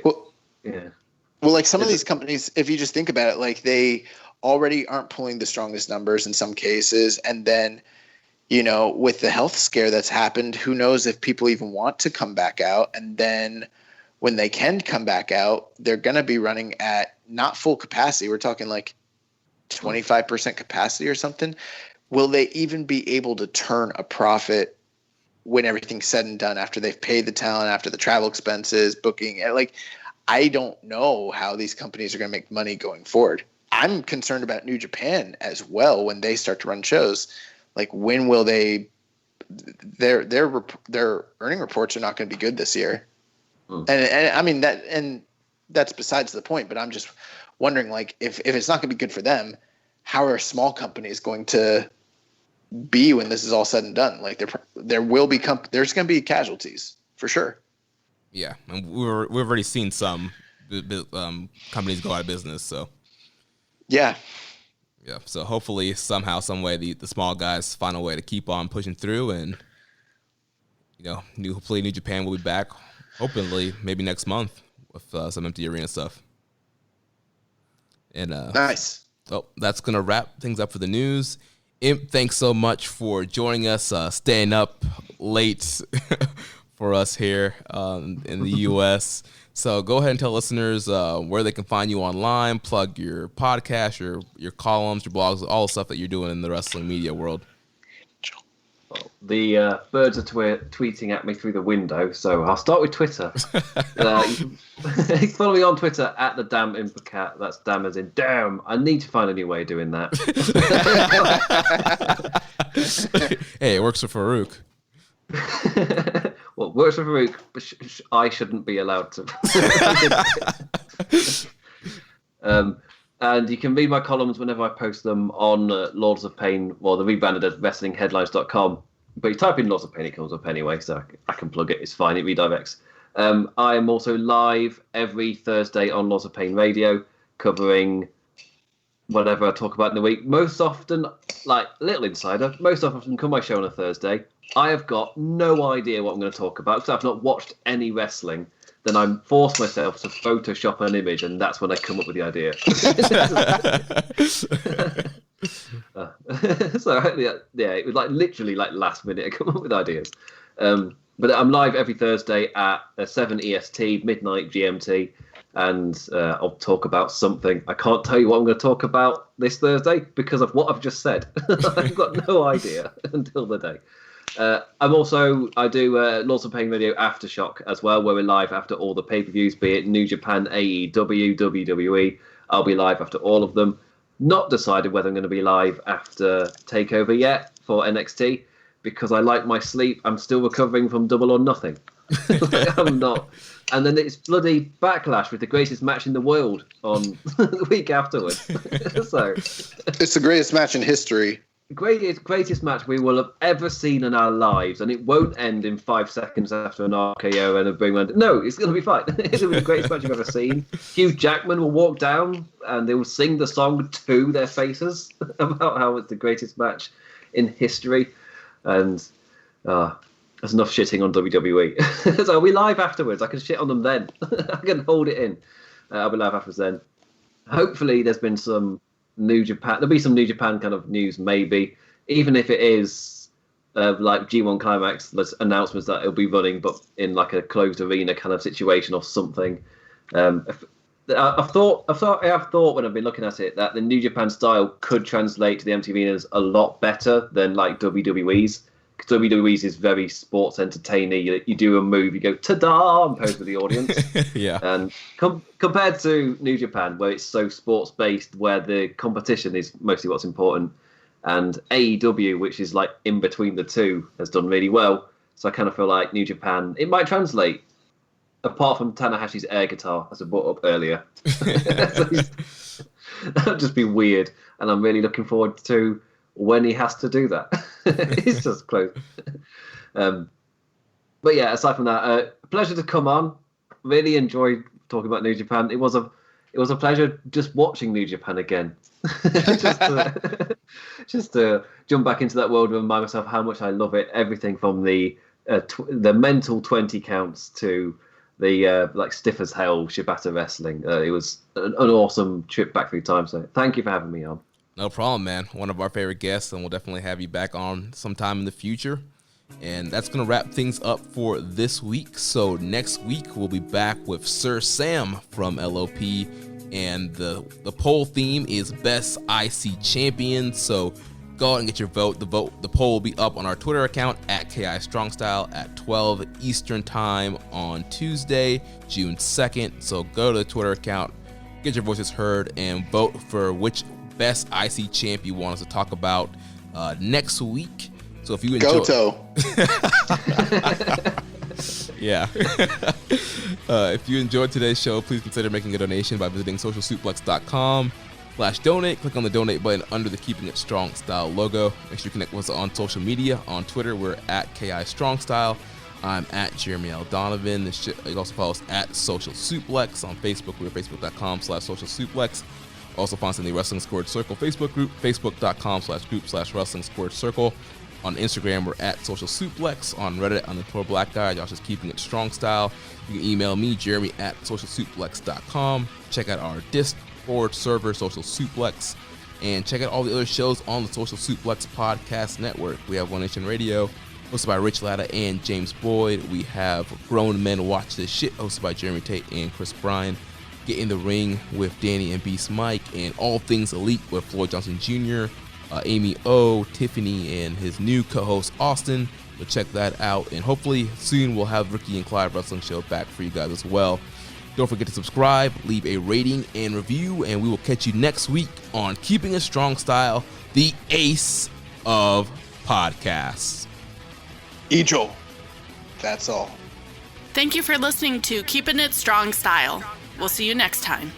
Well, like, some of these companies, if you just think about it, like, they already aren't pulling the strongest numbers in some cases. And then, with the health scare that's happened, who knows if people even want to come back out. And then when they can come back out, they're going to be running at not full capacity. We're talking like 25% capacity or something. Will they even be able to turn a profit when everything's said and done, after they've paid the talent, after the travel expenses, booking? Like, I don't know how these companies are going to make money going forward. I'm concerned about New Japan as well when they start to run shows. Like, when will they? Their earning reports are not going to be good this year, and I mean that, and that's besides the point. But I'm just wondering, like, if it's not going to be good for them, how are small companies going to be when this is all said and done? Like, there's going to be casualties for sure. Yeah, and we've already seen some companies go out of business. So yeah. Yeah, so hopefully, somehow, some way, the small guys find a way to keep on pushing through, and hopefully New Japan will be back, hopefully maybe next month with some empty arena stuff. And nice. So that's gonna wrap things up for the news. Imp, thanks so much for joining us, staying up late for us here in the U.S. So go ahead and tell listeners where they can find you online, plug your podcast, your columns, your blogs, all the stuff that you're doing in the wrestling media world. Well, the birds are tweeting at me through the window, so I'll start with Twitter. You can follow me on Twitter at the damn Impercat. That's damn as in damn. I need to find a new way of doing that. Hey, it works for Farouk. Well, works for Farouk, but I shouldn't be allowed to. And you can read my columns whenever I post them on Lords of Pain, or the rebranded as WrestlingHeadlines.com. But you type in Laws of Pain, it comes up anyway, so I can plug it. It's fine. It redirects. I am also live every Thursday on Laws of Pain Radio, covering whatever I talk about in the week. Most often, like little insider, most often come my show on a Thursday. I have got no idea what I'm going to talk about because I've not watched any wrestling. Then I force myself to Photoshop an image, and that's when I come up with the idea. So yeah, it was like literally like last minute I come up with ideas. But I'm live every Thursday at 7 EST, midnight GMT, and I'll talk about something. I can't tell you what I'm going to talk about this Thursday because of what I've just said. I've got no idea until the day. I do Laws of Pain Radio Aftershock as well, where we're live after all the pay-per-views, be it New Japan, AEW, WWE. I'll be live after all of them. Not decided whether I'm going to be live after TakeOver yet for NXT because I like my sleep. I'm still recovering from Double or Nothing. I'm not. And then it's bloody Backlash with the greatest match in the world on the week afterwards. So it's the greatest match in history. Greatest match we will have ever seen in our lives, and it won't end in 5 seconds after an RKO and a bring round. No, it's going to be fine. It'll be the greatest match you've ever seen. Hugh Jackman will walk down and they will sing the song to their faces about how it's the greatest match in history. And there's enough shitting on WWE. So I'll be live afterwards. I can shit on them then. I can hold it in. I'll be live afterwards then. Hopefully there's been some New Japan. There'll be some New Japan kind of news, maybe, even if it is like G1 Climax. There's announcements that it'll be running, but in like a closed arena kind of situation or something. I've thought when I've been looking at it that the New Japan style could translate to the MTV arenas a lot better than like WWE's. Because WWE's is very sports entertaining. You do a move, you go ta-da, and pose for the audience. Yeah. And compared to New Japan, where it's so sports based, where the competition is mostly what's important, and AEW, which is like in between the two, has done really well. So I kind of feel like New Japan, it might translate, apart from Tanahashi's air guitar, as I brought up earlier. That would just be weird, and I'm really looking forward to when he has to do that. It's just close. But yeah, aside from that, pleasure to come on. Really enjoyed talking about New Japan. It was a pleasure just watching New Japan again. just to jump back into that world and remind myself how much I love it. Everything from the mental 20 counts to the like stiff as hell Shibata wrestling. It was an awesome trip back through time. So thank you for having me on. No problem, man. One of our favorite guests, and we'll definitely have you back on sometime in the future. And that's going to wrap things up for this week. So next week, we'll be back with Sir Sam from LOP. And the poll theme is Best IC Champion. So go out and get your vote. The poll will be up on our Twitter account at KI StrongStyle at 12 Eastern Time on Tuesday, June 2nd. So go to the Twitter account, get your voices heard, and vote for which Best IC champ you want us to talk about next week. So if you enjoy, Goto. Yeah. If you enjoyed today's show, please consider making a donation by visiting socialsuplex.com/donate. Click on the donate button under the Keeping It Strong Style logo. Make sure you connect with us on social media. On Twitter, we're at KI Strong Style. I'm at Jeremy L. Donovan. You can also follow us at Social Suplex. On Facebook, we're facebook.com/socialsuplex. Also find us in the Wrestling Squared Circle Facebook group, facebook.com/group/Wrestling Squared Circle. On Instagram, we're at Social Suplex. On Reddit, I'm the Poor Black Guy. Josh is Keeping It Strong Style. You can email me, Jeremy, at socialsuplex.com. Check out our Discord server, Social Suplex. And check out all the other shows on the Social Suplex Podcast Network. We have One Nation Radio, hosted by Rich Latta and James Boyd. We have Grown Men Watch This Shit, hosted by Jeremy Tate and Chris Bryan. Get in the Ring with Danny and Beast Mike, and All Things Elite with Floyd Johnson Jr., Amy O, Tiffany, and his new co-host Austin. So check that out, and hopefully soon we'll have Ricky and Clive Wrestling Show back for you guys as well. Don't forget to subscribe, leave a rating and review, and we will catch you next week on Keeping It Strong Style, the ace of podcasts. Ijo. That's all. Thank you for listening to Keepin' It Strong Style. We'll see you next time.